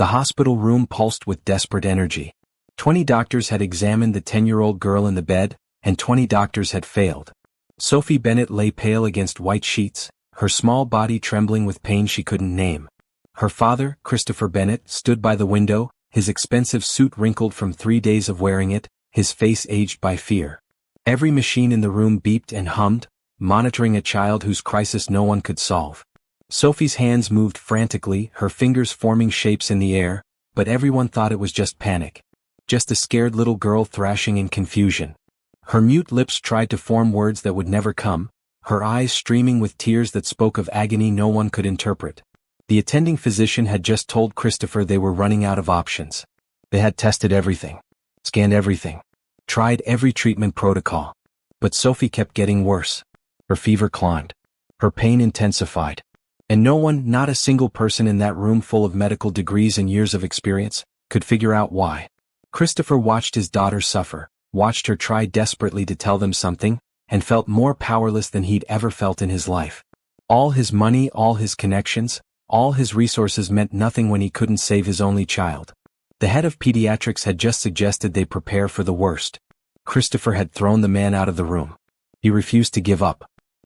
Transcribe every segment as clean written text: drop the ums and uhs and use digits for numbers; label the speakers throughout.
Speaker 1: The hospital room pulsed with desperate energy. 20 doctors had examined the 10-year-old girl in the bed, and 20 doctors had failed. Sophie Bennett lay pale against white sheets, her small body trembling with pain she couldn't name. Her father, Christopher Bennett, stood by the window, his expensive suit wrinkled from 3 days of wearing it, his face aged by fear. Every machine in the room beeped and hummed, monitoring a child whose crisis no one could solve. Sophie's hands moved frantically, her fingers forming shapes in the air, but everyone thought it was just panic. Just a scared little girl thrashing in confusion. Her mute lips tried to form words that would never come, her eyes streaming with tears that spoke of agony no one could interpret. The attending physician had just told Christopher they were running out of options. They had tested everything, scanned everything, tried every treatment protocol. But Sophie kept getting worse. Her fever climbed. Her pain intensified. And no one, not a single person in that room full of medical degrees and years of experience, could figure out why. Christopher watched his daughter suffer, watched her try desperately to tell them something, and felt more powerless than he'd ever felt in his life. All his money, all his connections, all his resources meant nothing when he couldn't save his only child. The head of pediatrics had just suggested they prepare for the worst. Christopher had thrown the man out of the room. He refused to give up.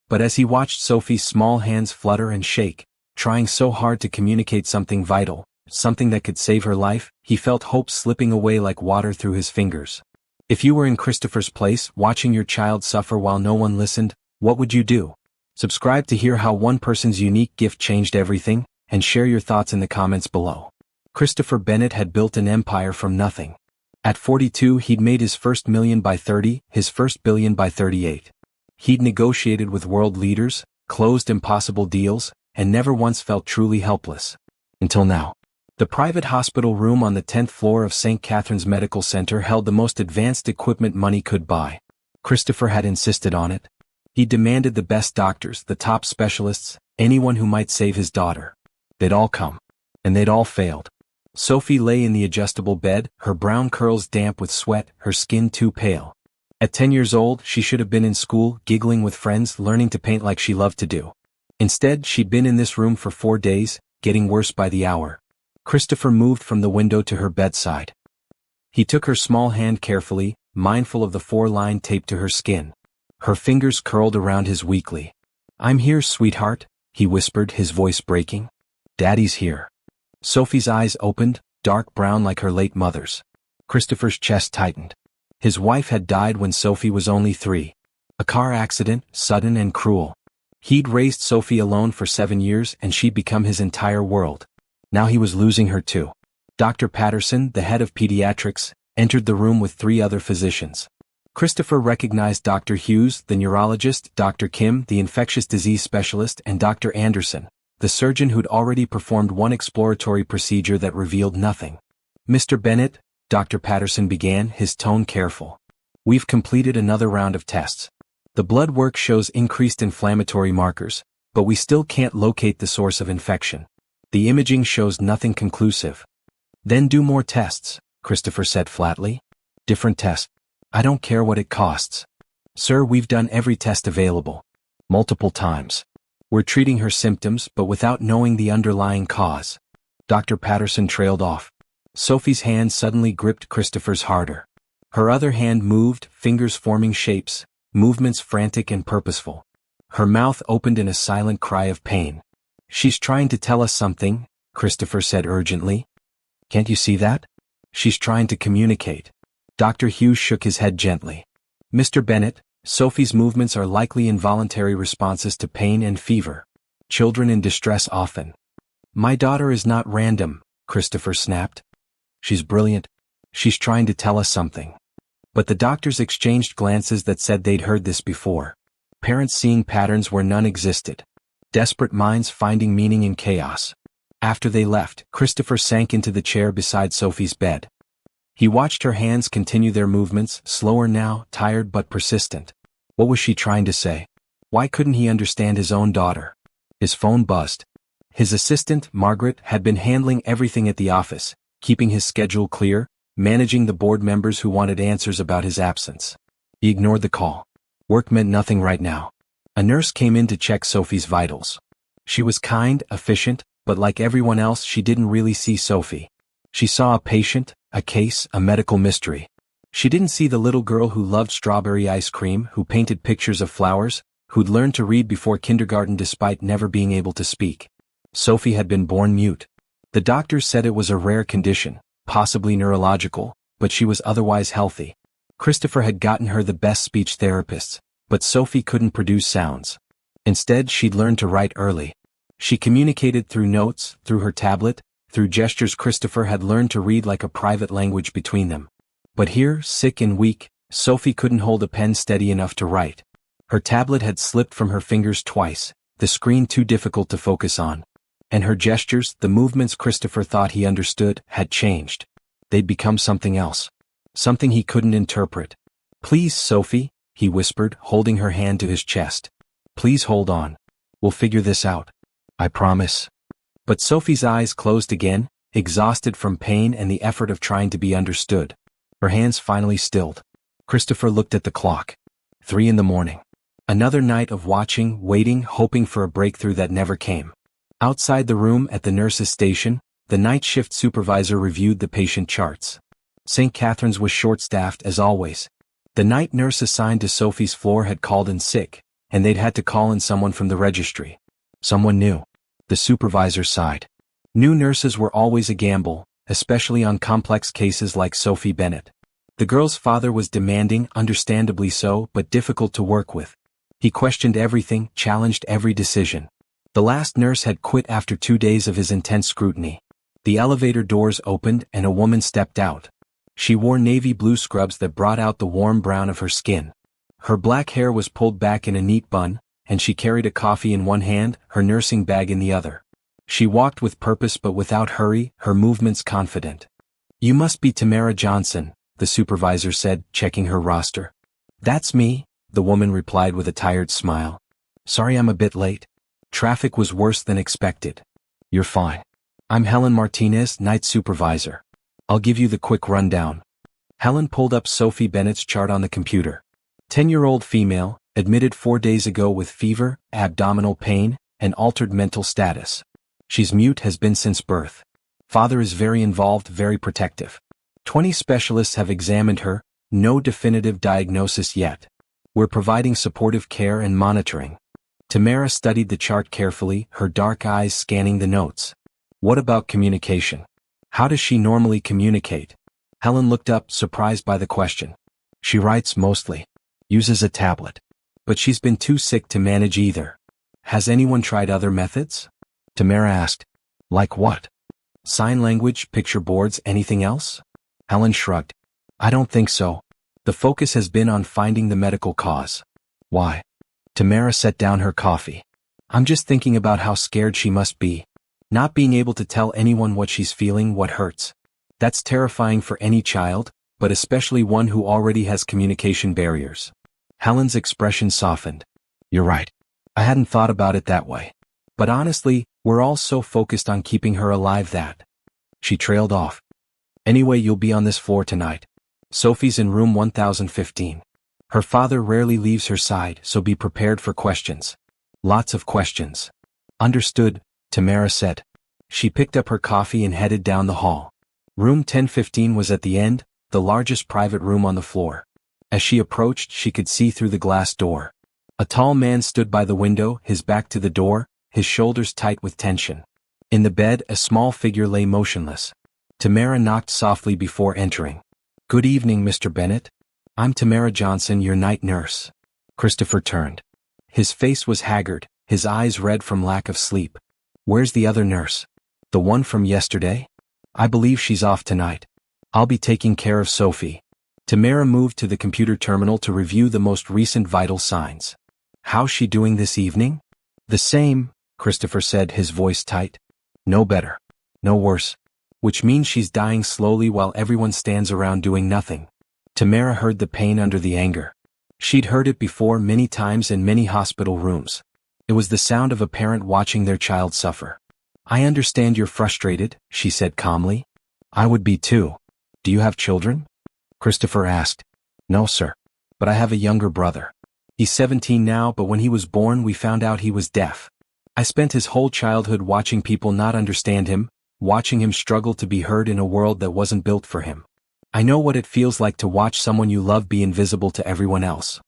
Speaker 1: But as he watched Sophie's small hands flutter and shake, trying so hard to communicate something vital, something that could save her life, he felt hope slipping away like water through his fingers. If you were in Christopher's place, watching your child suffer while no one listened, what would you do? Subscribe to hear how one person's unique gift changed everything, and share your thoughts in the comments below. Christopher Bennett had built an empire from nothing. At 42, he'd made his first million by 30, his first billion by 38. He'd negotiated with world leaders, closed impossible deals, and never once felt truly helpless. Until now. The private hospital room on the 10th floor of St. Catherine's Medical Center held the most advanced equipment money could buy. Christopher had insisted on it. He demanded the best doctors, the top specialists, anyone who might save his daughter. They'd all come. And they'd all failed. Sophie lay in the adjustable bed, her brown curls damp with sweat, her skin too pale. At 10 years old, she should have been in school, giggling with friends, learning to paint like she loved to do. Instead, she'd been in this room for 4 days, getting worse by the hour. Christopher moved from the window to her bedside. He took her small hand carefully, mindful of the 4-line taped to her skin. Her fingers curled around his weakly. "I'm here, sweetheart," he whispered, his voice breaking. "Daddy's here." Sophie's eyes opened, dark brown like her late mother's. Christopher's chest tightened. His wife had died when Sophie was only 3. A car accident, sudden and cruel. He'd raised Sophie alone for 7 years and she'd become his entire world. Now he was losing her too. Dr. Patterson, the head of pediatrics, entered the room with 3 other physicians. Christopher recognized Dr. Hughes, the neurologist, Dr. Kim, the infectious disease specialist, and Dr. Anderson, the surgeon who'd already performed one exploratory procedure that revealed nothing. "Mr. Bennett," Dr. Patterson began, his tone careful. "We've completed another round of tests. The blood work shows increased inflammatory markers, but we still can't locate the source of infection. The imaging shows nothing conclusive." "Then do more tests," Christopher said flatly. "Different tests. I don't care what it costs. Sir, we've done every test available. Multiple times. We're treating her symptoms but without knowing the underlying cause." Dr. Patterson trailed off. Sophie's hand suddenly gripped Christopher's harder. Her other hand moved, fingers forming shapes, movements frantic and purposeful. Her mouth opened in a silent cry of pain. "She's trying to tell us something," Christopher said urgently. "Can't you see that? She's trying to communicate." Dr. Hughes shook his head gently. "Mr. Bennett, Sophie's movements are likely involuntary responses to pain and fever. Children in distress often." "My daughter is not random," Christopher snapped. "She's brilliant. She's trying to tell us something." But the doctors exchanged glances that said they'd heard this before. Parents seeing patterns where none existed. Desperate minds finding meaning in chaos. After they left, Christopher sank into the chair beside Sophie's bed. He watched her hands continue their movements, slower now, tired but persistent. What was she trying to say? Why couldn't he understand his own daughter? His phone buzzed. His assistant, Margaret, had been handling everything at the office, keeping his schedule clear, managing the board members who wanted answers about his absence. He ignored the call. Work meant nothing right now. A nurse came in to check Sophie's vitals. She was kind, efficient, but like everyone else she didn't really see Sophie. She saw a patient, a case, a medical mystery. She didn't see the little girl who loved strawberry ice cream, who painted pictures of flowers, who'd learned to read before kindergarten despite never being able to speak. Sophie had been born mute. The doctors said it was a rare condition, possibly neurological, but she was otherwise healthy. Christopher had gotten her the best speech therapists, but Sophie couldn't produce sounds. Instead, she'd learned to write early. She communicated through notes, through her tablet, through gestures. Christopher had learned to read like a private language between them. But here, sick and weak, Sophie couldn't hold a pen steady enough to write. Her tablet had slipped from her fingers twice, the screen too difficult to focus on. And her gestures, the movements Christopher thought he understood, had changed. They'd become something else. Something he couldn't interpret. "Please, Sophie," he whispered, holding her hand to his chest. "Please hold on. We'll figure this out. I promise." But Sophie's eyes closed again, exhausted from pain and the effort of trying to be understood. Her hands finally stilled. Christopher looked at the clock. 3 a.m. Another night of watching, waiting, hoping for a breakthrough that never came. Outside the room at the nurse's station, the night shift supervisor reviewed the patient charts. St. Catherine's was short-staffed as always. The night nurse assigned to Sophie's floor had called in sick, and they'd had to call in someone from the registry. Someone new. The supervisor sighed. New nurses were always a gamble, especially on complex cases like Sophie Bennett. The girl's father was demanding, understandably so, but difficult to work with. He questioned everything, challenged every decision. The last nurse had quit after 2 days of his intense scrutiny. The elevator doors opened and a woman stepped out. She wore navy blue scrubs that brought out the warm brown of her skin. Her black hair was pulled back in a neat bun, and she carried a coffee in one hand, her nursing bag in the other. She walked with purpose but without hurry, her movements confident. "You must be Tamara Johnson," the supervisor said, checking her roster. "That's me," the woman replied with a tired smile. "Sorry I'm a bit late. Traffic was worse than expected." "You're fine. I'm Helen Martinez, night supervisor. I'll give you the quick rundown." Helen pulled up Sophie Bennett's chart on the computer. 10-year-old female, admitted 4 days ago with fever, abdominal pain, and altered mental status. She's mute, has been since birth. Father is very involved, very protective. 20 specialists have examined her, no definitive diagnosis yet. We're providing supportive care and monitoring. Tamara studied the chart carefully, her dark eyes scanning the notes. "What about communication? How does she normally communicate?" Helen looked up, surprised by the question. "She writes mostly. Uses a tablet. But she's been too sick to manage either." "Has anyone tried other methods?" Tamara asked. "Like what? Sign language, picture boards, anything else?" Helen shrugged. "I don't think so. The focus has been on finding the medical cause." "Why?" Tamara set down her coffee. "I'm just thinking about how scared she must be. Not being able to tell anyone what she's feeling, what hurts. That's terrifying for any child, but especially one who already has communication barriers." Helen's expression softened. "You're right. I hadn't thought about it that way. But honestly, we're all so focused on keeping her alive that..." She trailed off. "Anyway, you'll be on this floor tonight. Sophie's in room 1015. Her father rarely leaves her side, so be prepared for questions. Lots of questions." "Understood," Tamara said. She picked up her coffee and headed down the hall. Room 1015 was at the end, the largest private room on the floor. As she approached, she could see through the glass door. A tall man stood by the window, his back to the door, his shoulders tight with tension. In the bed, a small figure lay motionless. Tamara knocked softly before entering. "Good evening, Mr. Bennett. I'm Tamara Johnson, your night nurse." Christopher turned. His face was haggard, his eyes red from lack of sleep. "Where's the other nurse? The one from yesterday? I believe she's off tonight. I'll be taking care of Sophie." Tamara moved to the computer terminal to review the most recent vital signs. "How's she doing this evening?" "The same," Christopher said, his voice tight. "No better. No worse. Which means she's dying slowly while everyone stands around doing nothing." Tamara heard the pain under the anger. She'd heard it before many times in many hospital rooms. It was the sound of a parent watching their child suffer. "I understand you're frustrated," she said calmly. "I would be too. Do you have children?" Christopher asked. "No, sir. But I have a younger brother. He's 17 now, but when he was born we found out he was deaf. I spent his whole childhood watching people not understand him, watching him struggle to be heard in a world that wasn't built for him. I know what it feels like to watch someone you love be invisible to everyone else.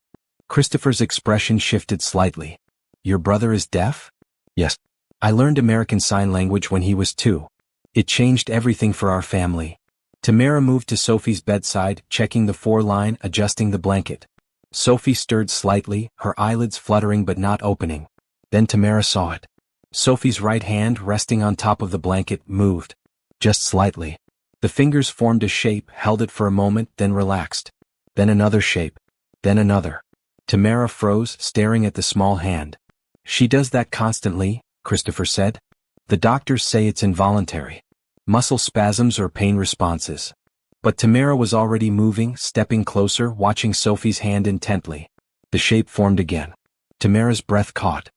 Speaker 1: Christopher's expression shifted slightly. Your brother is deaf? Yes. I learned American Sign Language when he was 2. It changed everything for our family. Tamara moved to Sophie's bedside, checking the 4-line, adjusting the blanket. Sophie stirred slightly, her eyelids fluttering but not opening. Then Tamara saw it. Sophie's right hand, resting on top of the blanket, moved. Just slightly. The fingers formed a shape, held it for a moment, then relaxed. Then another shape. Then another. Tamara froze, staring at the small hand. She does that constantly, Christopher said. The doctors say it's involuntary. Muscle spasms or pain responses. But Tamara was already moving, stepping closer, watching Sophie's hand intently. The shape formed again. Tamara's breath caught.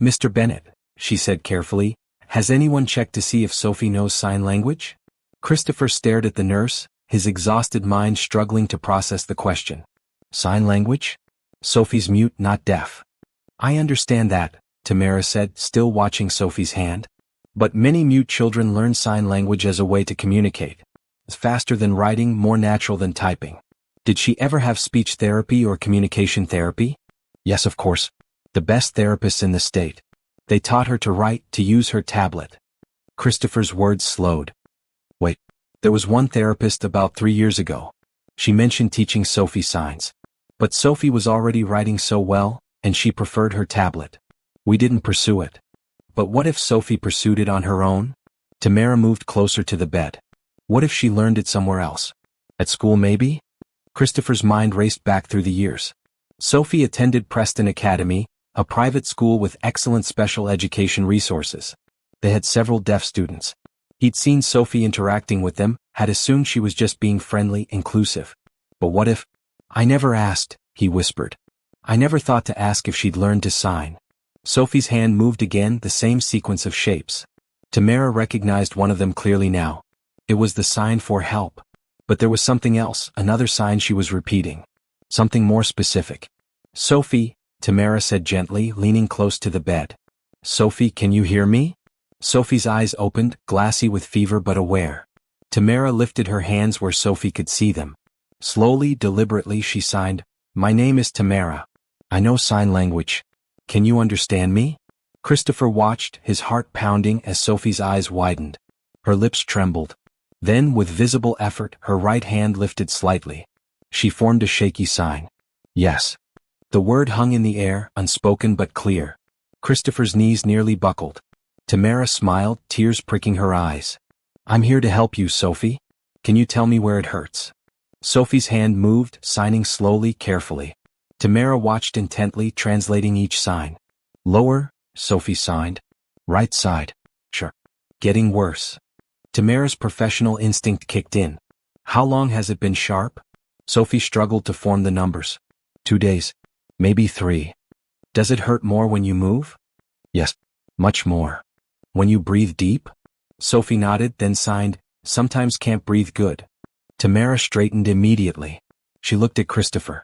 Speaker 1: Mr. Bennett, she said carefully, has anyone checked to see if Sophie knows sign language? Christopher stared at the nurse, his exhausted mind struggling to process the question. Sign language? Sophie's mute, not deaf. I understand that, Tamara said, still watching Sophie's hand. But many mute children learn sign language as a way to communicate. It's faster than writing, more natural than typing. Did she ever have speech therapy or communication therapy? Yes, of course. The best therapists in the state. They taught her to write, to use her tablet. Christopher's words slowed. Wait, there was one therapist about 3 years ago. She mentioned teaching Sophie signs. But Sophie was already writing so well, and she preferred her tablet. We didn't pursue it. But what if Sophie pursued it on her own? Tamara moved closer to the bed. What if she learned it somewhere else? At school maybe? Christopher's mind raced back through the years. Sophie attended Preston Academy, a private school with excellent special education resources. They had several deaf students. He'd seen Sophie interacting with them, had assumed she was just being friendly, inclusive. But what if? I never asked, he whispered. I never thought to ask if she'd learned to sign. Sophie's hand moved again, the same sequence of shapes. Tamara recognized one of them clearly now. It was the sign for help. But there was something else, another sign she was repeating. Something more specific. Sophie, Tamara said gently, leaning close to the bed. Sophie, can you hear me? Sophie's eyes opened, glassy with fever but aware. Tamara lifted her hands where Sophie could see them. Slowly, deliberately she signed, My name is Tamara. I know sign language. Can you understand me? Christopher watched, his heart pounding as Sophie's eyes widened. Her lips trembled. Then, with visible effort, her right hand lifted slightly. She formed a shaky sign. Yes. The word hung in the air, unspoken but clear. Christopher's knees nearly buckled. Tamara smiled, tears pricking her eyes. I'm here to help you, Sophie. Can you tell me where it hurts? Sophie's hand moved, signing slowly, carefully. Tamara watched intently, translating each sign. Lower, Sophie signed. Right side. Sure. Getting worse. Tamara's professional instinct kicked in. How long has it been sharp? Sophie struggled to form the numbers. 2 days. Maybe 3. Does it hurt more when you move? Yes. Much more. When you breathe deep? Sophie nodded, then signed, Sometimes can't breathe good. Tamara straightened immediately. She looked at Christopher.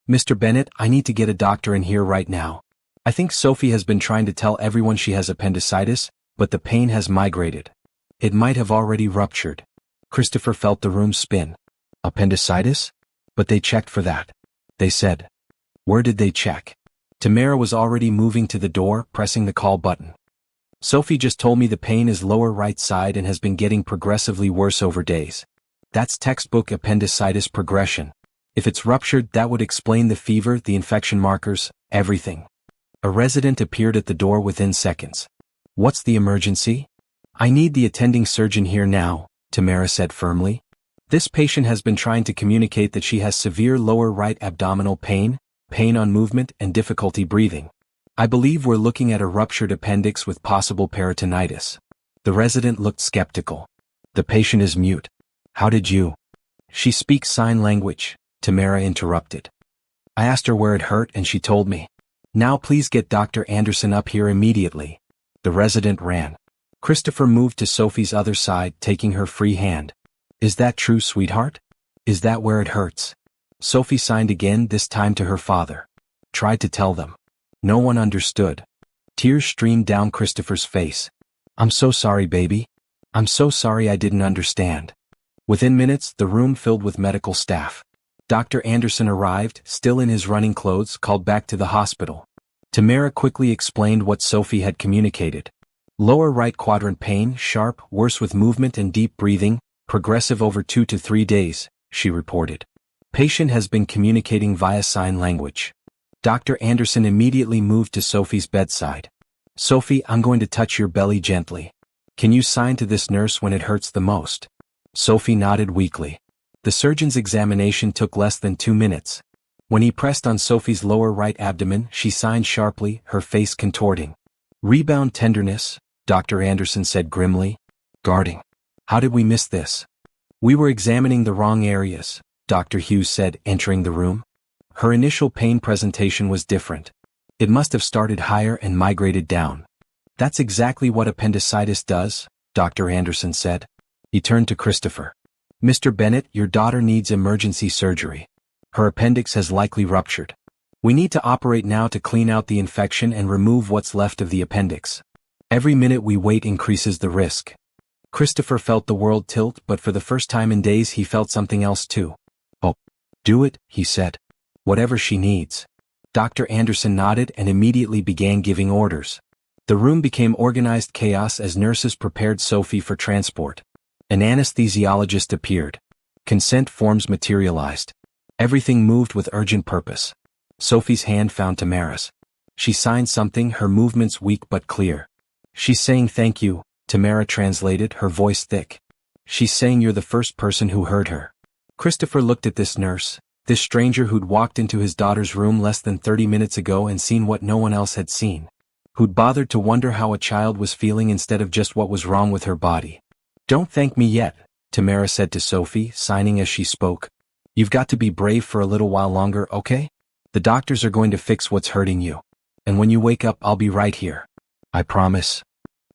Speaker 1: Mr. Bennett, I need to get a doctor in here right now. I think Sophie has been trying to tell everyone she has appendicitis, but the pain has migrated. It might have already ruptured. Christopher felt the room spin. Appendicitis? But they checked for that. They said. Where did they check? Tamara was already moving to the door, pressing the call button. Sophie just told me the pain is lower right side and has been getting progressively worse over days. That's textbook appendicitis progression. If it's ruptured, that would explain the fever, the infection markers, everything. A resident appeared at the door within seconds. What's the emergency? I need the attending surgeon here now, Tamara said firmly. This patient has been trying to communicate that she has severe lower right abdominal pain, pain on movement, and difficulty breathing. I believe we're looking at a ruptured appendix with possible peritonitis. The resident looked skeptical. The patient is mute. How did you? She speaks sign language, Tamara interrupted. I asked her where it hurt and she told me. Now please get Dr. Anderson up here immediately. The resident ran. Christopher moved to Sophie's other side, taking her free hand. Is that true, sweetheart? Is that where it hurts? Sophie signed again, this time to her father. Tried to tell them. No one understood. Tears streamed down Christopher's face. I'm so sorry, baby. I'm so sorry I didn't understand. Within minutes, the room filled with medical staff. Dr. Anderson arrived, still in his running clothes, called back to the hospital. Tamara quickly explained what Sophie had communicated. Lower right quadrant pain, sharp, worse with movement and deep breathing, progressive over 2 to 3 days, she reported. Patient has been communicating via sign language. Dr. Anderson immediately moved to Sophie's bedside. Sophie, I'm going to touch your belly gently. Can you sign to this nurse when it hurts the most? Sophie nodded weakly. The surgeon's examination took less than 2 minutes. When he pressed on Sophie's lower right abdomen, she signed sharply, her face contorting. Rebound tenderness, Dr. Anderson said grimly. Guarding. How did we miss this? We were examining the wrong areas, Dr. Hughes said, entering the room. Her initial pain presentation was different. It must have started higher and migrated down. That's exactly what appendicitis does, Dr. Anderson said. He turned to Christopher. Mr. Bennett, your daughter needs emergency surgery. Her appendix has likely ruptured. We need to operate now to clean out the infection and remove what's left of the appendix. Every minute we wait increases the risk. Christopher felt the world tilt, but for the first time in days he felt something else too. Oh, do it, he said. Whatever she needs. Dr. Anderson nodded and immediately began giving orders. The room became organized chaos as nurses prepared Sophie for transport. An anesthesiologist appeared. Consent forms materialized. Everything moved with urgent purpose. Sophie's hand found Tamara's. She signed something, her movements weak but clear. She's saying thank you, Tamara translated, her voice thick. She's saying you're the first person who heard her. Christopher looked at this nurse, this stranger who'd walked into his daughter's room less than 30 minutes ago and seen what no one else had seen. Who'd bothered to wonder how a child was feeling instead of just what was wrong with her body. Don't thank me yet, Tamara said to Sophie, signing as she spoke. You've got to be brave for a little while longer, okay? The doctors are going to fix what's hurting you. And when you wake up, I'll be right here. I promise.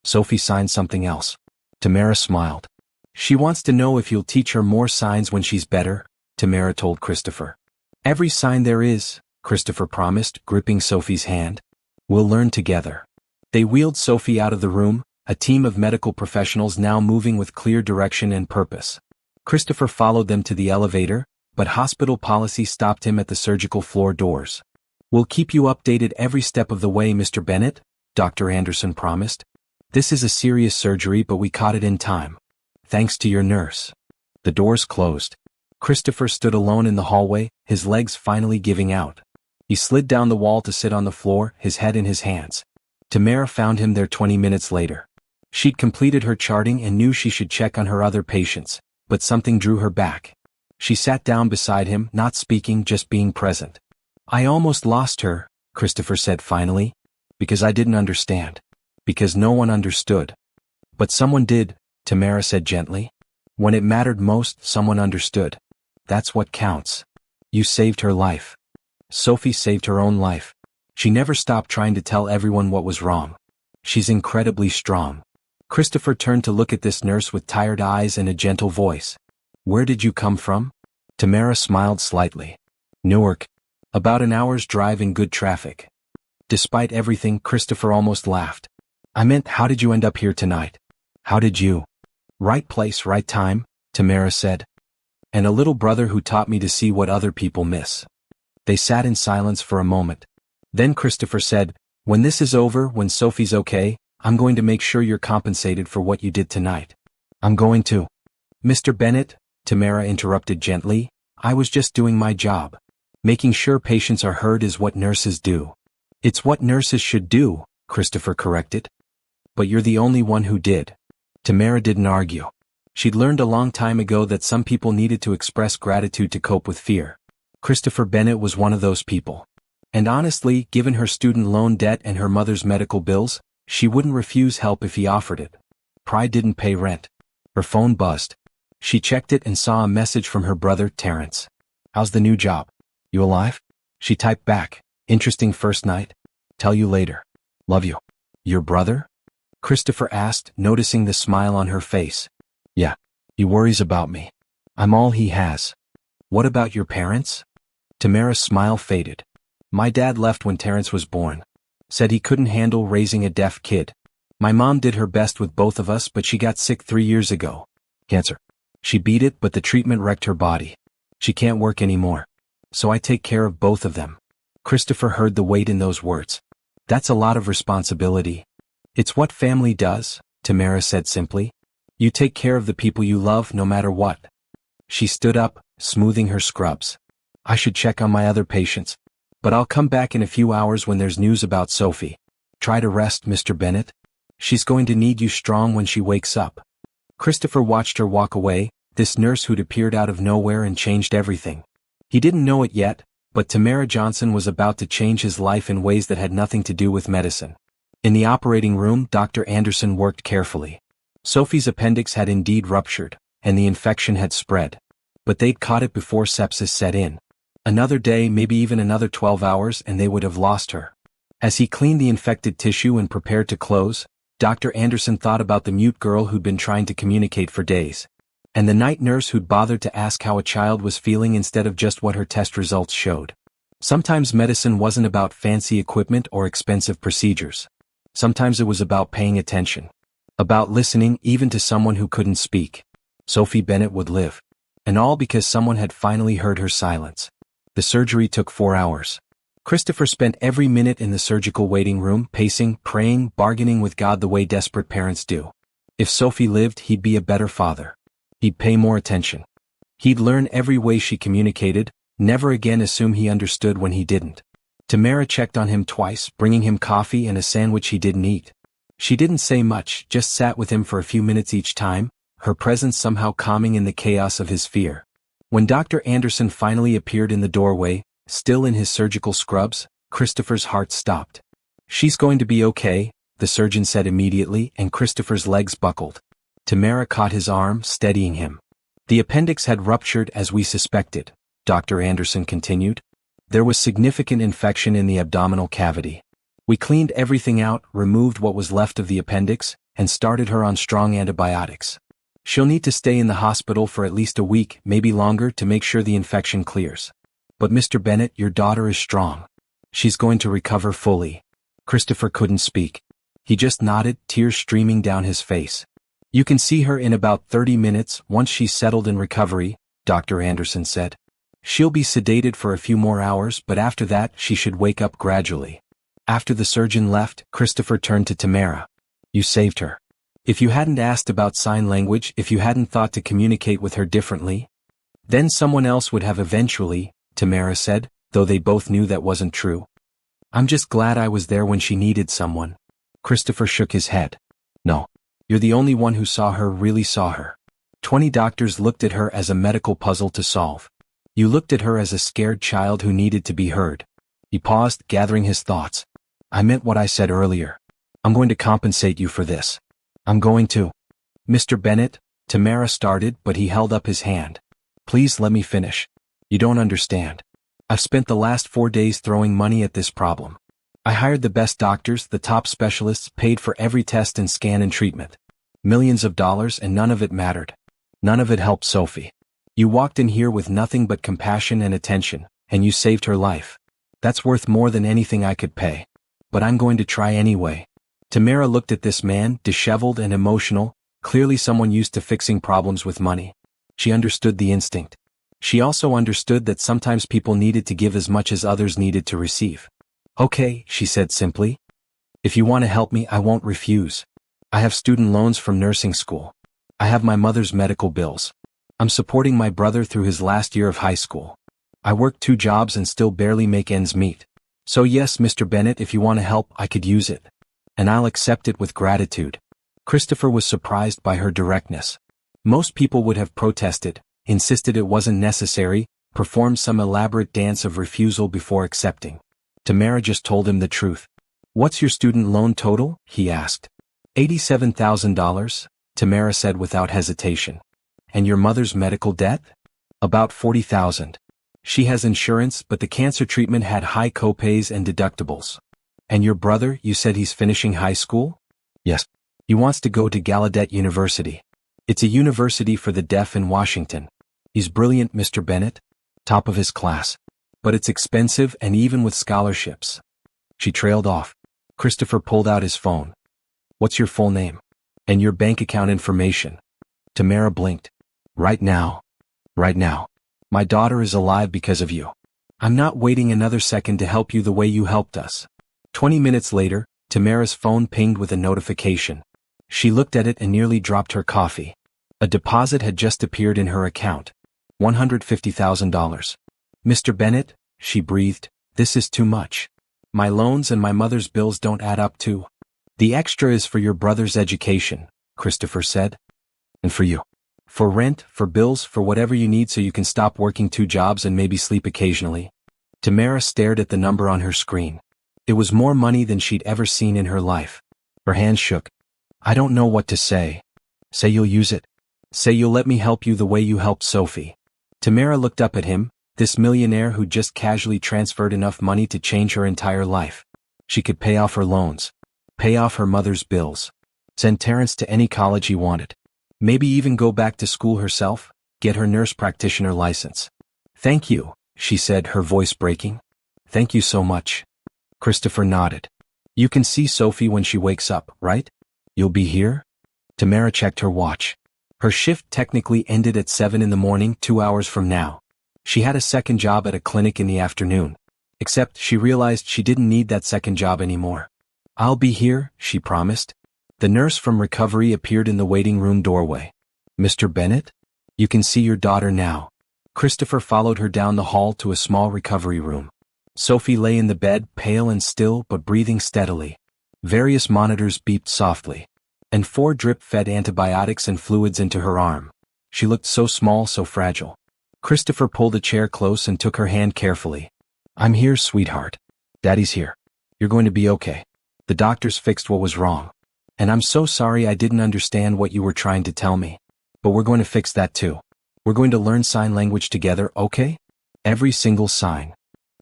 Speaker 1: Sophie signed something else. Tamara smiled. She wants to know if you'll teach her more signs when she's better, Tamara told Christopher. Every sign there is, Christopher promised, gripping Sophie's hand. We'll learn together. They wheeled Sophie out of the room, a team of medical professionals now moving with clear direction and purpose. Christopher followed them to the elevator, but hospital policy stopped him at the surgical floor doors. We'll keep you updated every step of the way, Mr. Bennett, Dr. Anderson promised. This is a serious surgery, but we caught it in time. Thanks to your nurse. The doors closed. Christopher stood alone in the hallway, his legs finally giving out. He slid down the wall to sit on the floor, his head in his hands. Tamara found him there 20 minutes later. She'd completed her charting and knew she should check on her other patients, but something drew her back. She sat down beside him, not speaking, just being present. I almost lost her, Christopher said finally. Because I didn't understand. Because no one understood. But someone did, Tamara said gently. When it mattered most, someone understood. That's what counts. You saved her life. Sophie saved her own life. She never stopped trying to tell everyone what was wrong. She's incredibly strong. Christopher turned to look at this nurse with tired eyes and a gentle voice. Where did you come from? Tamara smiled slightly. Newark. About an hour's drive in good traffic. Despite everything, Christopher almost laughed. I meant, how did you end up here tonight? How did you? Right place, right time, Tamara said. And a little brother who taught me to see what other people miss. They sat in silence for a moment. Then Christopher said, when this is over, when Sophie's okay, I'm going to make sure you're compensated for what you did tonight. I'm going to. Mr. Bennett, Tamara interrupted gently, I was just doing my job. Making sure patients are heard is what nurses do. It's what nurses should do, Christopher corrected. But you're the only one who did. Tamara didn't argue. She'd learned a long time ago that some people needed to express gratitude to cope with fear. Christopher Bennett was one of those people. And honestly, given her student loan debt and her mother's medical bills, she wouldn't refuse help if he offered it. Pride didn't pay rent. Her phone buzzed. She checked it and saw a message from her brother, Terrence. How's the new job? You alive? She typed back. Interesting first night. Tell you later. Love you. Your brother? Christopher asked, noticing the smile on her face. Yeah. He worries about me. I'm all he has. What about your parents? Tamara's smile faded. My dad left when Terrence was born. Said he couldn't handle raising a deaf kid. My mom did her best with both of us, but she got sick 3 years ago. Cancer. She beat it, but the treatment wrecked her body. She can't work anymore. So I take care of both of them. Christopher heard the weight in those words. That's a lot of responsibility. It's what family does, Tamara said simply. You take care of the people you love no matter what. She stood up, smoothing her scrubs. I should check on my other patients. But I'll come back in a few hours when there's news about Sophie. Try to rest, Mr. Bennett. She's going to need you strong when she wakes up. Christopher watched her walk away, this nurse who'd appeared out of nowhere and changed everything. He didn't know it yet, but Tamara Johnson was about to change his life in ways that had nothing to do with medicine. In the operating room, Dr. Anderson worked carefully. Sophie's appendix had indeed ruptured, and the infection had spread. But they'd caught it before sepsis set in. Another day, maybe even another 12 hours, and they would have lost her. As he cleaned the infected tissue and prepared to close, Dr. Anderson thought about the mute girl who'd been trying to communicate for days. And the night nurse who'd bothered to ask how a child was feeling instead of just what her test results showed. Sometimes medicine wasn't about fancy equipment or expensive procedures. Sometimes it was about paying attention. About listening even to someone who couldn't speak. Sophie Bennett would live. And all because someone had finally heard her silence. The surgery took 4 hours. Christopher spent every minute in the surgical waiting room, pacing, praying, bargaining with God the way desperate parents do. If Sophie lived, he'd be a better father. He'd pay more attention. He'd learn every way she communicated, never again assume he understood when he didn't. Tamara checked on him twice, bringing him coffee and a sandwich he didn't eat. She didn't say much, just sat with him for a few minutes each time, her presence somehow calming in the chaos of his fear. When Dr. Anderson finally appeared in the doorway, still in his surgical scrubs, Christopher's heart stopped. She's going to be okay, the surgeon said immediately, and Christopher's legs buckled. Tamara caught his arm, steadying him. The appendix had ruptured as we suspected, Dr. Anderson continued. There was significant infection in the abdominal cavity. We cleaned everything out, removed what was left of the appendix, and started her on strong antibiotics. She'll need to stay in the hospital for at least a week, maybe longer, to make sure the infection clears. But Mr. Bennett, your daughter is strong. She's going to recover fully. Christopher couldn't speak. He just nodded, tears streaming down his face. You can see her in about 30 minutes, once she's settled in recovery, Dr. Anderson said. She'll be sedated for a few more hours, but after that, she should wake up gradually. After the surgeon left, Christopher turned to Tamara. You saved her. If you hadn't asked about sign language, if you hadn't thought to communicate with her differently, then someone else would have eventually, Tamara said, though they both knew that wasn't true. I'm just glad I was there when she needed someone. Christopher shook his head. No. You're the only one who saw her, really saw her. 20 doctors looked at her as a medical puzzle to solve. You looked at her as a scared child who needed to be heard. He paused, gathering his thoughts. I meant what I said earlier. I'm going to compensate you for this. I'm going to. Mr. Bennett, Tamara started, but he held up his hand. Please let me finish. You don't understand. I've spent the last 4 days throwing money at this problem. I hired the best doctors, the top specialists, paid for every test and scan and treatment. Millions of dollars, and none of it mattered. None of it helped Sophie. You walked in here with nothing but compassion and attention, and you saved her life. That's worth more than anything I could pay. But I'm going to try anyway. Tamara looked at this man, disheveled and emotional, clearly someone used to fixing problems with money. She understood the instinct. She also understood that sometimes people needed to give as much as others needed to receive. Okay, she said simply. If you want to help me, I won't refuse. I have student loans from nursing school. I have my mother's medical bills. I'm supporting my brother through his last year of high school. I work 2 jobs and still barely make ends meet. So yes, Mr. Bennett, if you want to help, I could use it. And I'll accept it with gratitude. Christopher was surprised by her directness. Most people would have protested, insisted it wasn't necessary, performed some elaborate dance of refusal before accepting. Tamara just told him the truth. What's your student loan total? He asked. $87,000, Tamara said without hesitation. And your mother's medical debt? About $40,000. She has insurance, but the cancer treatment had high copays and deductibles. And your brother, you said he's finishing high school? Yes. He wants to go to Gallaudet University. It's a university for the deaf in Washington. He's brilliant, Mr. Bennett. Top of his class. But it's expensive, and even with scholarships. She trailed off. Christopher pulled out his phone. What's your full name? And your bank account information? Tamara blinked. Right now. Right now. My daughter is alive because of you. I'm not waiting another second to help you the way you helped us. 20 minutes later, Tamara's phone pinged with a notification. She looked at it and nearly dropped her coffee. A deposit had just appeared in her account. $150,000. Mr. Bennett, she breathed, this is too much. My loans and my mother's bills don't add up to. The extra is for your brother's education, Christopher said. And for you. For rent, for bills, for whatever you need so you can stop working 2 jobs and maybe sleep occasionally. Tamara stared at the number on her screen. It was more money than she'd ever seen in her life. Her hand shook. I don't know what to say. Say you'll use it. Say you'll let me help you the way you helped Sophie. Tamara looked up at him, this millionaire who just casually transferred enough money to change her entire life. She could pay off her loans. Pay off her mother's bills. Send Terrence to any college he wanted. Maybe even go back to school herself, get her nurse practitioner license. Thank you, she said, her voice breaking. Thank you so much. Christopher nodded. You can see Sophie when she wakes up, right? You'll be here? Tamara checked her watch. Her shift technically ended at 7 in the morning, 2 hours from now. She had a second job at a clinic in the afternoon. Except she realized she didn't need that second job anymore. I'll be here, she promised. The nurse from recovery appeared in the waiting room doorway. Mr. Bennett? You can see your daughter now. Christopher followed her down the hall to a small recovery room. Sophie lay in the bed, pale and still but breathing steadily. Various monitors beeped softly. And 4 drip-fed antibiotics and fluids into her arm. She looked so small, so fragile. Christopher pulled a chair close and took her hand carefully. I'm here, sweetheart. Daddy's here. You're going to be okay. The doctors fixed what was wrong. And I'm so sorry I didn't understand what you were trying to tell me. But we're going to fix that too. We're going to learn sign language together, okay? Every single sign.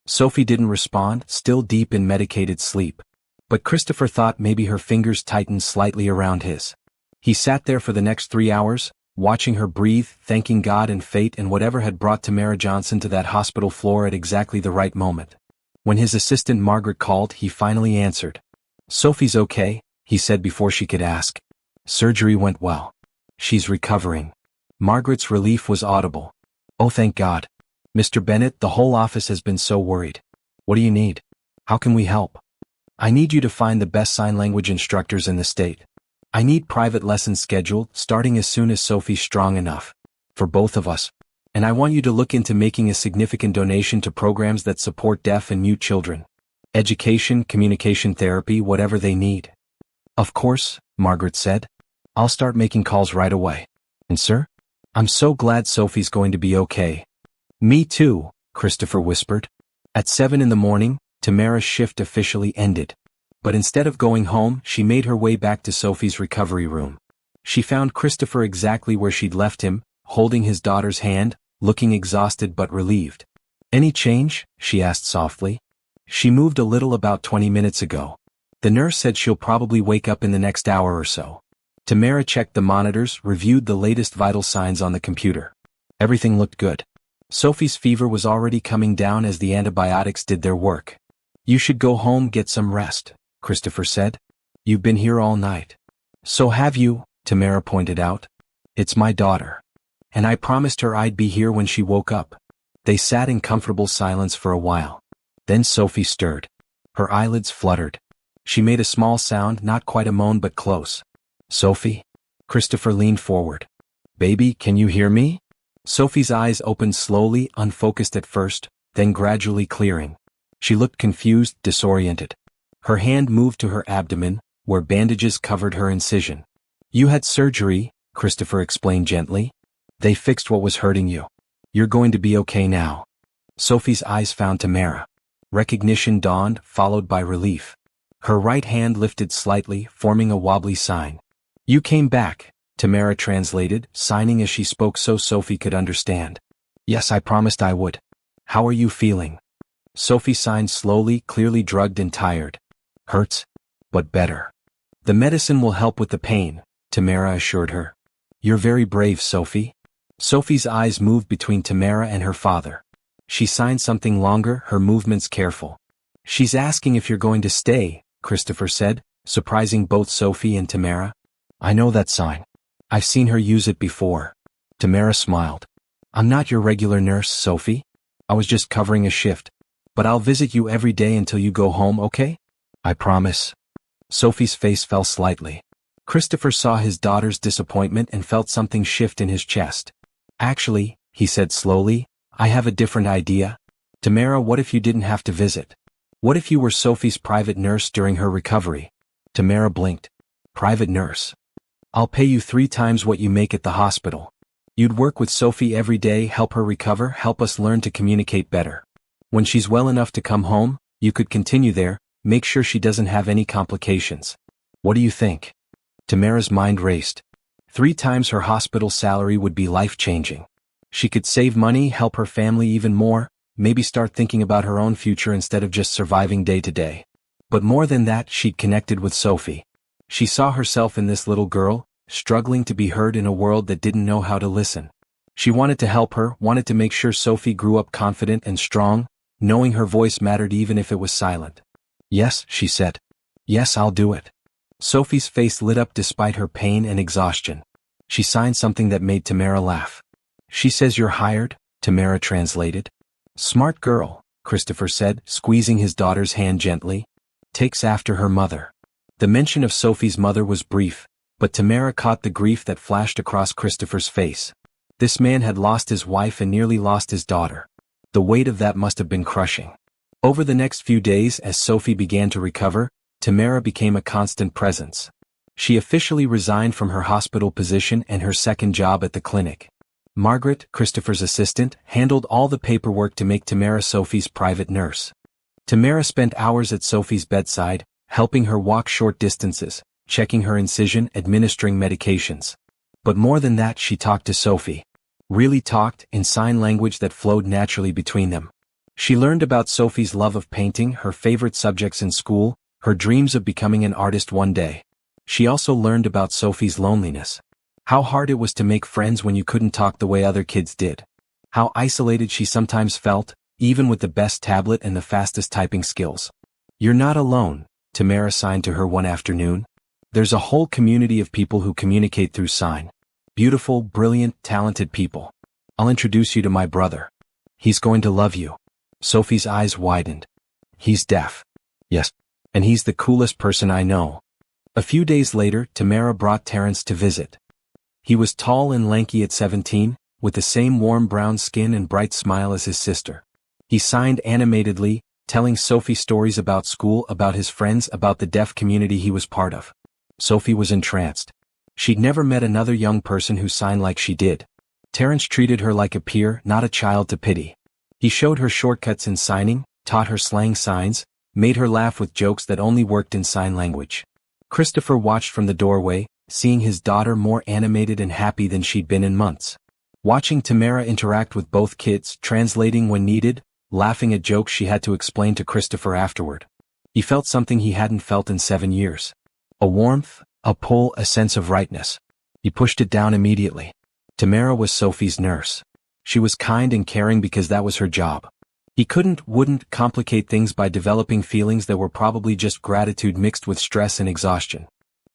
Speaker 1: Sophie didn't respond, still deep in medicated sleep. But Christopher thought maybe her fingers tightened slightly around his. He sat there for the next 3 hours, watching her breathe, thanking God and fate and whatever had brought Tamara Johnson to that hospital floor at exactly the right moment. When his assistant Margaret called, he finally answered. Sophie's okay, he said before she could ask. Surgery went well. She's recovering. Margaret's relief was audible. Oh, thank God. Mr. Bennett, the whole office has been so worried. What do you need? How can we help? I need you to find the best sign language instructors in the state. I need private lessons scheduled, starting as soon as Sophie's strong enough. For both of us. And I want you to look into making a significant donation to programs that support deaf and mute children. Education, communication therapy, whatever they need. Of course, Margaret said. I'll start making calls right away. And sir? I'm so glad Sophie's going to be okay. Me too, Christopher whispered. At 7 in the morning, Tamara's shift officially ended. But instead of going home, she made her way back to Sophie's recovery room. She found Christopher exactly where she'd left him, holding his daughter's hand, looking exhausted but relieved. Any change? She asked softly. She moved a little about 20 minutes ago. The nurse said she'll probably wake up in the next hour or so. Tamara checked the monitors, reviewed the latest vital signs on the computer. Everything looked good. Sophie's fever was already coming down as the antibiotics did their work. You should go home, get some rest, Christopher said. You've been here all night. So have you, Tamara pointed out. It's my daughter. And I promised her I'd be here when she woke up. They sat in comfortable silence for a while. Then Sophie stirred. Her eyelids fluttered. She made a small sound, not quite a moan but close. Sophie? Christopher leaned forward. Baby, can you hear me? Sophie's eyes opened slowly, unfocused at first, then gradually clearing. She looked confused, disoriented. Her hand moved to her abdomen, where bandages covered her incision. You had surgery, Christopher explained gently. They fixed what was hurting you. You're going to be okay now. Sophie's eyes found Tamara. Recognition dawned, followed by relief. Her right hand lifted slightly, forming a wobbly sign. You came back, Tamara translated, signing as she spoke so Sophie could understand. Yes, I promised I would. How are you feeling? Sophie signed slowly, clearly drugged and tired. Hurts, but better. The medicine will help with the pain, Tamara assured her. You're very brave, Sophie. Sophie's eyes moved between Tamara and her father. She signed something longer, her movements careful. She's asking if you're going to stay, Christopher said, surprising both Sophie and Tamara. I know that sign. I've seen her use it before. Tamara smiled. I'm not your regular nurse, Sophie. I was just covering a shift. But I'll visit you every day until you go home, okay? I promise. Sophie's face fell slightly. Christopher saw his daughter's disappointment and felt something shift in his chest. Actually, he said slowly, I have a different idea. Tamara, what if you didn't have to visit? What if you were Sophie's private nurse during her recovery? Tamara blinked. Private nurse. I'll pay you 3 times what you make at the hospital. You'd work with Sophie every day, help her recover, help us learn to communicate better. When she's well enough to come home, you could continue there, make sure she doesn't have any complications. What do you think? Tamara's mind raced. 3 times her hospital salary would be life-changing. She could save money, help her family even more, maybe start thinking about her own future instead of just surviving day to day. But more than that, she'd connected with Sophie. She saw herself in this little girl, struggling to be heard in a world that didn't know how to listen. She wanted to help her, wanted to make sure Sophie grew up confident and strong, knowing her voice mattered even if it was silent. Yes, she said. Yes, I'll do it. Sophie's face lit up despite her pain and exhaustion. She signed something that made Tamara laugh. She says you're hired, Tamara translated. Smart girl, Christopher said, squeezing his daughter's hand gently. Takes after her mother. The mention of Sophie's mother was brief, but Tamara caught the grief that flashed across Christopher's face. This man had lost his wife and nearly lost his daughter. The weight of that must have been crushing. Over the next few days, as Sophie began to recover, Tamara became a constant presence. She officially resigned from her hospital position and her second job at the clinic. Margaret, Christopher's assistant, handled all the paperwork to make Tamara Sophie's private nurse. Tamara spent hours at Sophie's bedside, helping her walk short distances, checking her incision, administering medications. But more than that, she talked to Sophie. Really talked, in sign language that flowed naturally between them. She learned about Sophie's love of painting, her favorite subjects in school, her dreams of becoming an artist one day. She also learned about Sophie's loneliness. How hard it was to make friends when you couldn't talk the way other kids did. How isolated she sometimes felt, even with the best tablet and the fastest typing skills. You're not alone, Tamara signed to her one afternoon. There's a whole community of people who communicate through sign. Beautiful, brilliant, talented people. I'll introduce you to my brother. He's going to love you. Sophie's eyes widened. He's deaf. Yes. And he's the coolest person I know. A few days later, Tamara brought Terence to visit. He was tall and lanky at 17, with the same warm brown skin and bright smile as his sister. He signed animatedly, telling Sophie stories about school, about his friends, about the deaf community he was part of. Sophie was entranced. She'd never met another young person who signed like she did. Terence treated her like a peer, not a child to pity. He showed her shortcuts in signing, taught her slang signs, made her laugh with jokes that only worked in sign language. Christopher watched from the doorway, seeing his daughter more animated and happy than she'd been in months. Watching Tamara interact with both kids, translating when needed, laughing at jokes she had to explain to Christopher afterward. He felt something he hadn't felt in 7 years. A warmth, a pull, a sense of rightness. He pushed it down immediately. Tamara was Sophie's nurse. She was kind and caring because that was her job. He wouldn't complicate things by developing feelings that were probably just gratitude mixed with stress and exhaustion.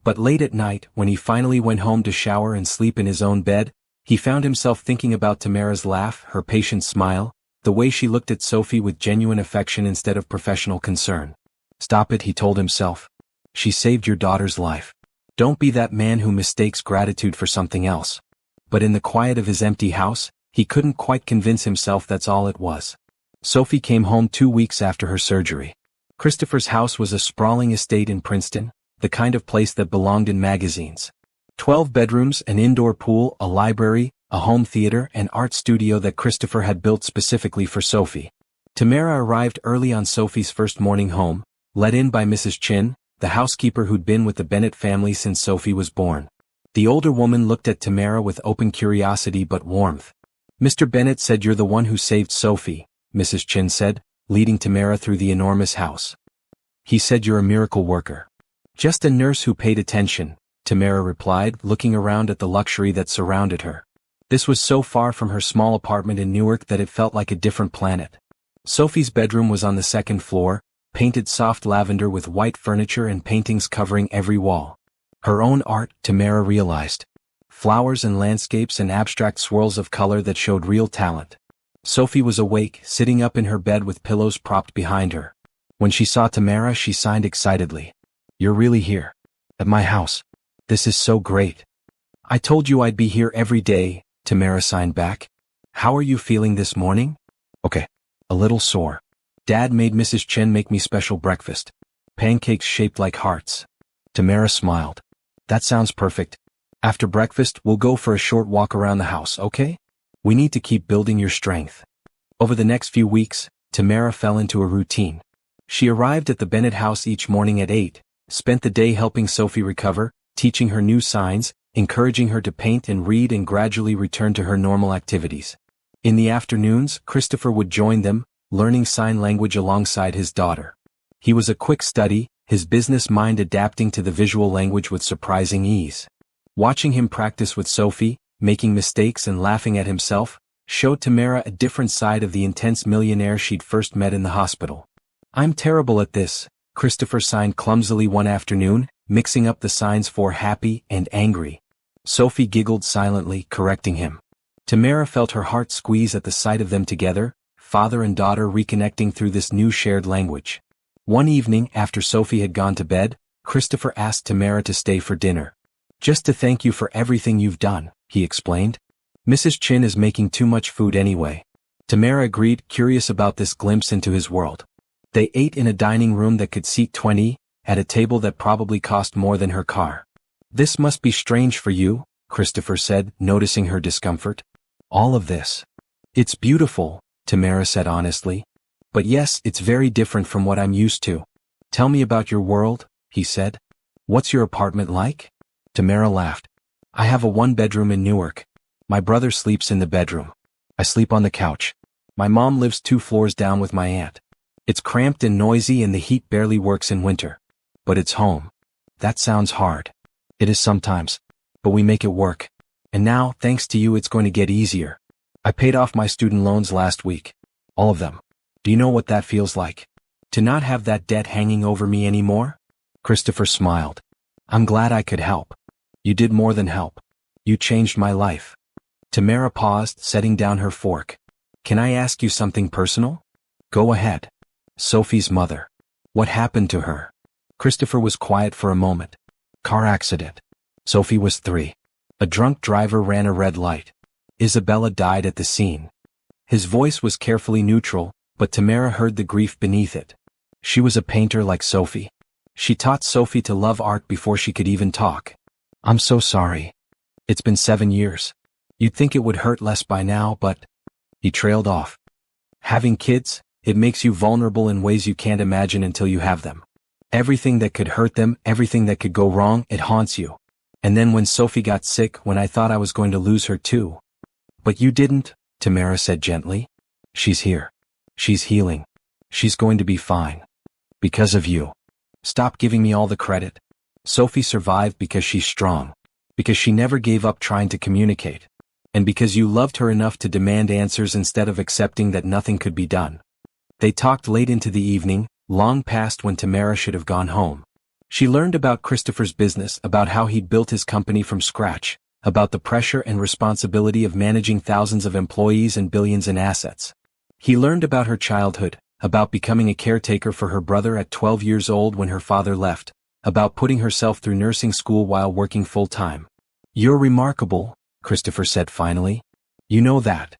Speaker 1: But late at night, when he finally went home to shower and sleep in his own bed, he found himself thinking about Tamara's laugh, her patient smile, the way she looked at Sophie with genuine affection instead of professional concern. Stop it, he told himself. She saved your daughter's life. Don't be that man who mistakes gratitude for something else. But in the quiet of his empty house, he couldn't quite convince himself that's all it was. Sophie came home 2 weeks after her surgery. Christopher's house was a sprawling estate in Princeton, the kind of place that belonged in magazines. 12 bedrooms, an indoor pool, a library, a home theater, and art studio that Christopher had built specifically for Sophie. Tamara arrived early on Sophie's first morning home, let in by Mrs. Chin, the housekeeper who'd been with the Bennett family since Sophie was born. The older woman looked at Tamara with open curiosity but warmth. Mr. Bennett said you're the one who saved Sophie, Mrs. Chin said, leading Tamara through the enormous house. He said you're a miracle worker. Just a nurse who paid attention, Tamara replied, looking around at the luxury that surrounded her. This was so far from her small apartment in Newark that it felt like a different planet. Sophie's bedroom was on the second floor, painted soft lavender with white furniture and paintings covering every wall. Her own art, Tamara realized. Flowers and landscapes and abstract swirls of color that showed real talent. Sophie was awake, sitting up in her bed with pillows propped behind her. When she saw Tamara, she signed excitedly. "You're really here. At my house. This is so great." "I told you I'd be here every day," Tamara signed back. "How are you feeling this morning?" "Okay. A little sore. Dad made Mrs. Chen make me special breakfast. Pancakes shaped like hearts." Tamara smiled. "That sounds perfect. After breakfast, we'll go for a short walk around the house, okay? We need to keep building your strength." Over the next few weeks, Tamara fell into a routine. She arrived at the Bennett house each morning at 8, spent the day helping Sophie recover, teaching her new signs, encouraging her to paint and read, and gradually returned to her normal activities. In the afternoons, Christopher would join them, learning sign language alongside his daughter. He was a quick study, his business mind adapting to the visual language with surprising ease. Watching him practice with Sophie, making mistakes and laughing at himself, showed Tamara a different side of the intense millionaire she'd first met in the hospital. "I'm terrible at this," Christopher signed clumsily one afternoon, mixing up the signs for happy and angry. Sophie giggled silently, correcting him. Tamara felt her heart squeeze at the sight of them together, father and daughter reconnecting through this new shared language. One evening, after Sophie had gone to bed, Christopher asked Tamara to stay for dinner. "Just to thank you for everything you've done," he explained. "Mrs. Chin is making too much food anyway." Tamara agreed, curious about this glimpse into his world. They ate in a dining room that could seat 20, at a table that probably cost more than her car. "This must be strange for you," Christopher said, noticing her discomfort. "All of this. It's beautiful," Tamara said honestly. "But yes, it's very different from what I'm used to." "Tell me about your world," he said. "What's your apartment like?" Tamara laughed. "I have a one-bedroom in Newark. My brother sleeps in the bedroom. I sleep on the couch. My mom lives 2 floors down with my aunt. It's cramped and noisy and the heat barely works in winter. But it's home." "That sounds hard." "It is sometimes. But we make it work. And now, thanks to you, it's going to get easier. I paid off my student loans last week. All of them. Do you know what that feels like? To not have that debt hanging over me anymore?" Christopher smiled. "I'm glad I could help." "You did more than help. You changed my life." Tamara paused, setting down her fork. "Can I ask you something personal?" "Go ahead." "Sophie's mother. What happened to her?" Christopher was quiet for a moment. "Car accident. Sophie was 3. A drunk driver ran a red light. Isabella died at the scene." His voice was carefully neutral, but Tamara heard the grief beneath it. She was a painter like Sophie. She taught Sophie to love art before she could even talk. "I'm so sorry. It's been 7 years. You'd think it would hurt less by now, but..." He trailed off. "Having kids, it makes you vulnerable in ways you can't imagine until you have them. Everything that could hurt them, everything that could go wrong, it haunts you. And then when Sophie got sick, when I thought I was going to lose her too." "But you didn't," Tamara said gently. "She's here. She's healing. She's going to be fine. Because of you. Stop giving me all the credit. Sophie survived because she's strong. Because she never gave up trying to communicate. And because you loved her enough to demand answers instead of accepting that nothing could be done." They talked late into the evening, long past when Tamara should have gone home. She learned about Christopher's business, about how he'd built his company from scratch, about the pressure and responsibility of managing thousands of employees and billions in assets. He learned about her childhood, about becoming a caretaker for her brother at 12 years old when her father left, about putting herself through nursing school while working full-time. "You're remarkable," Christopher said finally. "You know that."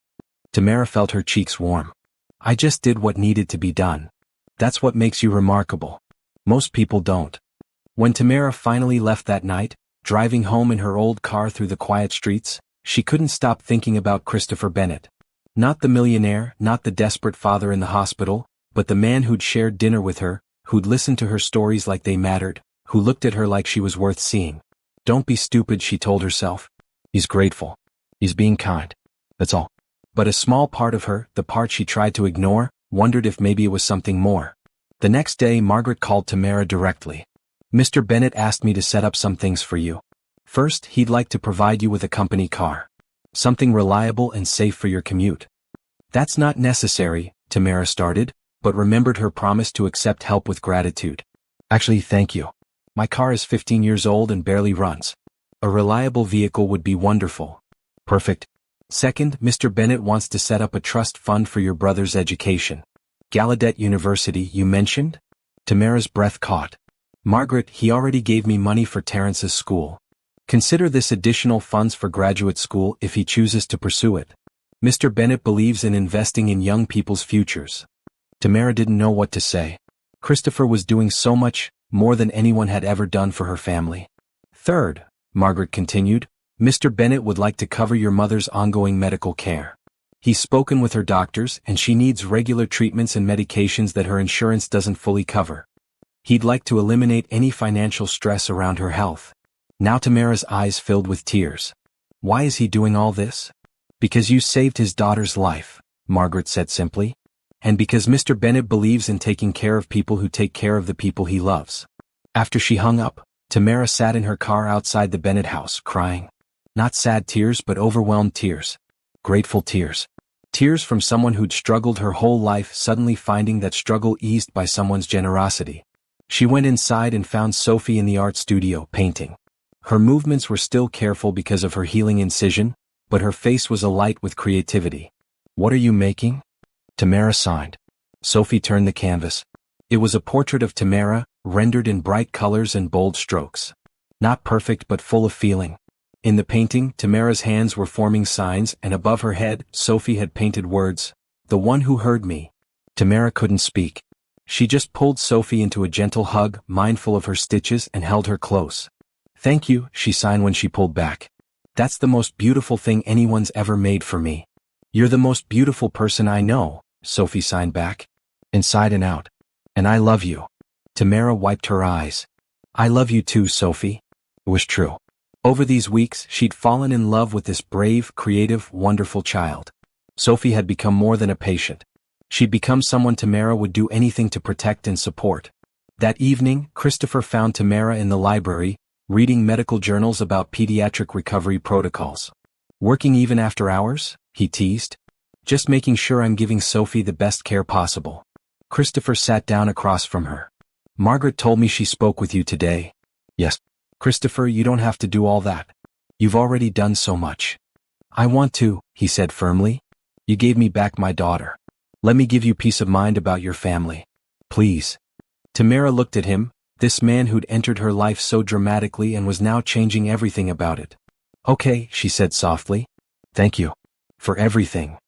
Speaker 1: Tamara felt her cheeks warm. "I just did what needed to be done. That's what makes you remarkable. Most people don't." When Tamara finally left that night, driving home in her old car through the quiet streets, she couldn't stop thinking about Christopher Bennett. Not the millionaire, not the desperate father in the hospital, but the man who'd shared dinner with her, who'd listened to her stories like they mattered, who looked at her like she was worth seeing. "Don't be stupid," she told herself. "He's grateful. He's being kind. That's all." But a small part of her, the part she tried to ignore, wondered if maybe it was something more. The next day, Margaret called Tamara directly. "Mr. Bennett asked me to set up some things for you. First, he'd like to provide you with a company car. Something reliable and safe for your commute." "That's not necessary," Tamara started, but remembered her promise to accept help with gratitude. Actually, thank you. My car is 15 years old and barely runs. A reliable vehicle would be wonderful. Perfect. Second, Mr. Bennett wants to set up a trust fund for your brother's education. Gallaudet University, you mentioned? Tamara's breath caught. Margaret, he already gave me money for Terrence's school. Consider this additional funds for graduate school if he chooses to pursue it. Mr. Bennett believes in investing in young people's futures. Tamara didn't know what to say. Christopher was doing so much, more than anyone had ever done for her family. Third, Margaret continued, Mr. Bennett would like to cover your mother's ongoing medical care. He's spoken with her doctors and she needs regular treatments and medications that her insurance doesn't fully cover. He'd like to eliminate any financial stress around her health. Now Tamara's eyes filled with tears. Why is he doing all this? Because you saved his daughter's life, Margaret said simply. And because Mr. Bennett believes in taking care of people who take care of the people he loves. After she hung up, Tamara sat in her car outside the Bennett house, crying. Not sad tears but overwhelmed tears. Grateful tears. Tears from someone who'd struggled her whole life, suddenly finding that struggle eased by someone's generosity. She went inside and found Sophie in the art studio, painting. Her movements were still careful because of her healing incision, but her face was alight with creativity. What are you making? Tamara signed. Sophie turned the canvas. It was a portrait of Tamara, rendered in bright colors and bold strokes. Not perfect but full of feeling. In the painting, Tamara's hands were forming signs and above her head, Sophie had painted words, "The one who heard me." Tamara couldn't speak. She just pulled Sophie into a gentle hug, mindful of her stitches, and held her close. "Thank you," she signed when she pulled back. "That's the most beautiful thing anyone's ever made for me." "You're the most beautiful person I know," Sophie signed back. "Inside and out. And I love you." Tamara wiped her eyes. "I love you too, Sophie." It was true. Over these weeks, she'd fallen in love with this brave, creative, wonderful child. Sophie had become more than a patient. She'd become someone Tamara would do anything to protect and support. That evening, Christopher found Tamara in the library, reading medical journals about pediatric recovery protocols. "Working even after hours?" he teased. "Just making sure I'm giving Sophie the best care possible." Christopher sat down across from her. "Margaret told me she spoke with you today." "Yes." "Christopher, you don't have to do all that. You've already done so much." "I want to," he said firmly. "You gave me back my daughter. Let me give you peace of mind about your family. Please." Tamara looked at him, this man who'd entered her life so dramatically and was now changing everything about it. "Okay," she said softly. "Thank you. For everything."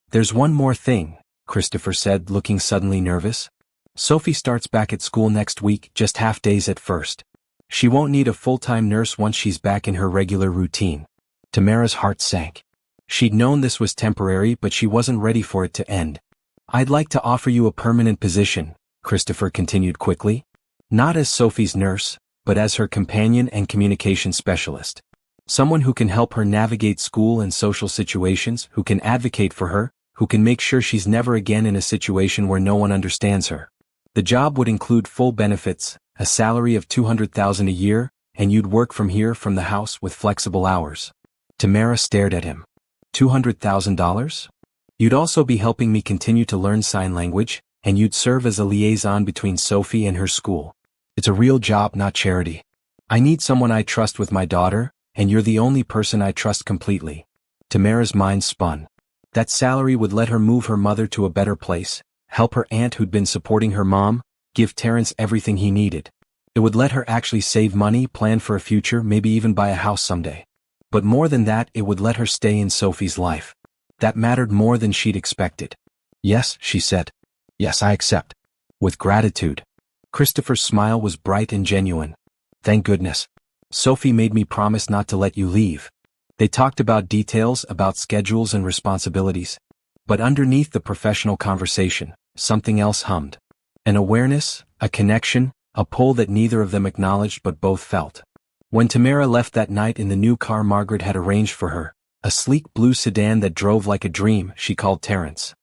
Speaker 1: "There's one more thing," Christopher said, looking suddenly nervous. "Sophie starts back at school next week, just half days at first. She won't need a full-time nurse once she's back in her regular routine." Tamara's heart sank. She'd known this was temporary, but she wasn't ready for it to end. "I'd like to offer you a permanent position," Christopher continued quickly. "Not as Sophie's nurse, but as her companion and communication specialist. Someone who can help her navigate school and social situations, who can advocate for her, who can make sure she's never again in a situation where no one understands her. The job would include full benefits, a salary of $200,000 a year, and you'd work from here from the house with flexible hours." Tamara stared at him. $200,000? "You'd also be helping me continue to learn sign language, and you'd serve as a liaison between Sophie and her school. It's a real job, not charity. I need someone I trust with my daughter, and you're the only person I trust completely." Tamara's mind spun. That salary would let her move her mother to a better place, help her aunt who'd been supporting her mom, give Terrence everything he needed. It would let her actually save money, plan for a future, maybe even buy a house someday. But more than that, it would let her stay in Sophie's life. That mattered more than she'd expected. "Yes," she said. "Yes, I accept." With gratitude. Christopher's smile was bright and genuine. "Thank goodness. Sophie made me promise not to let you leave." They talked about details, about schedules and responsibilities. But underneath the professional conversation, something else hummed. An awareness, a connection, a pull that neither of them acknowledged but both felt. When Tamara left that night in the new car Margaret had arranged for her, a sleek blue sedan that drove like a dream, she called Terrence.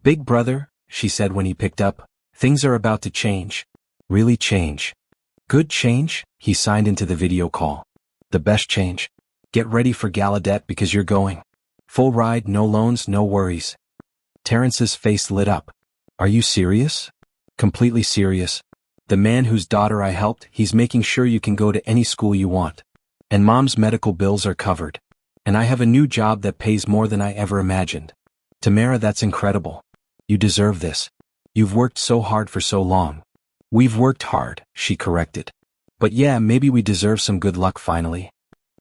Speaker 1: "Big brother," she said when he picked up, "things are about to change. Really change." "Good change?" he signed into the video call. "The best change. Get ready for Gallaudet because you're going. Full ride, no loans, no worries." Terrence's face lit up. Are you serious? Completely serious. The man whose daughter I helped, he's making sure you can go to any school you want. And mom's medical bills are covered. And I have a new job that pays more than I ever imagined. Tamara, that's incredible. You deserve this. You've worked so hard for so long. We've worked hard, she corrected. But yeah, maybe we deserve some good luck finally.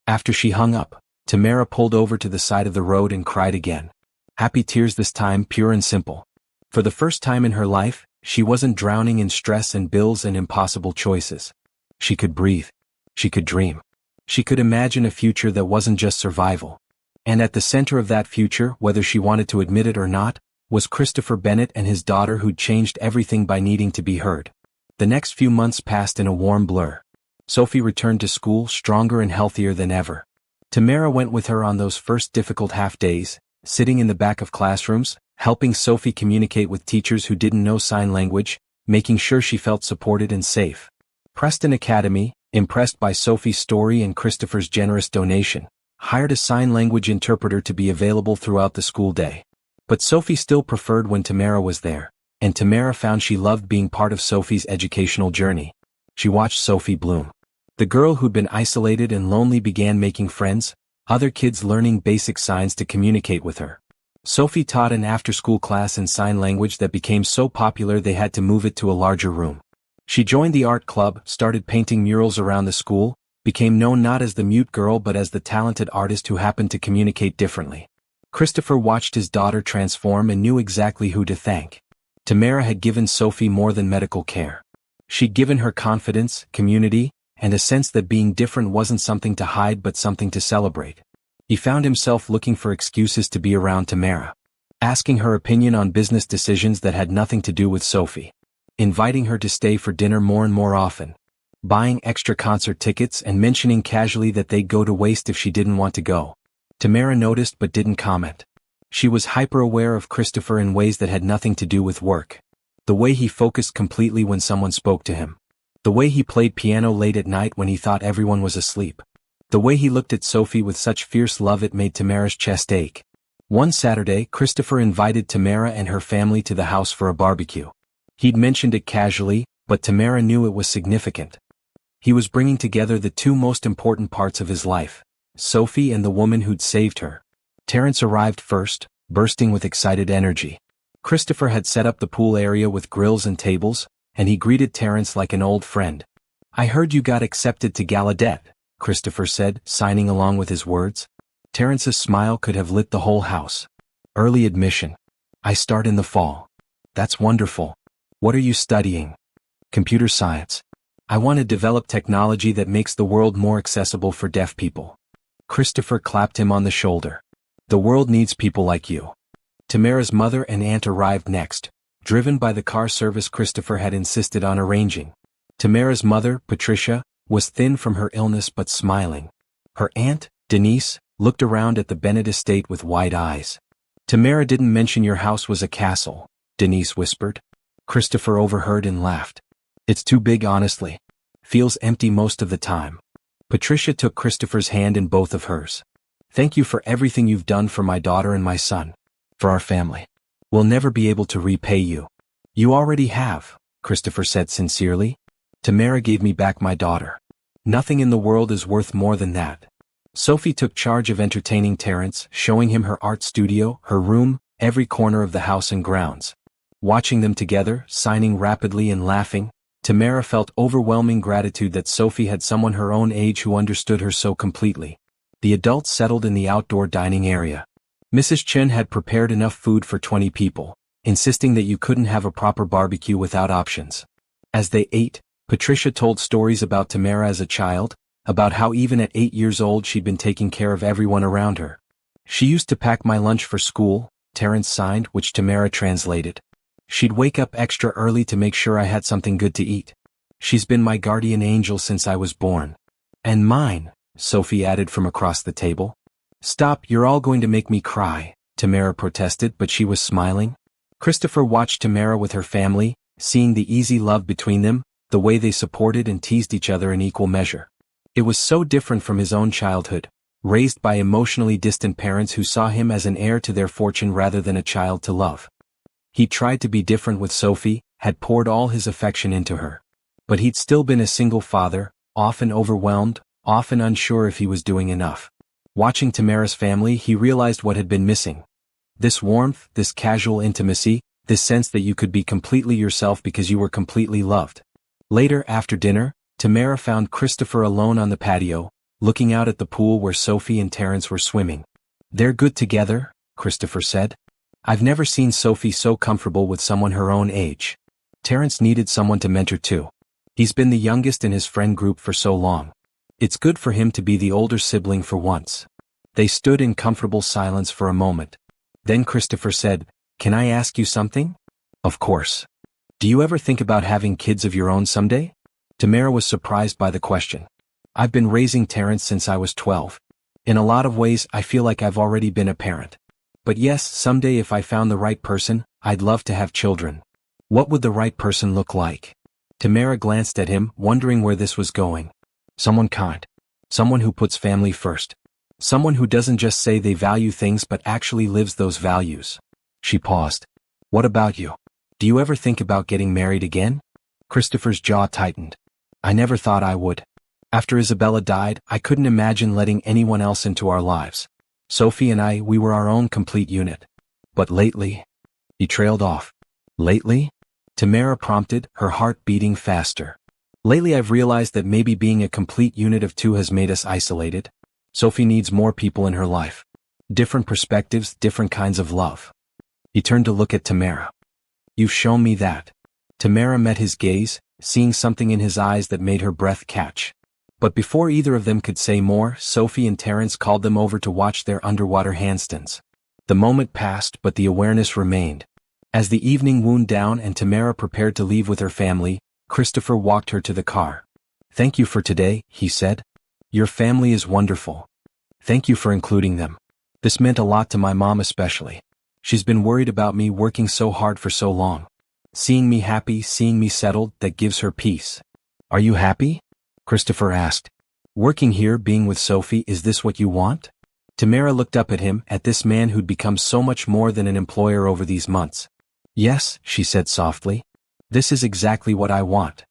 Speaker 1: After she hung up, Tamara pulled over to the side of the road and cried again. Happy tears this time, pure and simple. For the first time in her life, she wasn't drowning in stress and bills and impossible choices. She could breathe. She could dream. She could imagine a future that wasn't just survival. And at the center of that future, whether she wanted to admit it or not, was Christopher Bennett and his daughter who'd changed everything by needing to be heard. The next few months passed in a warm blur. Sophie returned to school stronger and healthier than ever. Tamara went with her on those first difficult half days, sitting in the back of classrooms, helping Sophie communicate with teachers who didn't know sign language, making sure she felt supported and safe. Preston Academy, impressed by Sophie's story and Christopher's generous donation, hired a sign language interpreter to be available throughout the school day. But Sophie still preferred when Tamara was there, and Tamara found she loved being part of Sophie's educational journey. She watched Sophie bloom. The girl who'd been isolated and lonely began making friends, other kids learning basic signs to communicate with her. Sophie taught an after-school class in sign language that became so popular they had to move it to a larger room. She joined the art club, started painting murals around the school, became known not as the mute girl but as the talented artist who happened to communicate differently. Christopher watched his daughter transform and knew exactly who to thank. Tamara had given Sophie more than medical care. She'd given her confidence, community, and a sense that being different wasn't something to hide but something to celebrate. He found himself looking for excuses to be around Tamara, asking her opinion on business decisions that had nothing to do with Sophie, inviting her to stay for dinner more and more often, buying extra concert tickets and mentioning casually that they'd go to waste if she didn't want to go. Tamara noticed but didn't comment. She was hyper-aware of Christopher in ways that had nothing to do with work. The way he focused completely when someone spoke to him. The way he played piano late at night when he thought everyone was asleep. The way he looked at Sophie with such fierce love it made Tamara's chest ache. One Saturday, Christopher invited Tamara and her family to the house for a barbecue. He'd mentioned it casually, but Tamara knew it was significant. He was bringing together the two most important parts of his life, Sophie and the woman who'd saved her. Terence arrived first, bursting with excited energy. Christopher had set up the pool area with grills and tables, and he greeted Terence like an old friend. I heard you got accepted to Gallaudet, Christopher said, signing along with his words. Terence's smile could have lit the whole house. Early admission. I start in the fall. That's wonderful. What are you studying? Computer science. I want to develop technology that makes the world more accessible for deaf people. Christopher clapped him on the shoulder. The world needs people like you. Tamara's mother and aunt arrived next, driven by the car service Christopher had insisted on arranging. Tamara's mother, Patricia, was thin from her illness but smiling. Her aunt, Denise, looked around at the Bennett estate with wide eyes. Tamara didn't mention your house was a castle, Denise whispered. Christopher overheard and laughed. It's too big, honestly. Feels empty most of the time. Patricia took Christopher's hand in both of hers. Thank you for everything you've done for my daughter and my son. For our family. We'll never be able to repay you. You already have, Christopher said sincerely. Tamara gave me back my daughter. Nothing in the world is worth more than that. Sophie took charge of entertaining Terence, showing him her art studio, her room, every corner of the house and grounds. Watching them together, signing rapidly and laughing, Tamara felt overwhelming gratitude that Sophie had someone her own age who understood her so completely. The adults settled in the outdoor dining area. Mrs. Chen had prepared enough food for 20 people, insisting that you couldn't have a proper barbecue without options. As they ate, Patricia told stories about Tamara as a child, about how even at 8 years old she'd been taking care of everyone around her. She used to pack my lunch for school, Terence signed, which Tamara translated. She'd wake up extra early to make sure I had something good to eat. She's been my guardian angel since I was born. And mine, Sophie added from across the table. Stop, you're all going to make me cry, Tamara protested, but she was smiling. Christopher watched Tamara with her family, seeing the easy love between them, the way they supported and teased each other in equal measure. It was so different from his own childhood, raised by emotionally distant parents who saw him as an heir to their fortune rather than a child to love. He tried to be different with Sophie, had poured all his affection into her. But he'd still been a single father, often overwhelmed, often unsure if he was doing enough. Watching Tamara's family, he realized what had been missing. This warmth, this casual intimacy, this sense that you could be completely yourself because you were completely loved. Later, after dinner, Tamara found Christopher alone on the patio, looking out at the pool where Sophie and Terence were swimming. "They're good together," Christopher said. "I've never seen Sophie so comfortable with someone her own age." Terence needed someone to mentor too. He's been the youngest in his friend group for so long. It's good for him to be the older sibling for once. They stood in comfortable silence for a moment. Then Christopher said, "Can I ask you something?" "Of course. Do you ever think about having kids of your own someday?" Tamara was surprised by the question. "I've been raising Terence since I was 12. In a lot of ways, I feel like I've already been a parent. But yes, someday if I found the right person, I'd love to have children." "What would the right person look like?" Tamara glanced at him, wondering where this was going. "Someone kind. Someone who puts family first. Someone who doesn't just say they value things but actually lives those values." She paused. "What about you? Do you ever think about getting married again?" Christopher's jaw tightened. "I never thought I would. After Isabella died, I couldn't imagine letting anyone else into our lives. Sophie and I, we were our own complete unit. But lately..." He trailed off. "Lately?" Tamara prompted, her heart beating faster. "Lately I've realized that maybe being a complete unit of two has made us isolated. Sophie needs more people in her life. Different perspectives, different kinds of love." He turned to look at Tamara. "You've shown me that." Tamara met his gaze, seeing something in his eyes that made her breath catch. But before either of them could say more, Sophie and Terence called them over to watch their underwater handstands. The moment passed, but the awareness remained. As the evening wound down and Tamara prepared to leave with her family, Christopher walked her to the car. "Thank you for today," he said. "Your family is wonderful. Thank you for including them. This meant a lot to my mom especially. She's been worried about me working so hard for so long. Seeing me happy, seeing me settled, that gives her peace." "Are you happy?" Christopher asked. "Working here, being with Sophie, is this what you want?" Tamara looked up at him, at this man who'd become so much more than an employer over these months. "Yes," she said softly. "This is exactly what I want."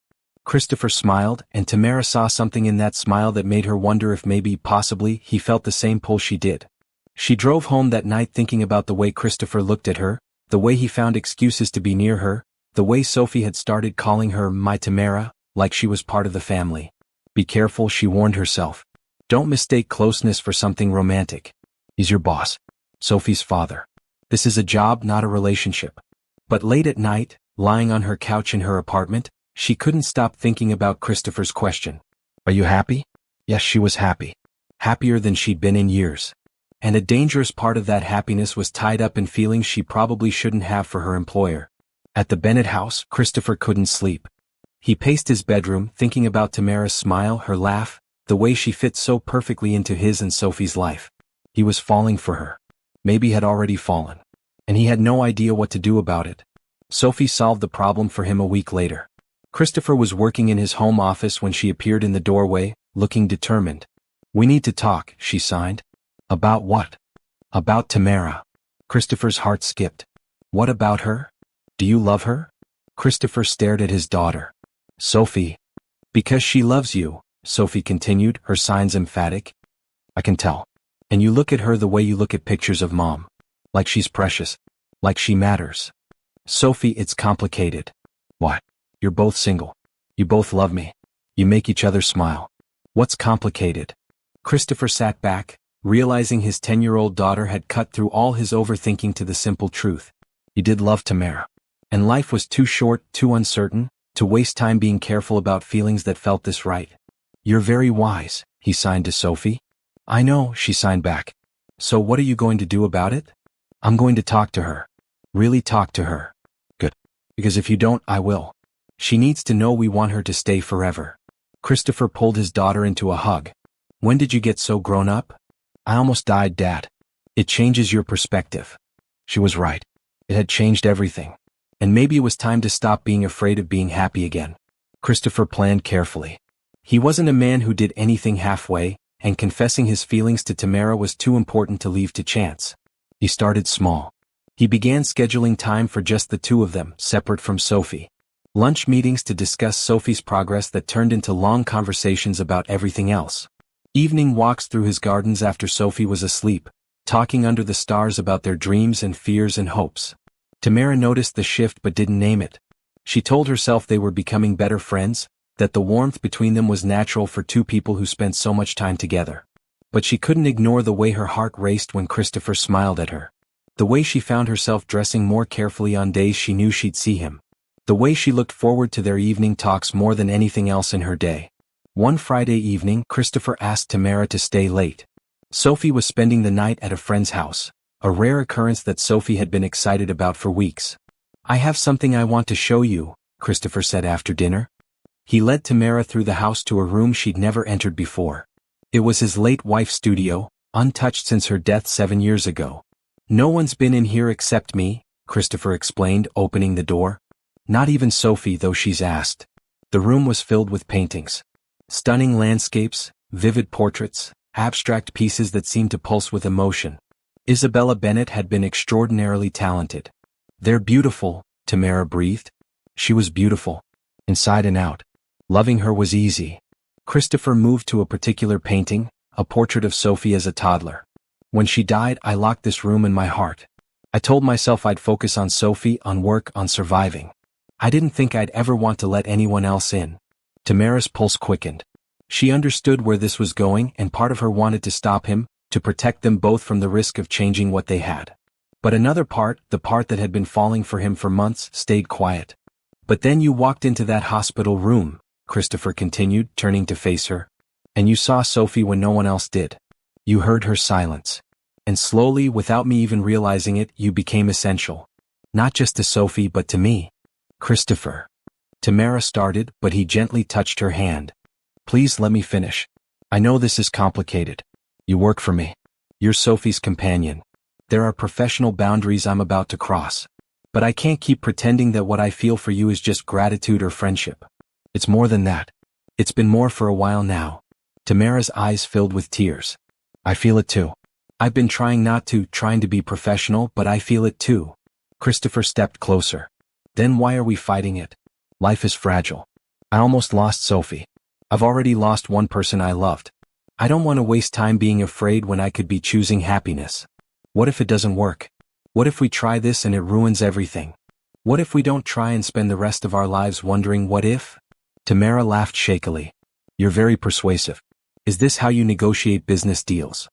Speaker 1: Christopher smiled, and Tamara saw something in that smile that made her wonder if maybe, possibly, he felt the same pull she did. She drove home that night thinking about the way Christopher looked at her, the way he found excuses to be near her, the way Sophie had started calling her "my Tamara," like she was part of the family. Be careful, she warned herself. Don't mistake closeness for something romantic. He's your boss. Sophie's father. This is a job, not a relationship. But late at night, lying on her couch in her apartment, she couldn't stop thinking about Christopher's question. "Are you happy?" Yes, she was happy. Happier than she'd been in years. And a dangerous part of that happiness was tied up in feelings she probably shouldn't have for her employer. At the Bennett house, Christopher couldn't sleep. He paced his bedroom, thinking about Tamara's smile, her laugh, the way she fit so perfectly into his and Sophie's life. He was falling for her. Maybe had already fallen. And he had no idea what to do about it. Sophie solved the problem for him a week later. Christopher was working in his home office when she appeared in the doorway, looking determined. "We need to talk," she signed. "About what?" "About Tamara." Christopher's heart skipped. "What about her? Do you love her?" Christopher stared at his daughter. "Sophie." "Because she loves you," Sophie continued, her signs emphatic. "I can tell. And you look at her the way you look at pictures of Mom. Like she's precious. Like she matters." "Sophie, it's complicated." "What? You're both single. You both love me. You make each other smile. What's complicated?" Christopher sat back, realizing his 10-year-old daughter had cut through all his overthinking to the simple truth. He did love Tamara. And life was too short, too uncertain, to waste time being careful about feelings that felt this right. "You're very wise," he signed to Sophie. "I know," she signed back. "So what are you going to do about it?" "I'm going to talk to her. Really talk to her." "Good. Because if you don't, I will. She needs to know we want her to stay forever." Christopher pulled his daughter into a hug. "When did you get so grown up?" "I almost died, Dad." "It changes your perspective." She was right. It had changed everything. And maybe it was time to stop being afraid of being happy again. Christopher planned carefully. He wasn't a man who did anything halfway, and confessing his feelings to Tamara was too important to leave to chance. He started small. He began scheduling time for just the two of them, separate from Sophie. Lunch meetings to discuss Sophie's progress that turned into long conversations about everything else. Evening walks through his gardens after Sophie was asleep, talking under the stars about their dreams and fears and hopes. Tamara noticed the shift but didn't name it. She told herself they were becoming better friends, that the warmth between them was natural for two people who spent so much time together. But she couldn't ignore the way her heart raced when Christopher smiled at her. The way she found herself dressing more carefully on days she knew she'd see him. The way she looked forward to their evening talks more than anything else in her day. One Friday evening, Christopher asked Tamara to stay late. Sophie was spending the night at a friend's house, a rare occurrence that Sophie had been excited about for weeks. "I have something I want to show you," Christopher said after dinner. He led Tamara through the house to a room she'd never entered before. It was his late wife's studio, untouched since her death 7 years ago. "No one's been in here except me," Christopher explained, opening the door. "Not even Sophie, though she's asked." The room was filled with paintings. Stunning landscapes, vivid portraits, abstract pieces that seemed to pulse with emotion. Isabella Bennett had been extraordinarily talented. "They're beautiful," Tamara breathed. She was beautiful, inside and out. Loving her was easy. Christopher moved to a particular painting, a portrait of Sophie as a toddler. "When she died, I locked this room in my heart. I told myself I'd focus on Sophie, on work, on surviving. I didn't think I'd ever want to let anyone else in." Tamara's pulse quickened. She understood where this was going, and part of her wanted to stop him, to protect them both from the risk of changing what they had. But another part, the part that had been falling for him for months, stayed quiet. "But then you walked into that hospital room," Christopher continued, turning to face her. "And you saw Sophie when no one else did. You heard her silence. And slowly, without me even realizing it, you became essential. Not just to Sophie but to me." "Christopher." Tamara started, but he gently touched her hand. "Please let me finish. I know this is complicated. You work for me. You're Sophie's companion. There are professional boundaries I'm about to cross. But I can't keep pretending that what I feel for you is just gratitude or friendship. It's more than that. It's been more for a while now." Tamara's eyes filled with tears. "I feel it too. I've been trying to be professional, but I feel it too." Christopher stepped closer. "Then why are we fighting it? Life is fragile. I almost lost Sophie. I've already lost one person I loved. I don't want to waste time being afraid when I could be choosing happiness. What if it doesn't work? What if we try this and it ruins everything? What if we don't try and spend the rest of our lives wondering what if?" Tamara laughed shakily. "You're very persuasive. Is this how you negotiate business deals?"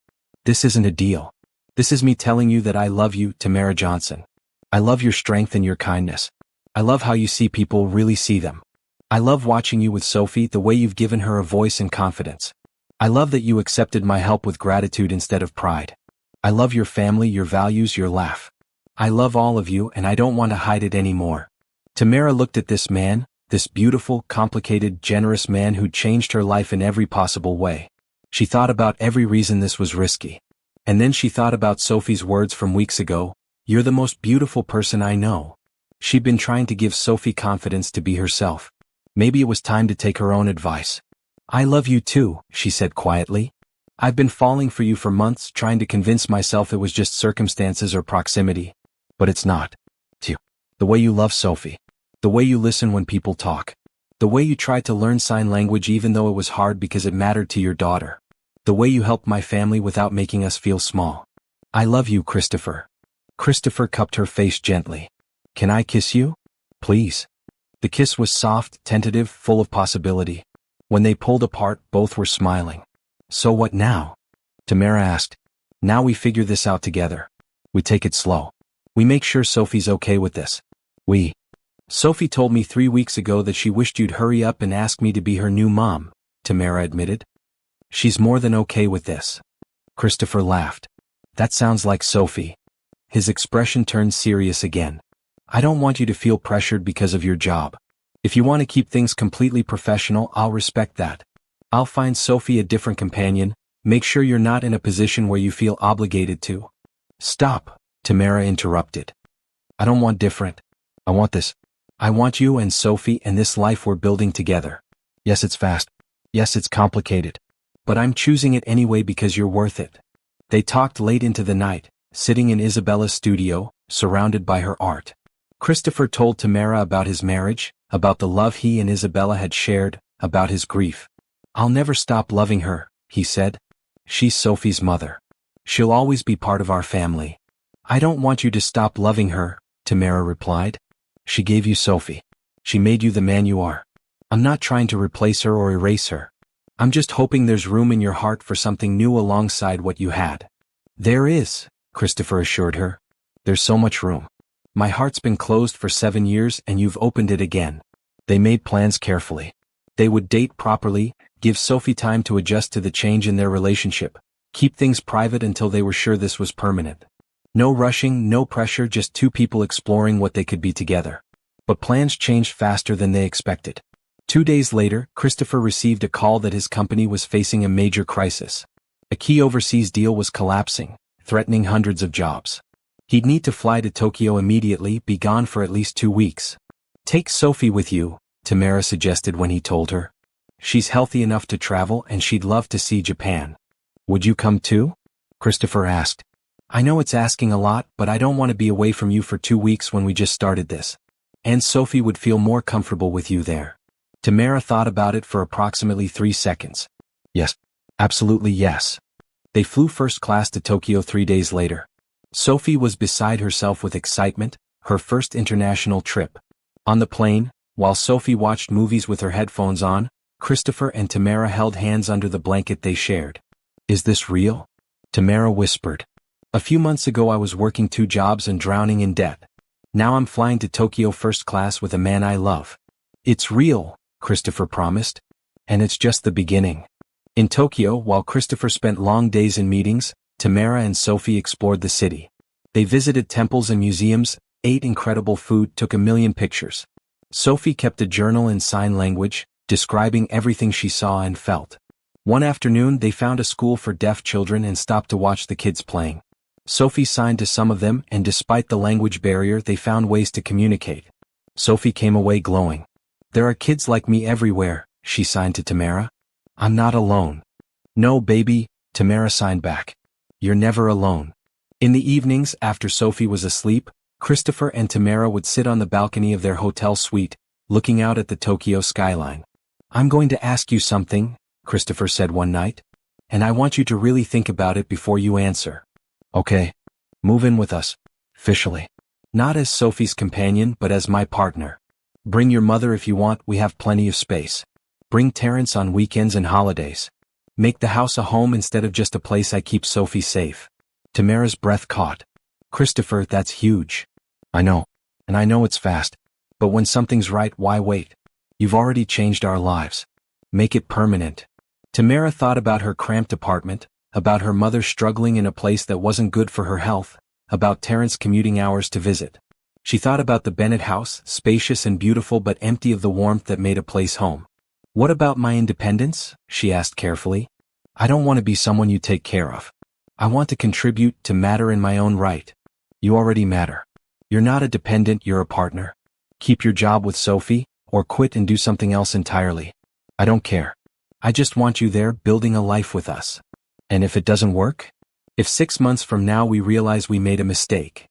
Speaker 1: "This isn't a deal. This is me telling you that I love you, Tamara Johnson. I love your strength and your kindness. I love how you see people really see them. I love watching you with Sophie, the way you've given her a voice and confidence. I love that you accepted my help with gratitude instead of pride. I love your family, your values, your laugh. I love all of you, and I don't want to hide it anymore." Tamara looked at this man, this beautiful, complicated, generous man who'd changed her life in every possible way. She thought about every reason this was risky. And then she thought about Sophie's words from weeks ago, "You're the most beautiful person I know." She'd been trying to give Sophie confidence to be herself. Maybe it was time to take her own advice. "I love you too," she said quietly. "I've been falling for you for months, trying to convince myself it was just circumstances or proximity. But it's not. The way you love Sophie. The way you listen when people talk. The way you tried to learn sign language even though it was hard because it mattered to your daughter. The way you helped my family without making us feel small. I love you, Christopher." Christopher cupped her face gently. "Can I kiss you? Please." The kiss was soft, tentative, full of possibility. When they pulled apart, both were smiling. "So what now?" Tamara asked. "Now we figure this out together. We take it slow. We make sure Sophie's okay with this. Sophie told me 3 weeks ago that she wished you'd hurry up and ask me to be her new mom," Tamara admitted. "She's more than okay with this." Christopher laughed. "That sounds like Sophie." His expression turned serious again. "I don't want you to feel pressured because of your job. If you want to keep things completely professional, I'll respect that. I'll find Sophie a different companion. Make sure you're not in a position where you feel obligated to." "Stop," Tamara interrupted. "I don't want different. I want this. I want you and Sophie and this life we're building together. Yes, it's fast. Yes, it's complicated. But I'm choosing it anyway because you're worth it." They talked late into the night, sitting in Isabella's studio, surrounded by her art. Christopher told Tamara about his marriage, about the love he and Isabella had shared, about his grief. "I'll never stop loving her," he said. "She's Sophie's mother. She'll always be part of our family." "I don't want you to stop loving her," Tamara replied. "She gave you Sophie. She made you the man you are. I'm not trying to replace her or erase her. I'm just hoping there's room in your heart for something new alongside what you had." "There is," Christopher assured her. "There's so much room. My heart's been closed for 7 years and you've opened it again." They made plans carefully. They would date properly, give Sophie time to adjust to the change in their relationship, keep things private until they were sure this was permanent. No rushing, no pressure, just two people exploring what they could be together. But plans changed faster than they expected. 2 days later, Christopher received a call that his company was facing a major crisis. A key overseas deal was collapsing, threatening hundreds of jobs. He'd need to fly to Tokyo immediately, be gone for at least 2 weeks. "Take Sophie with you," Tamara suggested when he told her. "She's healthy enough to travel and she'd love to see Japan." "Would you come too?" Christopher asked. "I know it's asking a lot, but I don't want to be away from you for 2 weeks when we just started this. And Sophie would feel more comfortable with you there." Tamara thought about it for approximately 3 seconds. "Yes. Absolutely yes." They flew first class to Tokyo 3 days later. Sophie was beside herself with excitement, her first international trip. On the plane, while Sophie watched movies with her headphones on, Christopher and Tamara held hands under the blanket they shared. "Is this real?" Tamara whispered. "A few months ago I was working 2 jobs and drowning in debt. Now I'm flying to Tokyo first class with a man I love." "It's real," Christopher promised. "And it's just the beginning." In Tokyo, while Christopher spent long days in meetings, Tamara and Sophie explored the city. They visited temples and museums, ate incredible food, took a million pictures. Sophie kept a journal in sign language, describing everything she saw and felt. One afternoon they found a school for deaf children and stopped to watch the kids playing. Sophie signed to some of them, and despite the language barrier they found ways to communicate. Sophie came away glowing. "There are kids like me everywhere," she signed to Tamara. "I'm not alone." "No, baby," Tamara signed back. "You're never alone." In the evenings, after Sophie was asleep, Christopher and Tamara would sit on the balcony of their hotel suite, looking out at the Tokyo skyline. "I'm going to ask you something," Christopher said one night. "And I want you to really think about it before you answer." "Okay. Move in with us. Officially. Not as Sophie's companion but as my partner. Bring your mother if you want, we have plenty of space. Bring Terrence on weekends and holidays. Make the house a home instead of just a place I keep Sophie safe." Tamara's breath caught. "Christopher, that's huge." "I know. And I know it's fast. But when something's right, why wait? You've already changed our lives. Make it permanent." Tamara thought about her cramped apartment, about her mother struggling in a place that wasn't good for her health, about Terrence commuting hours to visit. She thought about the Bennett house, spacious and beautiful but empty of the warmth that made a place home. "What about my independence?" she asked carefully. "I don't want to be someone you take care of. I want to contribute, to matter in my own right." "You already matter. You're not a dependent, you're a partner. Keep your job with Sophie, or quit and do something else entirely. I don't care. I just want you there building a life with us. And if it doesn't work? If 6 months from now we realize we made a mistake,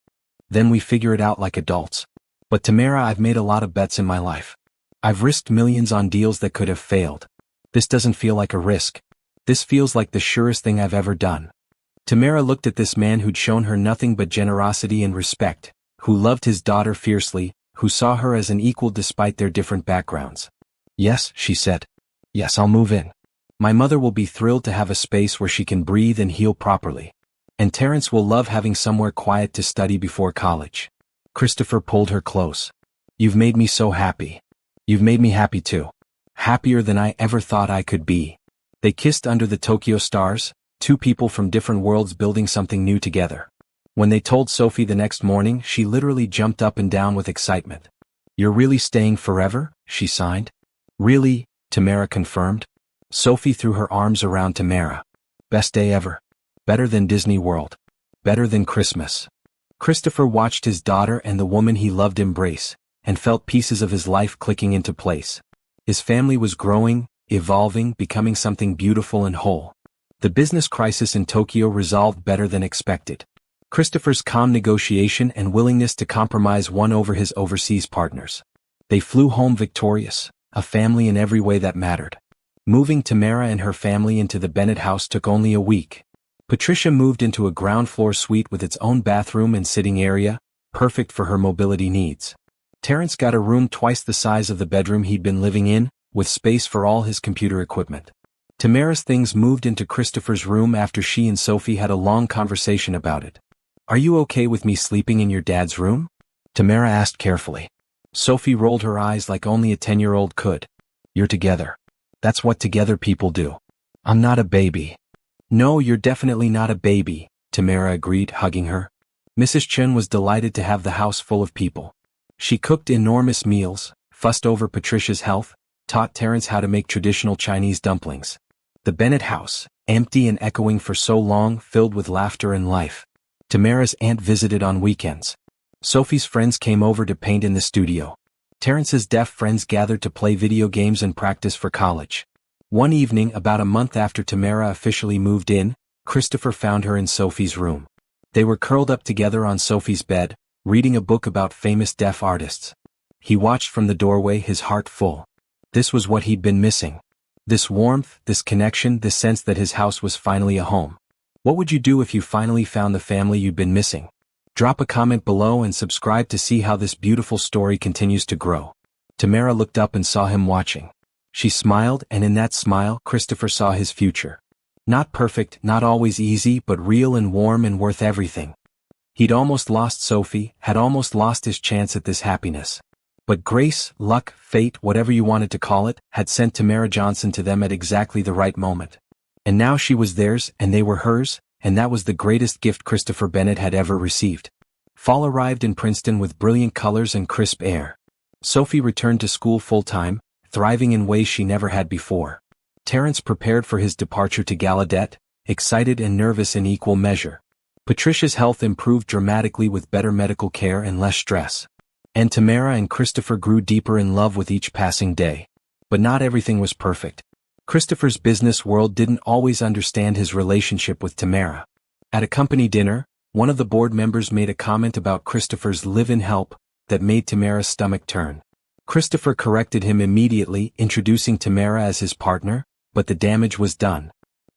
Speaker 1: then we figure it out like adults. But Tamara, I've made a lot of bets in my life. I've risked millions on deals that could have failed. This doesn't feel like a risk. This feels like the surest thing I've ever done." Tamara looked at this man who'd shown her nothing but generosity and respect, who loved his daughter fiercely, who saw her as an equal despite their different backgrounds. "Yes," she said. "Yes, I'll move in. My mother will be thrilled to have a space where she can breathe and heal properly. And Terrence will love having somewhere quiet to study before college." Christopher pulled her close. "You've made me so happy. You've made me happy too. Happier than I ever thought I could be." They kissed under the Tokyo stars, two people from different worlds building something new together. When they told Sophie the next morning, she literally jumped up and down with excitement. "You're really staying forever?" she signed. "Really," Tamara confirmed. Sophie threw her arms around Tamara. "Best day ever. Better than Disney World. Better than Christmas." Christopher watched his daughter and the woman he loved embrace, and felt pieces of his life clicking into place. His family was growing, evolving, becoming something beautiful and whole. The business crisis in Tokyo resolved better than expected. Christopher's calm negotiation and willingness to compromise won over his overseas partners. They flew home victorious, a family in every way that mattered. Moving Tamara and her family into the Bennett house took only a week. Patricia moved into a ground-floor suite with its own bathroom and sitting area, perfect for her mobility needs. Terrence got a room twice the size of the bedroom he'd been living in, with space for all his computer equipment. Tamara's things moved into Christopher's room after she and Sophie had a long conversation about it. "Are you okay with me sleeping in your dad's room?" Tamara asked carefully. Sophie rolled her eyes like only a 10-year-old could. "You're together. That's what together people do. I'm not a baby." "No, you're definitely not a baby," Tamara agreed, hugging her. Mrs. Chen was delighted to have the house full of people. She cooked enormous meals, fussed over Patricia's health, taught Terrence how to make traditional Chinese dumplings. The Bennett house, empty and echoing for so long, filled with laughter and life. Tamara's aunt visited on weekends. Sophie's friends came over to paint in the studio. Terrence's deaf friends gathered to play video games and practice for college. One evening, about a month after Tamara officially moved in, Christopher found her in Sophie's room. They were curled up together on Sophie's bed, reading a book about famous deaf artists. He watched from the doorway, his heart full. This was what he'd been missing. This warmth, this connection, this sense that his house was finally a home. What would you do if you finally found the family you'd been missing? Drop a comment below and subscribe to see how this beautiful story continues to grow. Tamara looked up and saw him watching. She smiled, and in that smile, Christopher saw his future. Not perfect, not always easy, but real and warm and worth everything. He'd almost lost Sophie, had almost lost his chance at this happiness. But grace, luck, fate, whatever you wanted to call it, had sent Tamara Johnson to them at exactly the right moment. And now she was theirs, and they were hers, and that was the greatest gift Christopher Bennett had ever received. Fall arrived in Princeton with brilliant colors and crisp air. Sophie returned to school full-time, thriving in ways she never had before. Terrence prepared for his departure to Gallaudet, excited and nervous in equal measure. Patricia's health improved dramatically with better medical care and less stress. And Tamara and Christopher grew deeper in love with each passing day. But not everything was perfect. Christopher's business world didn't always understand his relationship with Tamara. At a company dinner, one of the board members made a comment about Christopher's live-in help that made Tamara's stomach turn. Christopher corrected him immediately, introducing Tamara as his partner, but the damage was done.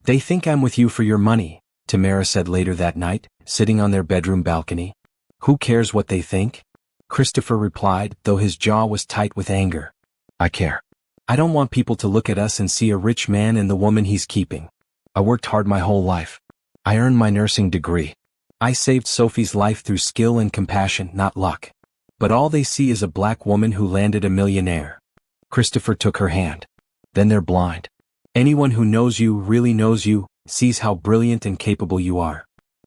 Speaker 1: "They think I'm with you for your money," Tamara said later that night, sitting on their bedroom balcony. "Who cares what they think?" Christopher replied, though his jaw was tight with anger. "I care. I don't want people to look at us and see a rich man and the woman he's keeping. I worked hard my whole life. I earned my nursing degree. I saved Sophie's life through skill and compassion, not luck. But all they see is a black woman who landed a millionaire." Christopher took her hand. "Then they're blind. Anyone who knows you, really knows you, sees how brilliant and capable you are.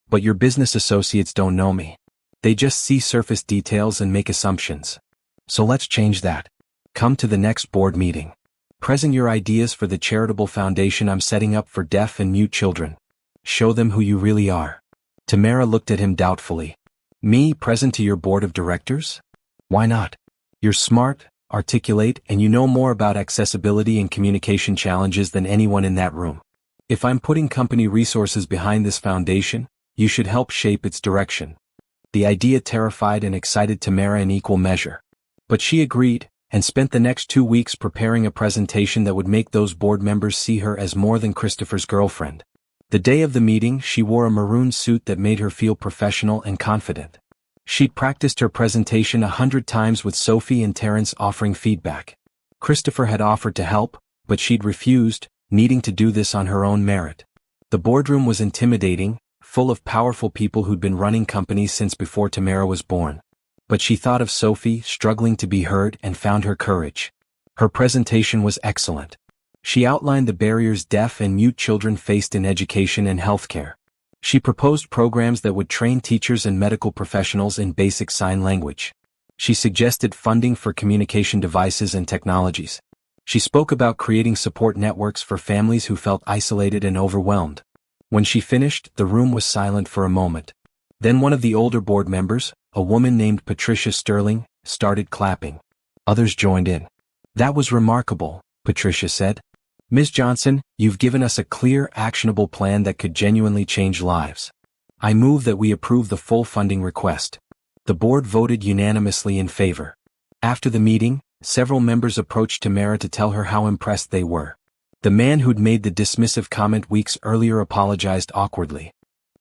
Speaker 1: But your business associates don't know me. They just see surface details and make assumptions. So let's change that. Come to the next board meeting. Present your ideas for the charitable foundation I'm setting up for deaf and mute children. Show them who you really are." Tamara looked at him doubtfully. "Me present to your board of directors? Why not? You're smart, articulate, and you know more about accessibility and communication challenges than anyone in that room. If I'm putting company resources behind this foundation, you should help shape its direction." The idea terrified and excited Tamara in equal measure. But she agreed, and spent the next 2 weeks preparing a presentation that would make those board members see her as more than Christopher's girlfriend. The day of the meeting, she wore a maroon suit that made her feel professional and confident. She'd practiced her presentation 100 times with Sophie and Terrence offering feedback. Christopher had offered to help, but she'd refused, needing to do this on her own merit. The boardroom was intimidating, full of powerful people who'd been running companies since before Tamara was born. But she thought of Sophie, struggling to be heard, and found her courage. Her presentation was excellent. She outlined the barriers deaf and mute children faced in education and healthcare. She proposed programs that would train teachers and medical professionals in basic sign language. She suggested funding for communication devices and technologies. She spoke about creating support networks for families who felt isolated and overwhelmed. When she finished, the room was silent for a moment. Then one of the older board members, a woman named Patricia Sterling, started clapping. Others joined in. "That was remarkable," Patricia said. "Ms. Johnson, you've given us a clear, actionable plan that could genuinely change lives. I move that we approve the full funding request. The board voted unanimously in favor. After the meeting, several members approached Tamara to tell her how impressed they were. The man who'd made the dismissive comment weeks earlier apologized awkwardly.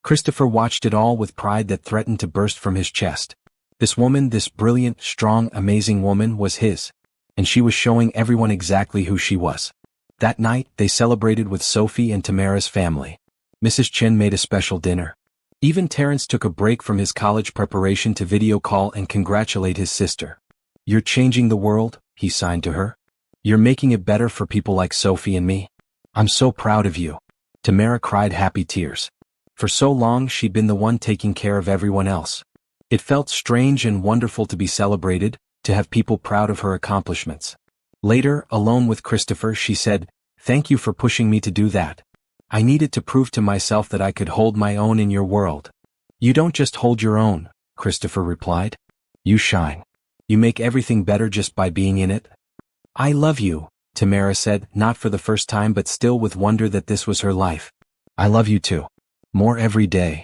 Speaker 1: Christopher watched it all with pride that threatened to burst from his chest. This woman, this brilliant, strong, amazing woman, was his. And she was showing everyone exactly who she was. That night, they celebrated with Sophie and Tamara's family. Mrs. Chen made a special dinner. Even Terrence took a break from his college preparation to video call and congratulate his sister. "You're changing the world," he signed to her. "You're making it better for people like Sophie and me. I'm so proud of you." Tamara cried happy tears. For so long she'd been the one taking care of everyone else. It felt strange and wonderful to be celebrated, to have people proud of her accomplishments. Later, alone with Christopher, she said, "Thank you for pushing me to do that. I needed to prove to myself that I could hold my own in your world." "You don't just hold your own," Christopher replied. "You shine. You make everything better just by being in it." "I love you," Tamara said, not for the first time but still with wonder that this was her life. "I love you too. More every day."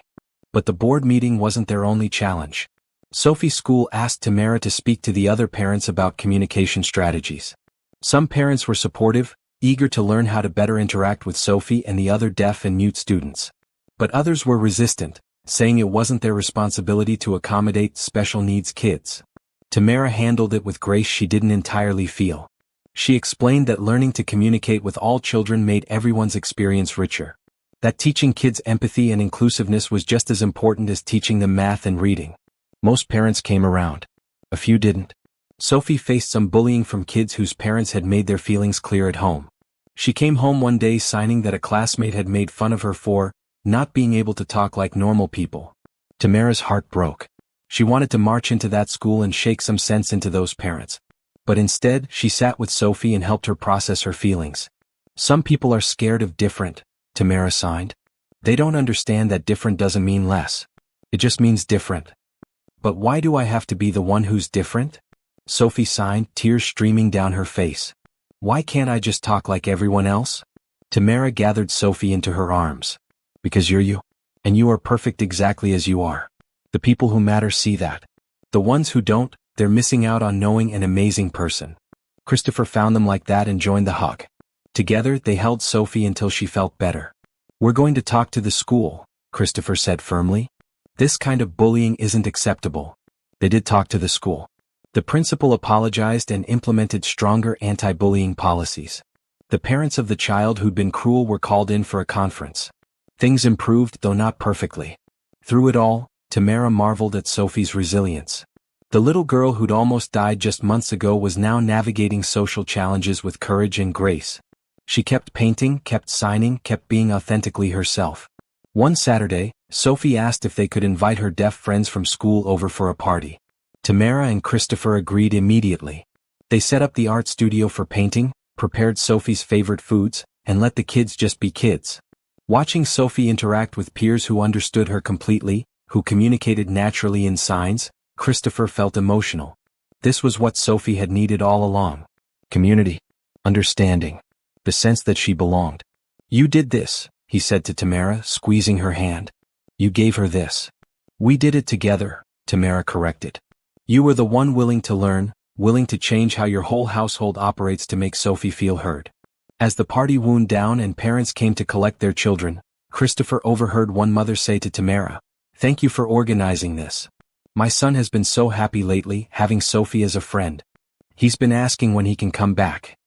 Speaker 1: But the board meeting wasn't their only challenge. Sophie's school asked Tamara to speak to the other parents about communication strategies. Some parents were supportive, eager to learn how to better interact with Sophie and the other deaf and mute students. But others were resistant, saying it wasn't their responsibility to accommodate special needs kids. Tamara handled it with grace she didn't entirely feel. She explained that learning to communicate with all children made everyone's experience richer. That teaching kids empathy and inclusiveness was just as important as teaching them math and reading. Most parents came around. A few didn't. Sophie faced some bullying from kids whose parents had made their feelings clear at home. She came home one day signing that a classmate had made fun of her for not being able to talk like normal people. Tamara's heart broke. She wanted to march into that school and shake some sense into those parents. But instead, she sat with Sophie and helped her process her feelings. "Some people are scared of different," Tamara signed. "They don't understand that different doesn't mean less. It just means different." "But why do I have to be the one who's different?" Sophie signed, tears streaming down her face. "Why can't I just talk like everyone else?" Tamara gathered Sophie into her arms. "Because you're you. And you are perfect exactly as you are. The people who matter see that. The ones who don't, they're missing out on knowing an amazing person." Christopher found them like that and joined the hug. Together, they held Sophie until she felt better. "We're going to talk to the school," Christopher said firmly. "This kind of bullying isn't acceptable." They did talk to the school. The principal apologized and implemented stronger anti-bullying policies. The parents of the child who'd been cruel were called in for a conference. Things improved, though not perfectly. Through it all, Tamara marveled at Sophie's resilience. The little girl who'd almost died just months ago was now navigating social challenges with courage and grace. She kept painting, kept signing, kept being authentically herself. One Saturday, Sophie asked if they could invite her deaf friends from school over for a party. Tamara and Christopher agreed immediately. They set up the art studio for painting, prepared Sophie's favorite foods, and let the kids just be kids. Watching Sophie interact with peers who understood her completely, who communicated naturally in signs, Christopher felt emotional. This was what Sophie had needed all along. Community. Understanding. The sense that she belonged. "You did this," he said to Tamara, squeezing her hand. "You gave her this." "We did it together," Tamara corrected. "You were the one willing to learn, willing to change how your whole household operates to make Sophie feel heard." As the party wound down and parents came to collect their children, Christopher overheard one mother say to Tamara, "Thank you for organizing this. My son has been so happy lately, having Sophie as a friend. He's been asking when he can come back."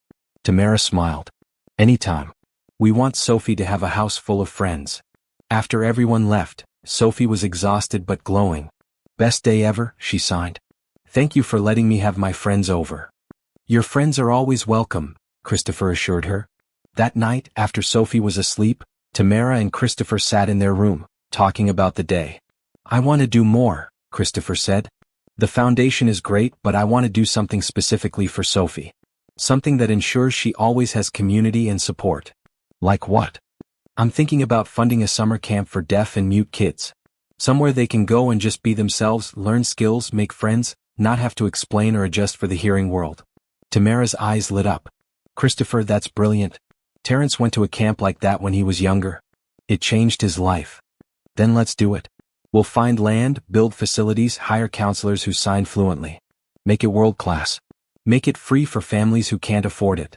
Speaker 1: Tamara smiled. "Anytime. We want Sophie to have a house full of friends." After everyone left, Sophie was exhausted but glowing. "Best day ever," she signed. "Thank you for letting me have my friends over." "Your friends are always welcome," Christopher assured her. That night, after Sophie was asleep, Tamara and Christopher sat in their room, talking about the day. "I want to do more," Christopher said. "The foundation is great, but I want to do something specifically for Sophie. Something that ensures she always has community and support." "Like what?" "I'm thinking about funding a summer camp for deaf and mute kids. Somewhere they can go and just be themselves, learn skills, make friends, not have to explain or adjust for the hearing world." Tamara's eyes lit up. "Christopher, that's brilliant. Terrence went to a camp like that when he was younger. It changed his life." "Then let's do it." We'll find land, build facilities, hire counselors who sign fluently. Make it world-class. Make it free for families who can't afford it.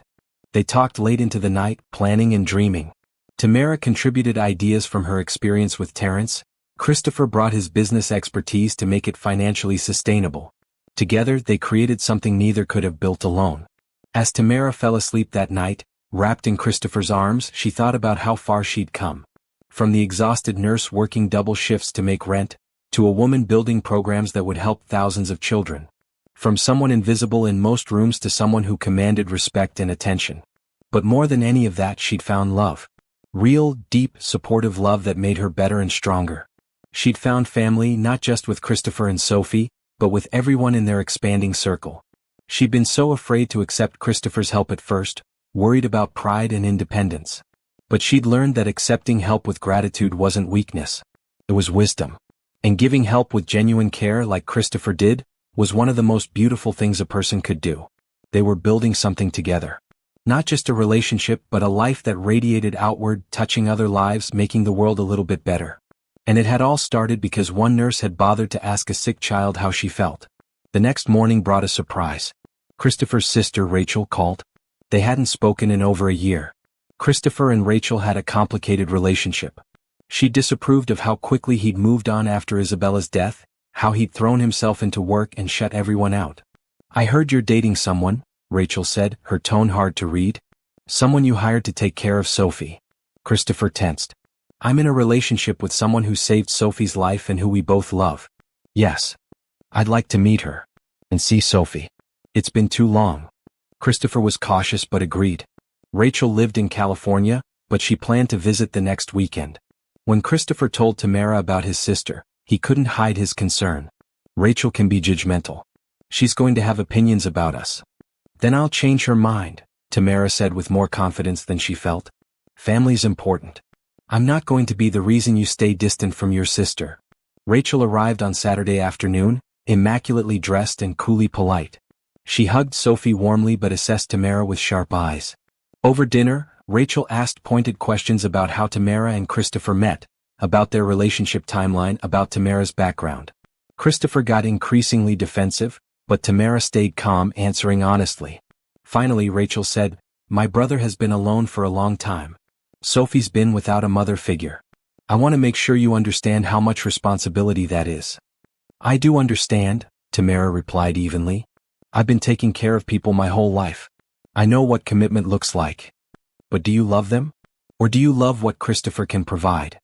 Speaker 1: They talked late into the night, planning and dreaming. Tamara contributed ideas from her experience with Terrence. Christopher brought his business expertise to make it financially sustainable. Together, they created something neither could have built alone. As Tamara fell asleep that night, wrapped in Christopher's arms, she thought about how far she'd come. From the exhausted nurse working double shifts to make rent, to a woman building programs that would help thousands of children. From someone invisible in most rooms to someone who commanded respect and attention. But more than any of that, she'd found love. Real, deep, supportive love that made her better and stronger. She'd found family not just with Christopher and Sophie, but with everyone in their expanding circle. She'd been so afraid to accept Christopher's help at first, worried about pride and independence. But she'd learned that accepting help with gratitude wasn't weakness. It was wisdom. And giving help with genuine care like Christopher did, was one of the most beautiful things a person could do. They were building something together. Not just a relationship, but a life that radiated outward, touching other lives, making the world a little bit better. And it had all started because one nurse had bothered to ask a sick child how she felt. The next morning brought a surprise. Christopher's sister Rachel called. They hadn't spoken in over a year. Christopher and Rachel had a complicated relationship. She disapproved of how quickly he'd moved on after Isabella's death, how he'd thrown himself into work and shut everyone out. "I heard you're dating someone," Rachel said, her tone hard to read. "Someone you hired to take care of Sophie." Christopher tensed. "I'm in a relationship with someone who saved Sophie's life and who we both love." "Yes. I'd like to meet her. And see Sophie. It's been too long." Christopher was cautious but agreed. Rachel lived in California, but she planned to visit the next weekend. When Christopher told Tamara about his sister, he couldn't hide his concern. "Rachel can be judgmental. She's going to have opinions about us." "Then I'll change her mind," Tamara said with more confidence than she felt. "Family's important. I'm not going to be the reason you stay distant from your sister." Rachel arrived on Saturday afternoon, immaculately dressed and coolly polite. She hugged Sophie warmly but assessed Tamara with sharp eyes. Over dinner, Rachel asked pointed questions about how Tamara and Christopher met, about their relationship timeline, about Tamara's background. Christopher got increasingly defensive, but Tamara stayed calm, answering honestly. Finally, Rachel said, "My brother has been alone for a long time. Sophie's been without a mother figure. I want to make sure you understand how much responsibility that is." "I do understand," Tamara replied evenly. "I've been taking care of people my whole life. I know what commitment looks like." "But do you love them? Or do you love what Christopher can provide?"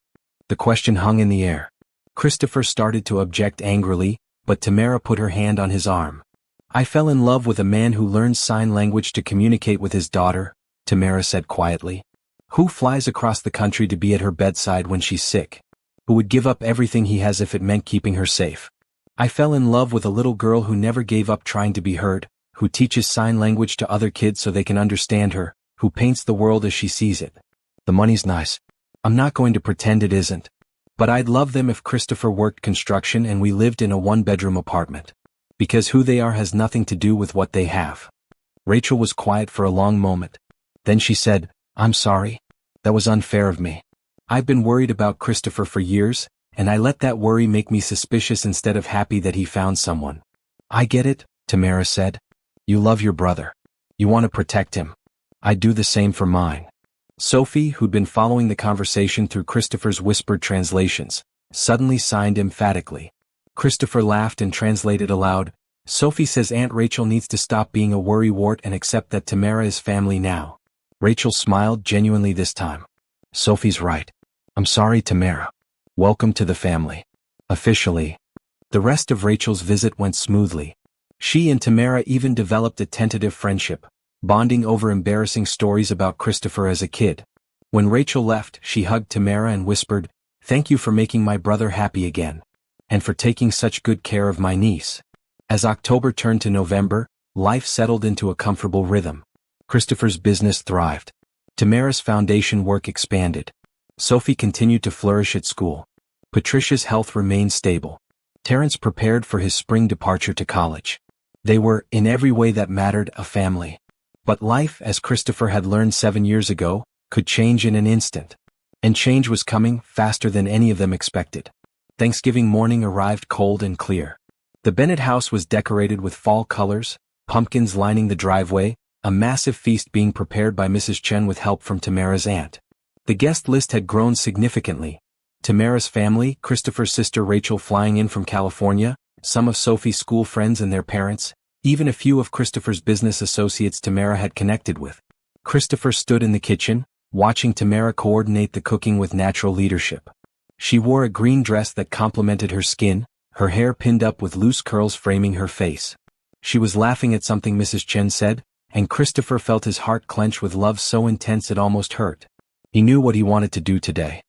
Speaker 1: The question hung in the air. Christopher started to object angrily, but Tamara put her hand on his arm. "I fell in love with a man who learns sign language to communicate with his daughter," Tamara said quietly. "Who flies across the country to be at her bedside when she's sick. Who would give up everything he has if it meant keeping her safe. I fell in love with a little girl who never gave up trying to be heard, who teaches sign language to other kids so they can understand her, who paints the world as she sees it. The money's nice. I'm not going to pretend it isn't. But I'd love them if Christopher worked construction and we lived in a one-bedroom apartment. Because who they are has nothing to do with what they have." Rachel was quiet for a long moment. Then she said, "I'm sorry. That was unfair of me. I've been worried about Christopher for years, and I let that worry make me suspicious instead of happy that he found someone." "I get it," Tamara said. "You love your brother. You want to protect him. I'd do the same for mine." Sophie, who'd been following the conversation through Christopher's whispered translations, suddenly signed emphatically. Christopher laughed and translated aloud, "Sophie says Aunt Rachel needs to stop being a worrywart and accept that Tamara is family now." Rachel smiled genuinely this time. "Sophie's right. I'm sorry, Tamara. Welcome to the family. Officially." The rest of Rachel's visit went smoothly. She and Tamara even developed a tentative friendship, bonding over embarrassing stories about Christopher as a kid. When Rachel left, she hugged Tamara and whispered, "Thank you for making my brother happy again. And for taking such good care of my niece." As October turned to November, life settled into a comfortable rhythm. Christopher's business thrived. Tamara's foundation work expanded. Sophie continued to flourish at school. Patricia's health remained stable. Terrence prepared for his spring departure to college. They were, in every way that mattered, a family. But life, as Christopher had learned 7 years ago, could change in an instant. And change was coming faster than any of them expected. Thanksgiving morning arrived cold and clear. The Bennett house was decorated with fall colors, pumpkins lining the driveway, a massive feast being prepared by Mrs. Chen with help from Tamara's aunt. The guest list had grown significantly. Tamara's family, Christopher's sister Rachel flying in from California, some of Sophie's school friends and their parents, even a few of Christopher's business associates Tamara had connected with. Christopher stood in the kitchen, watching Tamara coordinate the cooking with natural leadership. She wore a green dress that complemented her skin, her hair pinned up with loose curls framing her face. She was laughing at something Mrs. Chen said, and Christopher felt his heart clench with love so intense it almost hurt. He knew what he wanted to do today.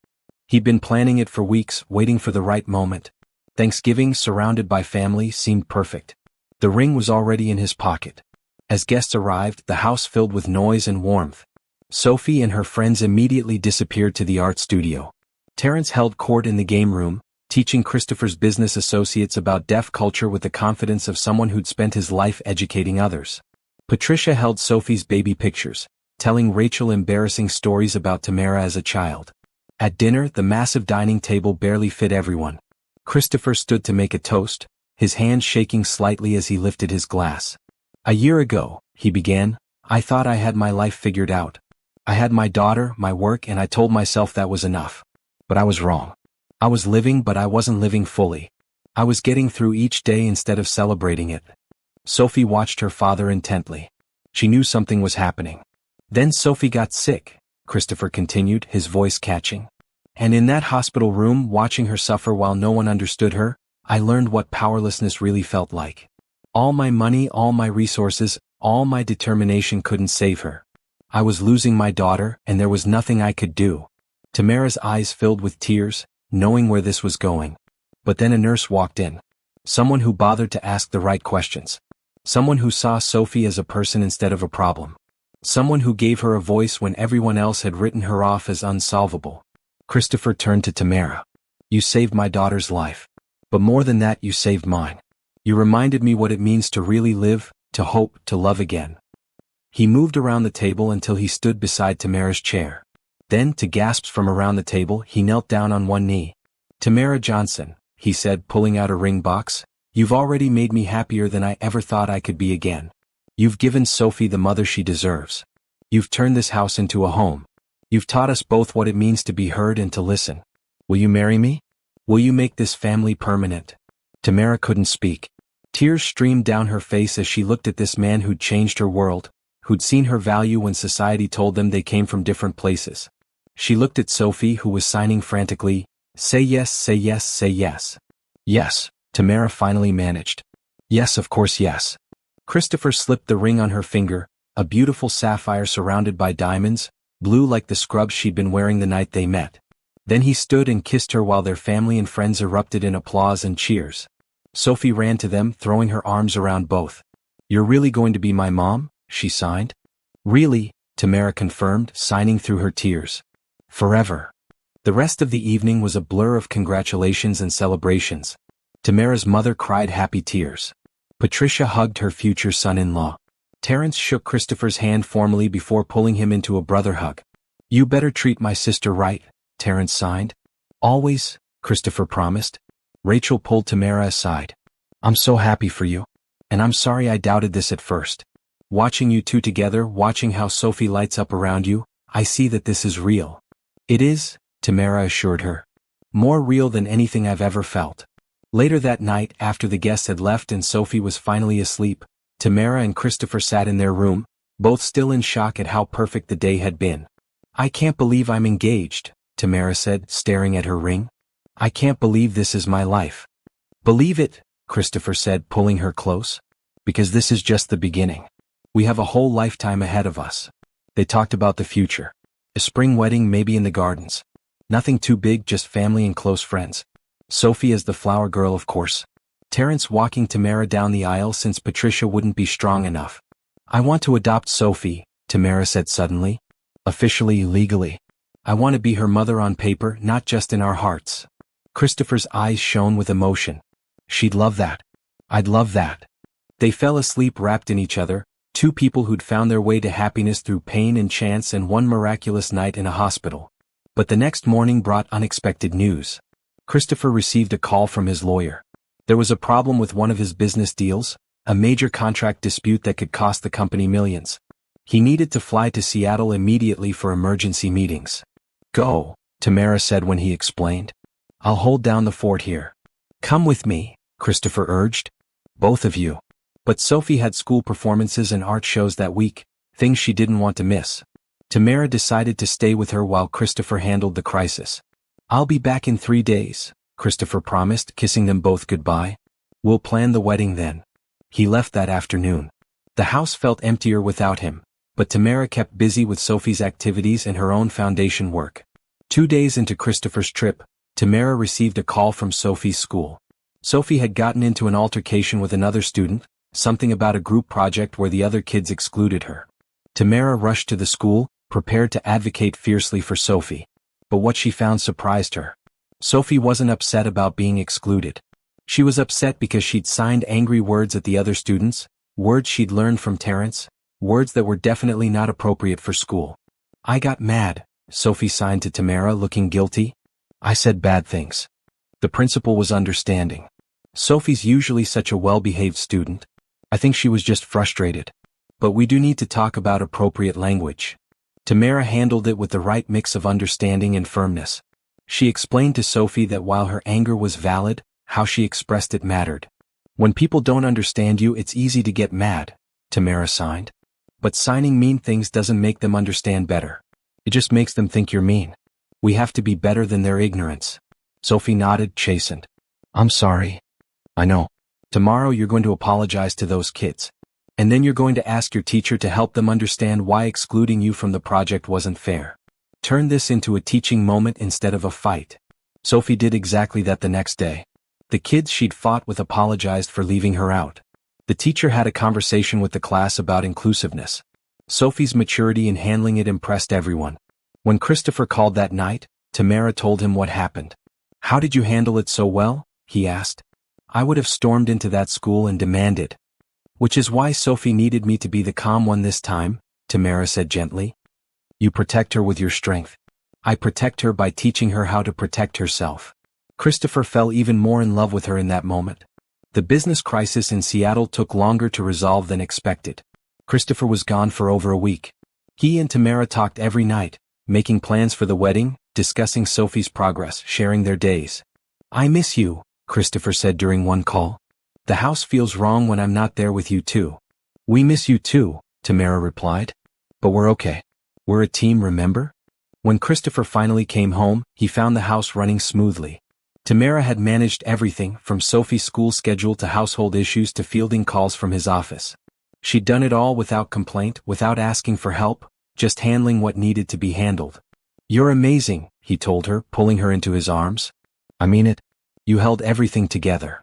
Speaker 1: He'd been planning it for weeks, waiting for the right moment. Thanksgiving, surrounded by family, seemed perfect. The ring was already in his pocket. As guests arrived, the house filled with noise and warmth. Sophie and her friends immediately disappeared to the art studio. Terrence held court in the game room, teaching Christopher's business associates about deaf culture with the confidence of someone who'd spent his life educating others. Patricia held Sophie's baby pictures, telling Rachel embarrassing stories about Tamara as a child. At dinner, the massive dining table barely fit everyone. Christopher stood to make a toast, his hand shaking slightly as he lifted his glass. "A year ago," he began, "I thought I had my life figured out. I had my daughter, my work, and I told myself that was enough. But I was wrong. I was living, but I wasn't living fully. I was getting through each day instead of celebrating it." Sophie watched her father intently. She knew something was happening. "Then Sophie got sick," Christopher continued, his voice catching. "And in that hospital room, watching her suffer while no one understood her, I learned what powerlessness really felt like. All my money, all my resources, all my determination couldn't save her. I was losing my daughter, and there was nothing I could do." Tamara's eyes filled with tears, knowing where this was going. But then a nurse walked in. Someone who bothered to ask the right questions. Someone who saw Sophie as a person instead of a problem. Someone who gave her a voice when everyone else had written her off as unsolvable. Christopher turned to Tamara. "You saved my daughter's life. But more than that, you saved mine. You reminded me what it means to really live, to hope, to love again." He moved around the table until he stood beside Tamara's chair. Then, to gasps from around the table, he knelt down on one knee. "Tamara Johnson," he said, pulling out a ring box, "you've already made me happier than I ever thought I could be again. You've given Sophie the mother she deserves. You've turned this house into a home. You've taught us both what it means to be heard and to listen. Will you marry me? Will you make this family permanent?" Tamara couldn't speak. Tears streamed down her face as she looked at this man who'd changed her world, who'd seen her value when society told them they came from different places. She looked at Sophie, who was signing frantically, "Say yes, say yes, say yes." "Yes," Tamara finally managed. "Yes, of course, yes." Christopher slipped the ring on her finger, a beautiful sapphire surrounded by diamonds, blue like the scrubs she'd been wearing the night they met. Then he stood and kissed her while their family and friends erupted in applause and cheers. Sophie ran to them, throwing her arms around both. "You're really going to be my mom?" she signed. "Really," Tamara confirmed, signing through her tears. "Forever." The rest of the evening was a blur of congratulations and celebrations. Tamara's mother cried happy tears. Patricia hugged her future son-in-law. Terrence shook Christopher's hand formally before pulling him into a brother hug. "You better treat my sister right," Terrence signed. "Always," Christopher promised. Rachel pulled Tamara aside. "I'm so happy for you. And I'm sorry I doubted this at first. Watching you two together, watching how Sophie lights up around you, I see that this is real." "It is," Tamara assured her. "More real than anything I've ever felt." Later that night, after the guests had left and Sophie was finally asleep, Tamara and Christopher sat in their room, both still in shock at how perfect the day had been. "I can't believe I'm engaged," Tamara said, staring at her ring. "I can't believe this is my life." "Believe it," Christopher said, pulling her close. "Because this is just the beginning. We have a whole lifetime ahead of us." They talked about the future. A spring wedding maybe in the gardens. Nothing too big, just family and close friends. Sophie as the flower girl, of course. Terrence walking Tamara down the aisle since Patricia wouldn't be strong enough. "I want to adopt Sophie," Tamara said suddenly. "Officially, legally. I want to be her mother on paper, not just in our hearts." Christopher's eyes shone with emotion. "She'd love that. I'd love that." They fell asleep wrapped in each other, two people who'd found their way to happiness through pain and chance and one miraculous night in a hospital. But the next morning brought unexpected news. Christopher received a call from his lawyer. There was a problem with one of his business deals, a major contract dispute that could cost the company millions. He needed to fly to Seattle immediately for emergency meetings. Go, Tamara said when he explained. I'll hold down the fort here. Come with me, Christopher urged. Both of you. But Sophie had school performances and art shows that week, things she didn't want to miss. Tamara decided to stay with her while Christopher handled the crisis. I'll be back in 3 days, Christopher promised, kissing them both goodbye. We'll plan the wedding then. He left that afternoon. The house felt emptier without him, but Tamara kept busy with Sophie's activities and her own foundation work. 2 days into Christopher's trip, Tamara received a call from Sophie's school. Sophie had gotten into an altercation with another student, something about a group project where the other kids excluded her. Tamara rushed to the school, prepared to advocate fiercely for Sophie. But what she found surprised her. Sophie wasn't upset about being excluded. She was upset because she'd signed angry words at the other students, words she'd learned from Terrence, words that were definitely not appropriate for school. I got mad, Sophie signed to Tamara, looking guilty. I said bad things. The principal was understanding. Sophie's usually such a well-behaved student. I think she was just frustrated. But we do need to talk about appropriate language. Tamara handled it with the right mix of understanding and firmness. She explained to Sophie that while her anger was valid, how she expressed it mattered. When people don't understand you, it's easy to get mad, Tamara signed. But signing mean things doesn't make them understand better. It just makes them think you're mean. We have to be better than their ignorance. Sophie nodded, chastened. I'm sorry. I know. Tomorrow you're going to apologize to those kids. And then you're going to ask your teacher to help them understand why excluding you from the project wasn't fair. Turn this into a teaching moment instead of a fight. Sophie did exactly that the next day. The kids she'd fought with apologized for leaving her out. The teacher had a conversation with the class about inclusiveness. Sophie's maturity in handling it impressed everyone. When Christopher called that night, Tamara told him what happened. How did you handle it so well? He asked. I would have stormed into that school and demanded. Which is why Sophie needed me to be the calm one this time, Tamara said gently. You protect her with your strength. I protect her by teaching her how to protect herself. Christopher fell even more in love with her in that moment. The business crisis in Seattle took longer to resolve than expected. Christopher was gone for over a week. He and Tamara talked every night, making plans for the wedding, discussing Sophie's progress, sharing their days. I miss you, Christopher said during one call. The house feels wrong when I'm not there with you too. We miss you too, Tamara replied. But we're okay. We're a team, remember? When Christopher finally came home, he found the house running smoothly. Tamara had managed everything from Sophie's school schedule to household issues to fielding calls from his office. She'd done it all without complaint, without asking for help, just handling what needed to be handled. You're amazing, he told her, pulling her into his arms. I mean it. You held everything together.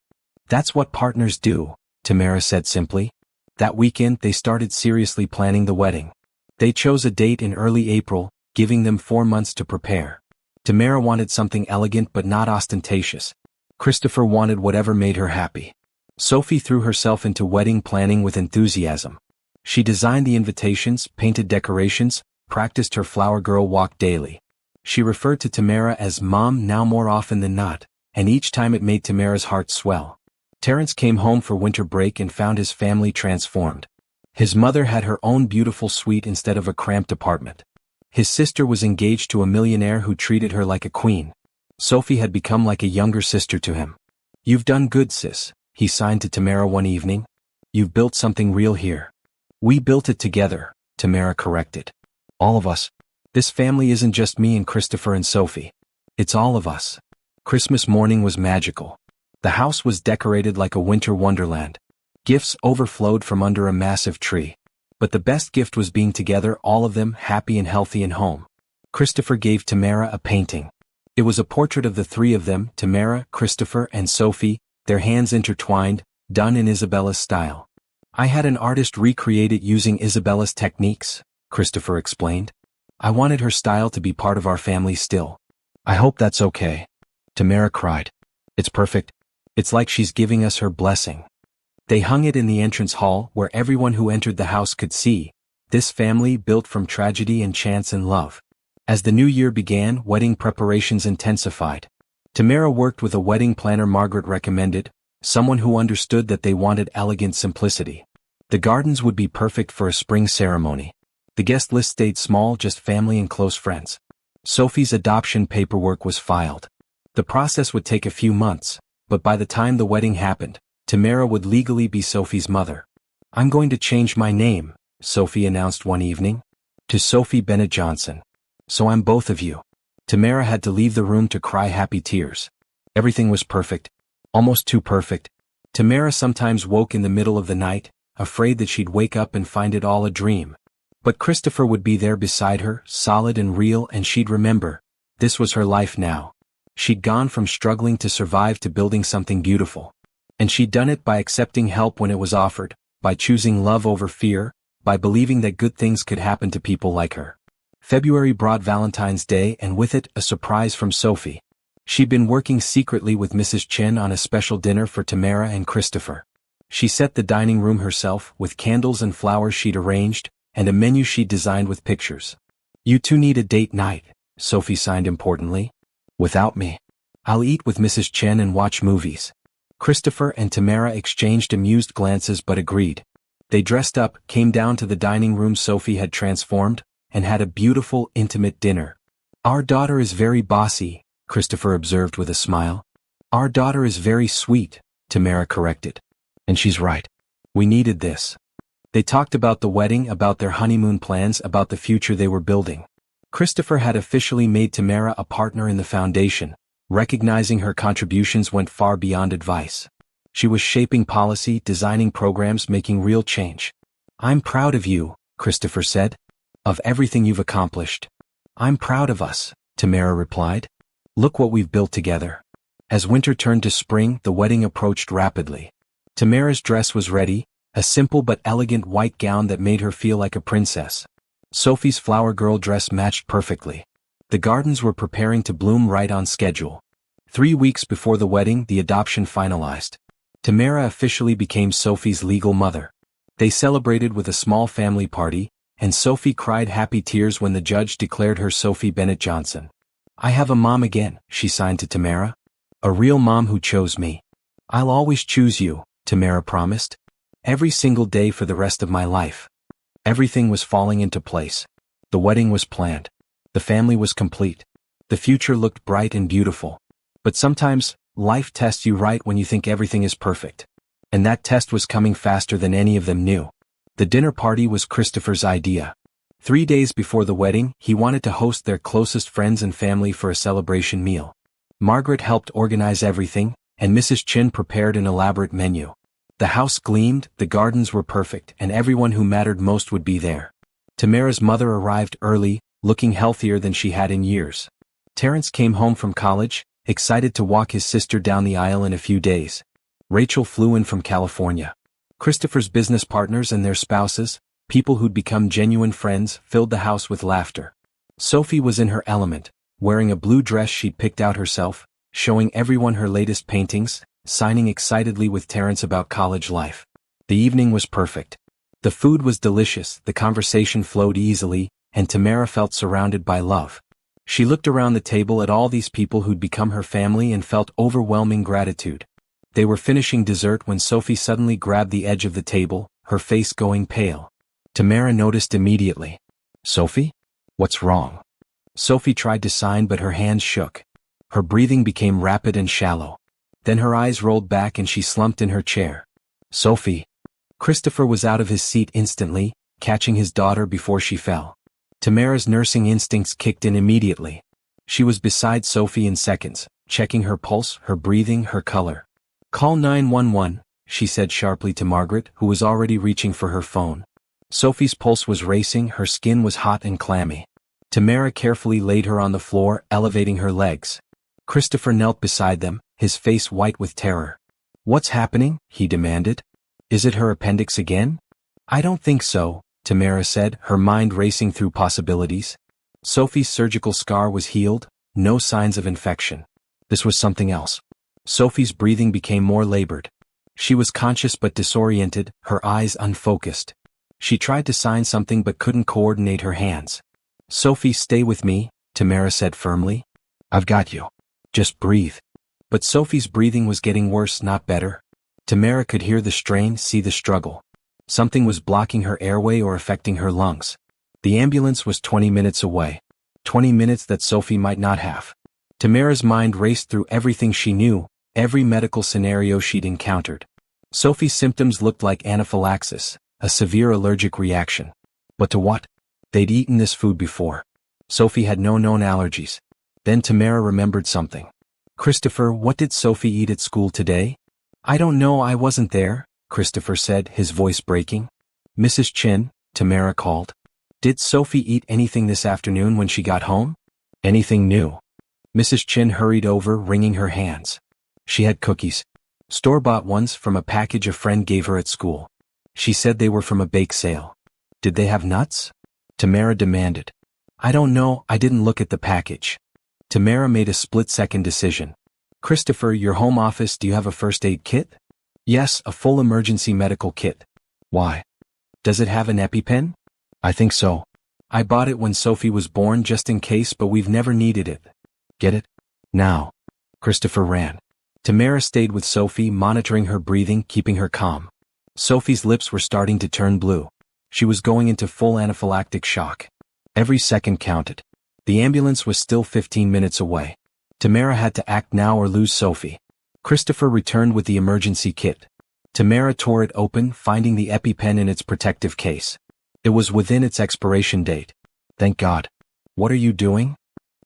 Speaker 1: That's what partners do, Tamara said simply. That weekend they started seriously planning the wedding. They chose a date in early April, giving them 4 months to prepare. Tamara wanted something elegant but not ostentatious. Christopher wanted whatever made her happy. Sophie threw herself into wedding planning with enthusiasm. She designed the invitations, painted decorations, practiced her flower girl walk daily. She referred to Tamara as Mom now more often than not, and each time it made Tamara's heart swell. Terrence came home for winter break and found his family transformed. His mother had her own beautiful suite instead of a cramped apartment. His sister was engaged to a millionaire who treated her like a queen. Sophie had become like a younger sister to him. You've done good, sis, he signed to Tamara one evening. You've built something real here. We built it together, Tamara corrected. All of us. This family isn't just me and Christopher and Sophie. It's all of us. Christmas morning was magical. The house was decorated like a winter wonderland. Gifts overflowed from under a massive tree. But the best gift was being together, all of them happy and healthy and home. Christopher gave Tamara a painting. It was a portrait of the three of them, Tamara, Christopher, and Sophie, their hands intertwined, done in Isabella's style. I had an artist recreate it using Isabella's techniques, Christopher explained. I wanted her style to be part of our family still. I hope that's okay. Tamara cried. It's perfect. It's like she's giving us her blessing. They hung it in the entrance hall where everyone who entered the house could see. This family built from tragedy and chance and love. As the new year began, wedding preparations intensified. Tamara worked with a wedding planner Margaret recommended, someone who understood that they wanted elegant simplicity. The gardens would be perfect for a spring ceremony. The guest list stayed small, just family and close friends. Sophie's adoption paperwork was filed. The process would take a few months, but by the time the wedding happened, Tamara would legally be Sophie's mother. "I'm going to change my name," Sophie announced one evening, "to Sophie Bennett Johnson. So I'm both of you." Tamara had to leave the room to cry happy tears. Everything was perfect. Almost too perfect. Tamara sometimes woke in the middle of the night, afraid that she'd wake up and find it all a dream. But Christopher would be there beside her, solid and real, and she'd remember. This was her life now. She'd gone from struggling to survive to building something beautiful. And she'd done it by accepting help when it was offered, by choosing love over fear, by believing that good things could happen to people like her. February brought Valentine's Day, and with it, a surprise from Sophie. She'd been working secretly with Mrs. Chen on a special dinner for Tamara and Christopher. She set the dining room herself, with candles and flowers she'd arranged, and a menu she'd designed with pictures. "You two need a date night," Sophie signed importantly. "Without me. I'll eat with Mrs. Chen and watch movies." Christopher and Tamara exchanged amused glances but agreed. They dressed up, came down to the dining room Sophie had transformed, and had a beautiful, intimate dinner. "Our daughter is very bossy," Christopher observed with a smile. "Our daughter is very sweet," Tamara corrected. "And she's right. We needed this." They talked about the wedding, about their honeymoon plans, about the future they were building. Christopher had officially made Tamara a partner in the foundation. Recognizing her contributions went far beyond advice. She was shaping policy, designing programs, making real change. "I'm proud of you," Christopher said. "Of everything you've accomplished." "I'm proud of us," Tamara replied. "Look what we've built together." As winter turned to spring, the wedding approached rapidly. Tamara's dress was ready, a simple but elegant white gown that made her feel like a princess. Sophie's flower girl dress matched perfectly. The gardens were preparing to bloom right on schedule. 3 weeks before the wedding, the adoption finalized. Tamara officially became Sophie's legal mother. They celebrated with a small family party, and Sophie cried happy tears when the judge declared her Sophie Bennett Johnson. "I have a mom again," she signed to Tamara. "A real mom who chose me. I'll always choose you," Tamara promised. "Every single day for the rest of my life." Everything was falling into place. The wedding was planned. The family was complete. The future looked bright and beautiful. But sometimes, life tests you right when you think everything is perfect. And that test was coming faster than any of them knew. The dinner party was Christopher's idea. 3 days before the wedding, he wanted to host their closest friends and family for a celebration meal. Margaret helped organize everything, and Mrs. Chen prepared an elaborate menu. The house gleamed, the gardens were perfect, and everyone who mattered most would be there. Tamara's mother arrived early, looking healthier than she had in years. Terrence came home from college, excited to walk his sister down the aisle in a few days. Rachel flew in from California. Christopher's business partners and their spouses, people who'd become genuine friends, filled the house with laughter. Sophie was in her element, wearing a blue dress she'd picked out herself, showing everyone her latest paintings, signing excitedly with Terrence about college life. The evening was perfect. The food was delicious, the conversation flowed easily, and Tamara felt surrounded by love. She looked around the table at all these people who'd become her family and felt overwhelming gratitude. They were finishing dessert when Sophie suddenly grabbed the edge of the table, her face going pale. Tamara noticed immediately. "Sophie? What's wrong?" Sophie tried to sign but her hands shook. Her breathing became rapid and shallow. Then her eyes rolled back and she slumped in her chair. "Sophie." Christopher was out of his seat instantly, catching his daughter before she fell. Tamara's nursing instincts kicked in immediately. She was beside Sophie in seconds, checking her pulse, her breathing, her color. "Call 911, she said sharply to Margaret, who was already reaching for her phone. Sophie's pulse was racing, her skin was hot and clammy. Tamara carefully laid her on the floor, elevating her legs. Christopher knelt beside them, his face white with terror. "What's happening?" he demanded. "Is it her appendix again?" "I don't think so," Tamara said, her mind racing through possibilities. Sophie's surgical scar was healed, no signs of infection. This was something else. Sophie's breathing became more labored. She was conscious but disoriented, her eyes unfocused. She tried to sign something but couldn't coordinate her hands. "Sophie, stay with me," Tamara said firmly. "I've got you." Just breathe. But Sophie's breathing was getting worse, not better. Tamara could hear the strain, see the struggle. Something was blocking her airway or affecting her lungs. The ambulance was 20 minutes away. 20 minutes that Sophie might not have. Tamara's mind raced through everything she knew, every medical scenario she'd encountered. Sophie's symptoms looked like anaphylaxis, a severe allergic reaction. But to what? They'd eaten this food before. Sophie had no known allergies. Then Tamara remembered something. Christopher, what did Sophie eat at school today? I don't know, I wasn't there, Christopher said, his voice breaking. Mrs. Chin, Tamara called. Did Sophie eat anything this afternoon when she got home? Anything new? Mrs. Chin hurried over, wringing her hands. She had cookies. Store-bought ones from a package a friend gave her at school. She said they were from a bake sale. Did they have nuts? Tamara demanded. I don't know, I didn't look at the package. Tamara made a split-second decision. Christopher, your home office, do you have a first aid kit? Yes, a full emergency medical kit. Why? Does it have an EpiPen? I think so. I bought it when Sophie was born just in case, but we've never needed it. Get it? Now. Christopher ran. Tamara stayed with Sophie, monitoring her breathing, keeping her calm. Sophie's lips were starting to turn blue. She was going into full anaphylactic shock. Every second counted. The ambulance was still 15 minutes away. Tamara had to act now or lose Sophie. Christopher returned with the emergency kit. Tamara tore it open, finding the EpiPen in its protective case. It was within its expiration date. Thank God. What are you doing?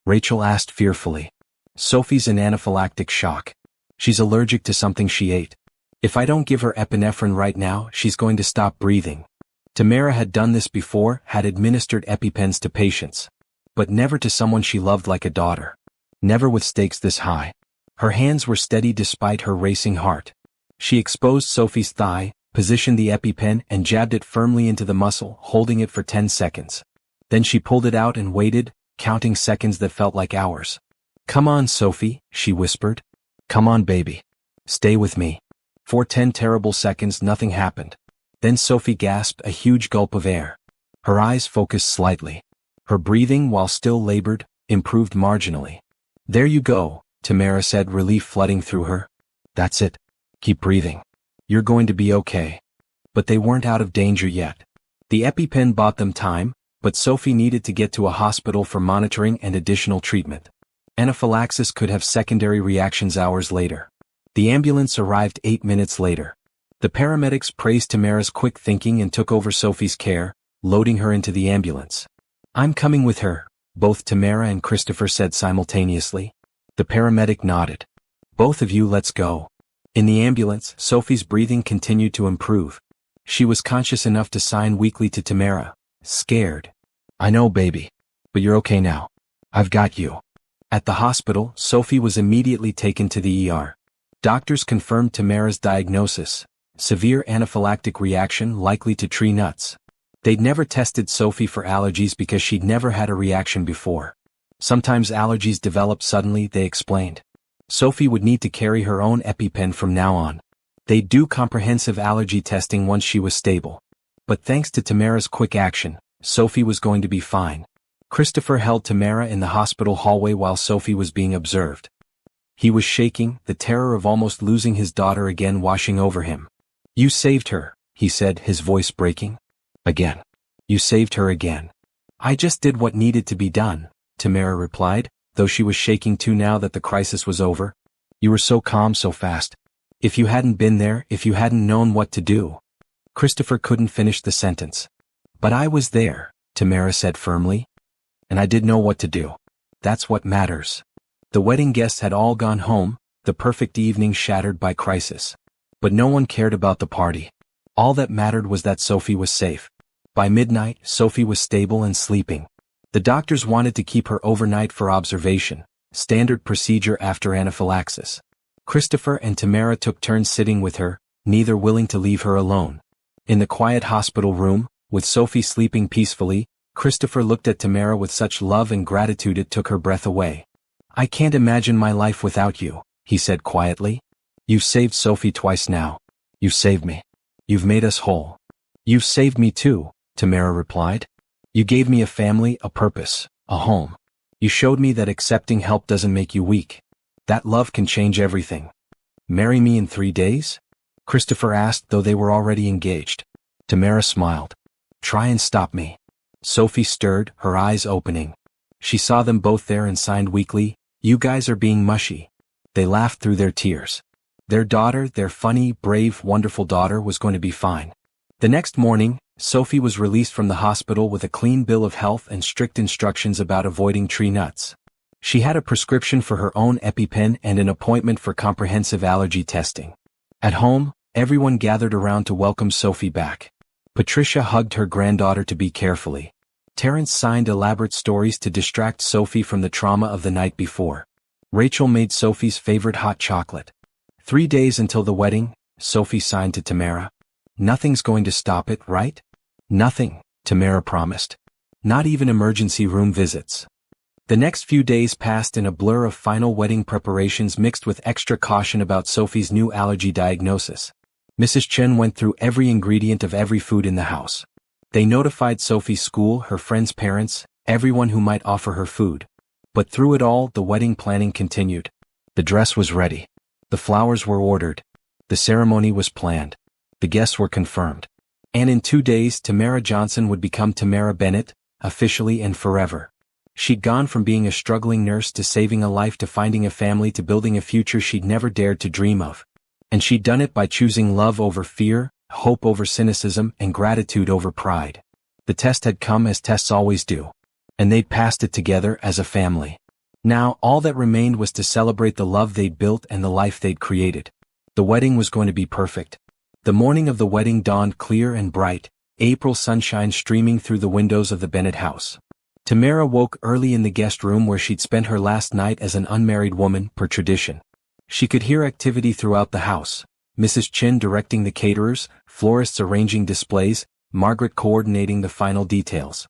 Speaker 1: Rachel asked fearfully. Sophie's in anaphylactic shock. She's allergic to something she ate. If I don't give her epinephrine right now, she's going to stop breathing. Tamara had done this before, had administered EpiPens to patients. But never to someone she loved like a daughter. Never with stakes this high. Her hands were steady despite her racing heart. She exposed Sophie's thigh, positioned the EpiPen and jabbed it firmly into the muscle, holding it for 10 seconds. Then she pulled it out and waited, counting seconds that felt like hours. Come on, Sophie, she whispered. Come on, baby. Stay with me. For 10 terrible seconds nothing happened. Then Sophie gasped a huge gulp of air. Her eyes focused slightly. Her breathing, while still labored, improved marginally. There you go, Tamara said, relief flooding through her. That's it. Keep breathing. You're going to be okay. But they weren't out of danger yet. The EpiPen bought them time, but Sophie needed to get to a hospital for monitoring and additional treatment. Anaphylaxis could have secondary reactions hours later. The ambulance arrived 8 minutes later. The paramedics praised Tamara's quick thinking and took over Sophie's care, loading her into the ambulance. I'm coming with her, both Tamara and Christopher said simultaneously. The paramedic nodded. Both of you, let's go. In the ambulance, Sophie's breathing continued to improve. She was conscious enough to sign weakly to Tamara. Scared. I know, baby. But you're okay now. I've got you. At the hospital, Sophie was immediately taken to the ER. Doctors confirmed Tamara's diagnosis. Severe anaphylactic reaction likely to tree nuts. They'd never tested Sophie for allergies because she'd never had a reaction before. Sometimes allergies develop suddenly, they explained. Sophie would need to carry her own EpiPen from now on. They'd do comprehensive allergy testing once she was stable. But thanks to Tamara's quick action, Sophie was going to be fine. Christopher held Tamara in the hospital hallway while Sophie was being observed. He was shaking, the terror of almost losing his daughter again washing over him. You saved her, he said, his voice breaking. Again. You saved her again. I just did what needed to be done, Tamara replied, though she was shaking too now that the crisis was over. You were so calm so fast. If you hadn't been there, if you hadn't known what to do. Christopher couldn't finish the sentence. But I was there, Tamara said firmly. And I did know what to do. That's what matters. The wedding guests had all gone home, the perfect evening shattered by crisis. But no one cared about the party. All that mattered was that Sophie was safe. By midnight, Sophie was stable and sleeping. The doctors wanted to keep her overnight for observation, standard procedure after anaphylaxis. Christopher and Tamara took turns sitting with her, neither willing to leave her alone. In the quiet hospital room, with Sophie sleeping peacefully, Christopher looked at Tamara with such love and gratitude it took her breath away. I can't imagine my life without you, he said quietly. You've saved Sophie twice now. You've saved me. You've made us whole. You've saved me too, Tamara replied. You gave me a family, a purpose, a home. You showed me that accepting help doesn't make you weak. That love can change everything. Marry me in 3 days? Christopher asked, though they were already engaged. Tamara smiled. Try and stop me. Sophie stirred, her eyes opening. She saw them both there and signed weakly, You guys are being mushy. They laughed through their tears. Their daughter, their funny, brave, wonderful daughter, was going to be fine. The next morning, Sophie was released from the hospital with a clean bill of health and strict instructions about avoiding tree nuts. She had a prescription for her own EpiPen and an appointment for comprehensive allergy testing. At home, everyone gathered around to welcome Sophie back. Patricia hugged her granddaughter to be carefully. Terence signed elaborate stories to distract Sophie from the trauma of the night before. Rachel made Sophie's favorite hot chocolate. 3 days until the wedding, Sophie signed to Tamara. Nothing's going to stop it, right? Nothing, Tamara promised. Not even emergency room visits. The next few days passed in a blur of final wedding preparations mixed with extra caution about Sophie's new allergy diagnosis. Mrs. Chen went through every ingredient of every food in the house. They notified Sophie's school, her friends' parents, everyone who might offer her food. But through it all, the wedding planning continued. The dress was ready. The flowers were ordered. The ceremony was planned. The guests were confirmed. And in 2 days, Tamara Johnson would become Tamara Bennett, officially and forever. She'd gone from being a struggling nurse to saving a life to finding a family to building a future she'd never dared to dream of. And she'd done it by choosing love over fear, hope over cynicism, and gratitude over pride. The test had come as tests always do. And they'd passed it together as a family. Now, all that remained was to celebrate the love they'd built and the life they'd created. The wedding was going to be perfect. The morning of the wedding dawned clear and bright, April sunshine streaming through the windows of the Bennett house. Tamara woke early in the guest room where she'd spent her last night as an unmarried woman, per tradition. She could hear activity throughout the house. Mrs. Chin directing the caterers, florists arranging displays, Margaret coordinating the final details.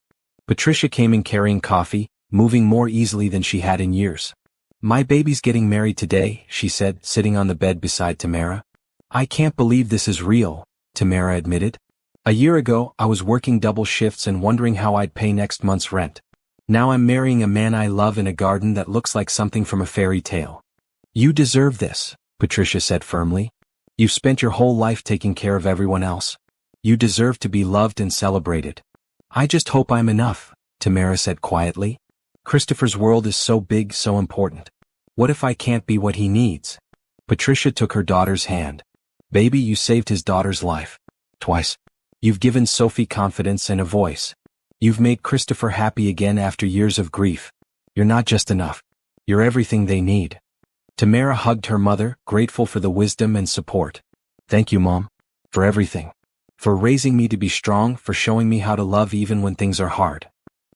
Speaker 1: Patricia came in carrying coffee, moving more easily than she had in years. My baby's getting married today, she said, sitting on the bed beside Tamara. I can't believe this is real, Tamara admitted. A year ago, I was working double shifts and wondering how I'd pay next month's rent. Now I'm marrying a man I love in a garden that looks like something from a fairy tale. You deserve this, Patricia said firmly. You've spent your whole life taking care of everyone else. You deserve to be loved and celebrated. I just hope I'm enough, Tamara said quietly. Christopher's world is so big, so important. What if I can't be what he needs? Patricia took her daughter's hand. Baby, you saved his daughter's life. Twice. You've given Sophie confidence and a voice. You've made Christopher happy again after years of grief. You're not just enough. You're everything they need. Tamara hugged her mother, grateful for the wisdom and support. Thank you, Mom. For everything. For raising me to be strong, for showing me how to love even when things are hard.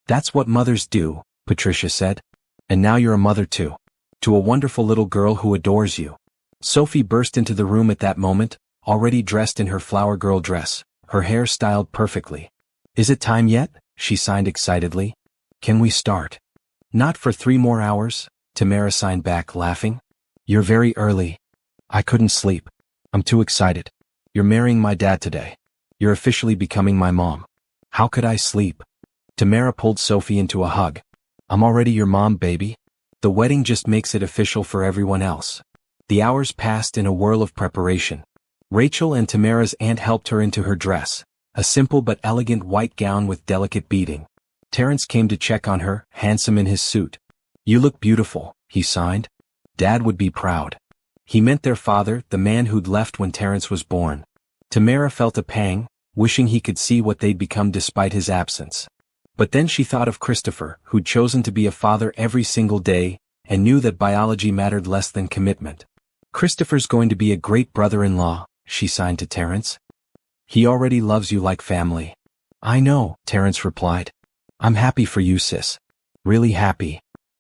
Speaker 1: That's what mothers do, Patricia said. And now you're a mother too. To a wonderful little girl who adores you. Sophie burst into the room at that moment, already dressed in her flower girl dress, her hair styled perfectly. Is it time yet? She signed excitedly. Can we start? Not for 3 more hours, Tamara signed back, laughing. You're very early. I couldn't sleep. I'm too excited. You're marrying my dad today. You're officially becoming my mom. How could I sleep? Tamara pulled Sophie into a hug. I'm already your mom, baby. The wedding just makes it official for everyone else. The hours passed in a whirl of preparation. Rachel and Tamara's aunt helped her into her dress, a simple but elegant white gown with delicate beading. Terence came to check on her, handsome in his suit. You look beautiful, he signed. Dad would be proud. He meant their father, the man who'd left when Terence was born. Tamara felt a pang, wishing he could see what they'd become despite his absence. But then she thought of Christopher, who'd chosen to be a father every single day, and knew that biology mattered less than commitment. Christopher's going to be a great brother-in-law, she signed to Terence. He already loves you like family. I know, Terence replied. I'm happy for you, sis. Really happy.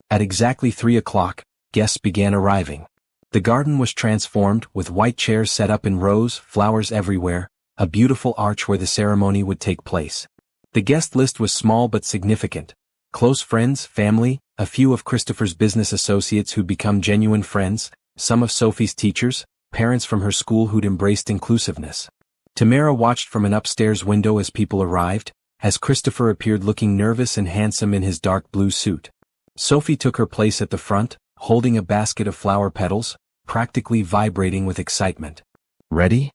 Speaker 1: At exactly 3 o'clock, guests began arriving. The garden was transformed, with white chairs set up in rows, flowers everywhere, a beautiful arch where the ceremony would take place. The guest list was small but significant. Close friends, family, a few of Christopher's business associates who'd become genuine friends, some of Sophie's teachers, parents from her school who'd embraced inclusiveness. Tamara watched from an upstairs window as people arrived, as Christopher appeared looking nervous and handsome in his dark blue suit. Sophie took her place at the front, holding a basket of flower petals, practically vibrating with excitement. "Ready?"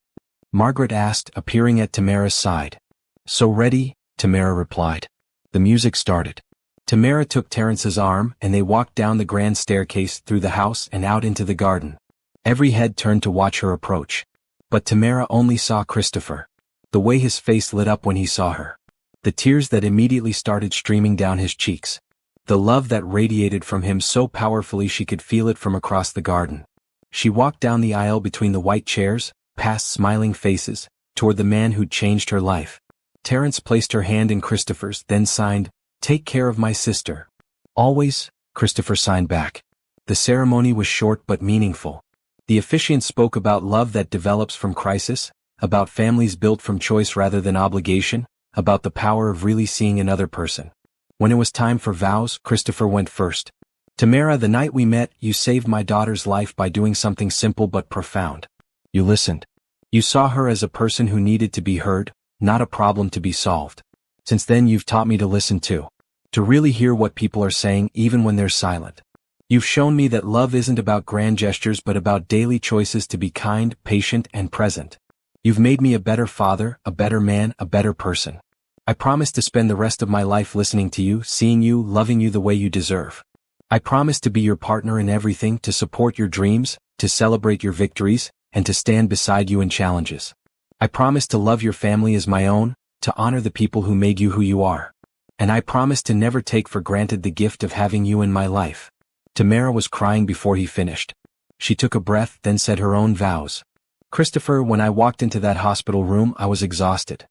Speaker 1: Margaret asked, appearing at Tamara's side. "So ready," Tamara replied. The music started. Tamara took Terence's arm and they walked down the grand staircase through the house and out into the garden. Every head turned to watch her approach. But Tamara only saw Christopher. The way his face lit up when he saw her. The tears that immediately started streaming down his cheeks. The love that radiated from him so powerfully she could feel it from across the garden. She walked down the aisle between the white chairs, past smiling faces, toward the man who'd changed her life. Terence placed her hand in Christopher's, then signed, "Take care of my sister." "Always," Christopher signed back. The ceremony was short but meaningful. The officiant spoke about love that develops from crisis, about families built from choice rather than obligation, about the power of really seeing another person. When it was time for vows, Christopher went first. "Tamara, the night we met, you saved my daughter's life by doing something simple but profound. You listened. You saw her as a person who needed to be heard, not a problem to be solved. Since then you've taught me to listen too. To really hear what people are saying even when they're silent. You've shown me that love isn't about grand gestures but about daily choices to be kind, patient, and present. You've made me a better father, a better man, a better person. I promise to spend the rest of my life listening to you, seeing you, loving you the way you deserve. I promise to be your partner in everything, to support your dreams, to celebrate your victories, and to stand beside you in challenges. I promise to love your family as my own, to honor the people who made you who you are. And I promise to never take for granted the gift of having you in my life." Tamara was crying before he finished. She took a breath, then said her own vows. "Christopher, when I walked into that hospital room, I was exhausted.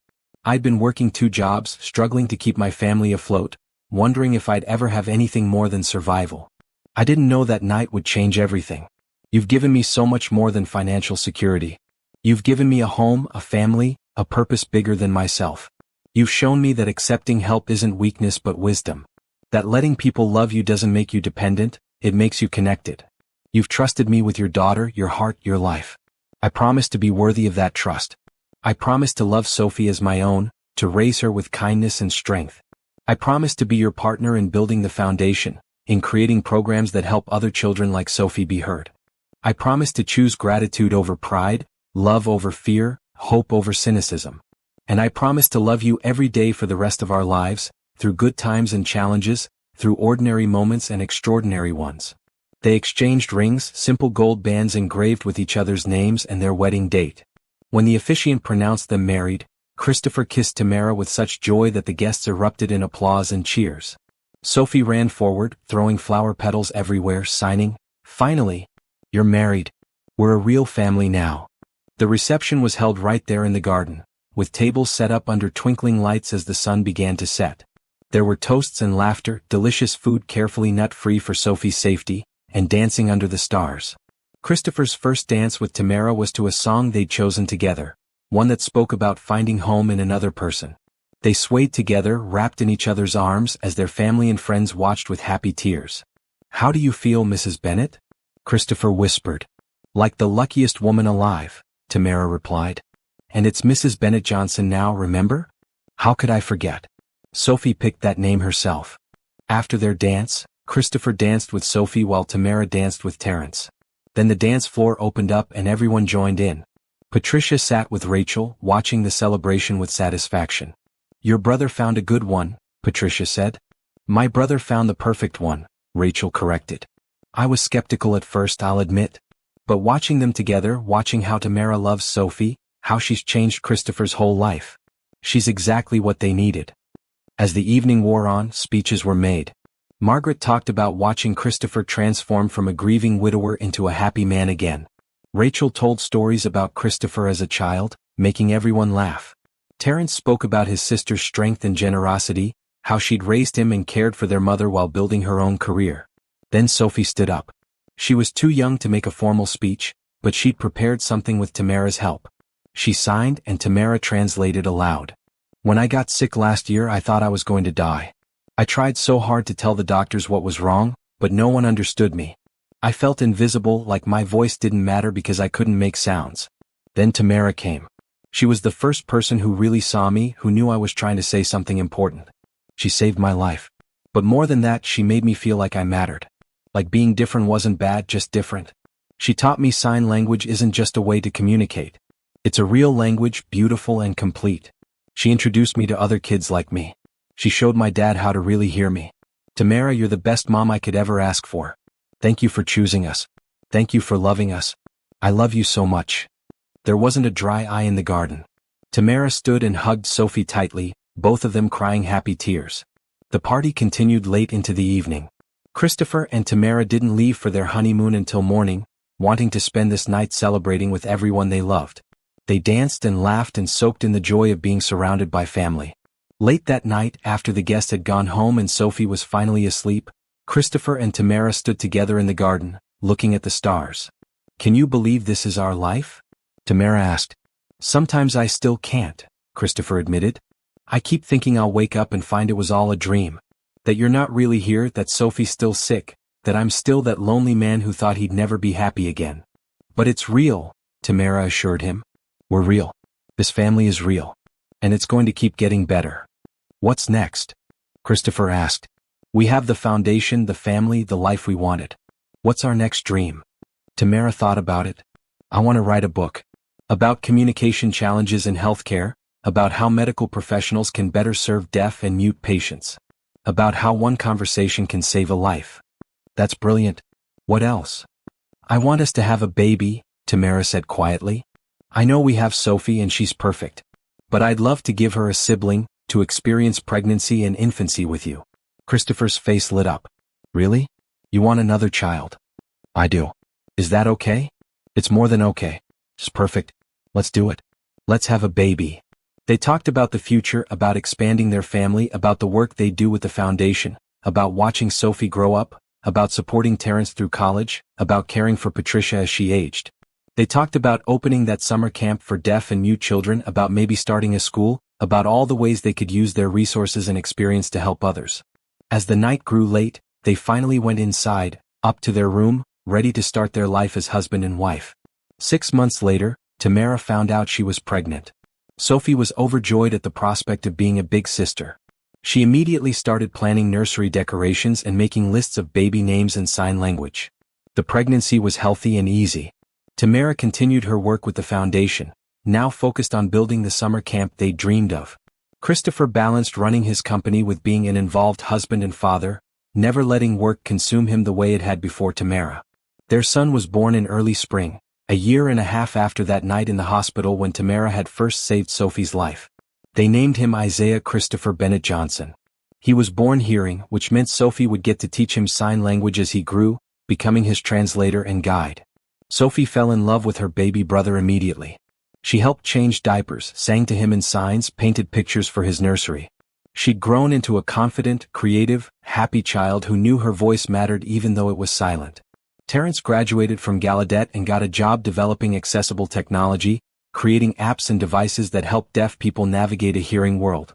Speaker 1: I'd been working 2 jobs, struggling to keep my family afloat, wondering if I'd ever have anything more than survival. I didn't know that night would change everything. You've given me so much more than financial security. You've given me a home, a family, a purpose bigger than myself. You've shown me that accepting help isn't weakness but wisdom. That letting people love you doesn't make you dependent, it makes you connected. You've trusted me with your daughter, your heart, your life. I promise to be worthy of that trust. I promise to love Sophie as my own, to raise her with kindness and strength. I promise to be your partner in building the foundation, in creating programs that help other children like Sophie be heard. I promise to choose gratitude over pride, love over fear, hope over cynicism. And I promise to love you every day for the rest of our lives, through good times and challenges, through ordinary moments and extraordinary ones." They exchanged rings, simple gold bands engraved with each other's names and their wedding date. When the officiant pronounced them married, Christopher kissed Tamara with such joy that the guests erupted in applause and cheers. Sophie ran forward, throwing flower petals everywhere, signing, "Finally! You're married. We're a real family now." The reception was held right there in the garden, with tables set up under twinkling lights as the sun began to set. There were toasts and laughter, delicious food carefully nut-free for Sophie's safety, and dancing under the stars. Christopher's first dance with Tamara was to a song they'd chosen together, one that spoke about finding home in another person. They swayed together, wrapped in each other's arms as their family and friends watched with happy tears. "How do you feel, Mrs. Bennet?" Christopher whispered. "Like the luckiest woman alive," Tamara replied. "And it's Mrs. Bennet Johnson now, remember? How could I forget?" Sophie picked that name herself. After their dance, Christopher danced with Sophie while Tamara danced with Terence. Then the dance floor opened up and everyone joined in. Patricia sat with Rachel, watching the celebration with satisfaction. "Your brother found a good one," Patricia said. "My brother found the perfect one," Rachel corrected. "I was skeptical at first, I'll admit. But watching them together, watching how Tamara loves Sophie, how she's changed Christopher's whole life. She's exactly what they needed." As the evening wore on, speeches were made. Margaret talked about watching Christopher transform from a grieving widower into a happy man again. Rachel told stories about Christopher as a child, making everyone laugh. Terence spoke about his sister's strength and generosity, how she'd raised him and cared for their mother while building her own career. Then Sophie stood up. She was too young to make a formal speech, but she'd prepared something with Tamara's help. She signed and Tamara translated aloud. "When I got sick last year, I thought I was going to die. I tried so hard to tell the doctors what was wrong, but no one understood me. I felt invisible, like my voice didn't matter because I couldn't make sounds. Then Tamara came. She was the first person who really saw me, who knew I was trying to say something important. She saved my life. But more than that, she made me feel like I mattered. like being different wasn't bad, just different. She taught me sign language isn't just a way to communicate. It's a real language, beautiful and complete. She introduced me to other kids like me. She showed my dad how to really hear me. Tamara, you're the best mom I could ever ask for. Thank you for choosing us. Thank you for loving us. I love you so much. There wasn't a dry eye in the garden. Tamara stood and hugged Sophie tightly, both of them crying happy tears. The party continued late into the evening. Christopher and Tamara didn't leave for their honeymoon until morning, wanting to spend this night celebrating with everyone they loved. They danced and laughed and soaked in the joy of being surrounded by family. Late that night, after the guest had gone home and Sophie was finally asleep, Christopher and Tamara stood together in the garden, looking at the stars. Can you believe this is our life? Tamara asked. Sometimes I still can't, Christopher admitted. I keep thinking I'll wake up and find it was all a dream. That you're not really here, that Sophie's still sick, that I'm still that lonely man who thought he'd never be happy again. But it's real, Tamara assured him. We're real. This family is real. And it's going to keep getting better. What's next? Christopher asked. We have the foundation, the family, the life we wanted. What's our next dream? Tamara thought about it. I want to write a book. About communication challenges in healthcare, about how medical professionals can better serve deaf and mute patients. About how one conversation can save a life. That's brilliant. What else? I want us to have a baby, Tamara said quietly. I know we have Sophie and she's perfect. But I'd love to give her a sibling, to experience pregnancy and infancy with you. Christopher's face lit up. Really? You want another child? I do. Is that okay? It's more than okay. It's perfect. Let's do it. Let's have a baby. They talked about the future, about expanding their family, about the work they do with the foundation, about watching Sophie grow up, about supporting Terrence through college, about caring for Patricia as she aged. They talked about opening that summer camp for deaf and mute children, about maybe starting a school, about all the ways they could use their resources and experience to help others. As the night grew late, they finally went inside, up to their room, ready to start their life as husband and wife. 6 months later, Tamara found out she was pregnant. Sophie was overjoyed at the prospect of being a big sister. She immediately started planning nursery decorations and making lists of baby names and sign language. The pregnancy was healthy and easy. Tamara continued her work with the foundation, now focused on building the summer camp they dreamed of. Christopher balanced running his company with being an involved husband and father, never letting work consume him the way it had before Tamara. Their son was born in early spring, a year and a half after that night in the hospital when Tamara had first saved Sophie's life. They named him Isaiah Christopher Bennett Johnson. He was born hearing, which meant Sophie would get to teach him sign language as he grew, becoming his translator and guide. Sophie fell in love with her baby brother immediately. She helped change diapers, sang to him in signs, painted pictures for his nursery. She'd grown into a confident, creative, happy child who knew her voice mattered even though it was silent. Terrence graduated from Gallaudet and got a job developing accessible technology, creating apps and devices that help deaf people navigate a hearing world.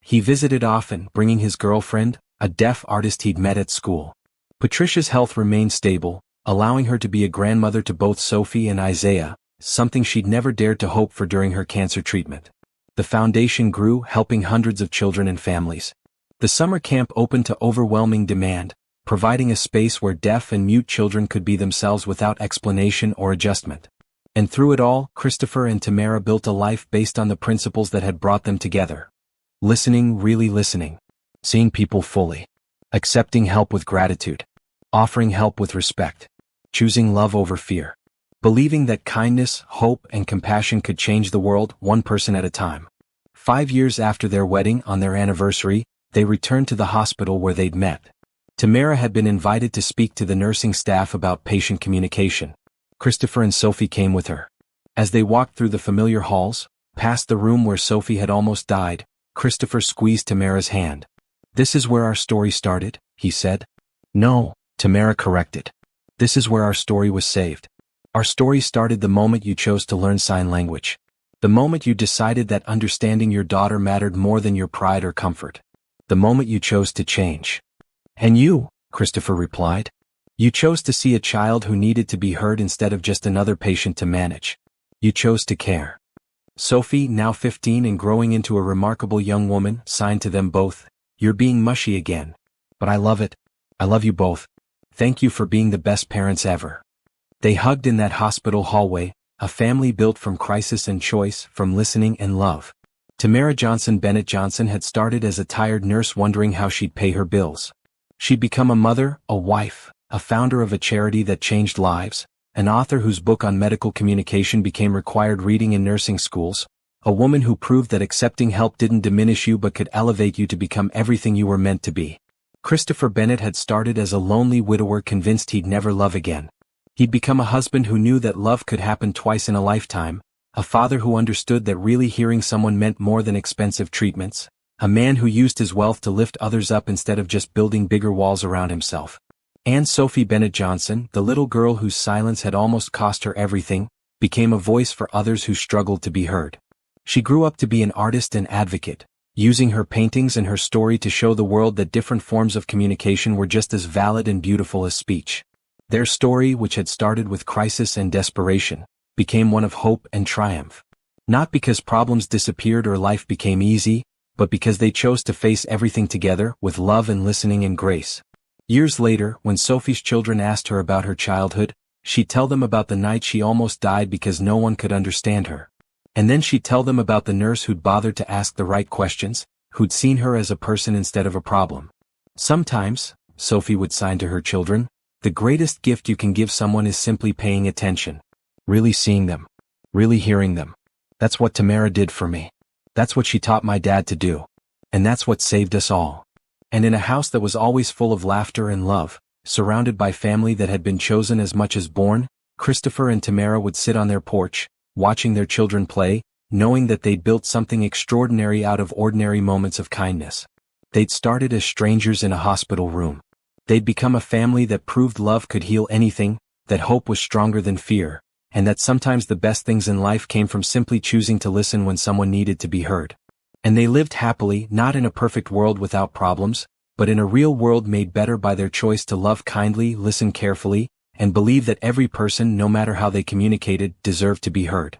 Speaker 1: He visited often, bringing his girlfriend, a deaf artist he'd met at school. Patricia's health remained stable, allowing her to be a grandmother to both Sophie and Isaiah, something she'd never dared to hope for during her cancer treatment. The foundation grew, helping hundreds of children and families. The summer camp opened to overwhelming demand, providing a space where deaf and mute children could be themselves without explanation or adjustment. And through it all, Christopher and Tamara built a life based on the principles that had brought them together. Listening, really listening. Seeing people fully. Accepting help with gratitude. Offering help with respect. Choosing love over fear. Believing that kindness, hope, and compassion could change the world, one person at a time. 5 years after their wedding, on their anniversary, they returned to the hospital where they'd met. Tamara had been invited to speak to the nursing staff about patient communication. Christopher and Sophie came with her. As they walked through the familiar halls, past the room where Sophie had almost died, Christopher squeezed Tamara's hand. "This is where our story started," he said. "No," Tamara corrected. "This is where our story was saved. Our story started the moment you chose to learn sign language. The moment you decided that understanding your daughter mattered more than your pride or comfort. The moment you chose to change." "And you," Christopher replied. "You chose to see a child who needed to be heard instead of just another patient to manage. You chose to care." Sophie, now 15 and growing into a remarkable young woman, signed to them both, "You're being mushy again. But I love it. I love you both. Thank you for being the best parents ever." They hugged in that hospital hallway, a family built from crisis and choice, from listening and love. Tamara Johnson Bennett Johnson had started as a tired nurse wondering how she'd pay her bills. She'd become a mother, a wife, a founder of a charity that changed lives, an author whose book on medical communication became required reading in nursing schools, a woman who proved that accepting help didn't diminish you but could elevate you to become everything you were meant to be. Christopher Bennett had started as a lonely widower convinced he'd never love again. He'd become a husband who knew that love could happen twice in a lifetime, a father who understood that really hearing someone meant more than expensive treatments, a man who used his wealth to lift others up instead of just building bigger walls around himself. Anne Sophie Bennett Johnson, the little girl whose silence had almost cost her everything, became a voice for others who struggled to be heard. She grew up to be an artist and advocate, using her paintings and her story to show the world that different forms of communication were just as valid and beautiful as speech. Their story, which had started with crisis and desperation, became one of hope and triumph. Not because problems disappeared or life became easy, but because they chose to face everything together with love and listening and grace. Years later, when Sophie's children asked her about her childhood, she'd tell them about the night she almost died because no one could understand her. And then she'd tell them about the nurse who'd bothered to ask the right questions, who'd seen her as a person instead of a problem. Sometimes, Sophie would sign to her children, the greatest gift you can give someone is simply paying attention. Really seeing them. Really hearing them. That's what Tamara did for me. That's what she taught my dad to do. And that's what saved us all. And in a house that was always full of laughter and love, surrounded by family that had been chosen as much as born, Christopher and Tamara would sit on their porch, watching their children play, knowing that they'd built something extraordinary out of ordinary moments of kindness. They'd started as strangers in a hospital room. They'd become a family that proved love could heal anything, that hope was stronger than fear, and that sometimes the best things in life came from simply choosing to listen when someone needed to be heard. And they lived happily, not in a perfect world without problems, but in a real world made better by their choice to love kindly, listen carefully, and believe that every person, no matter how they communicated, deserved to be heard.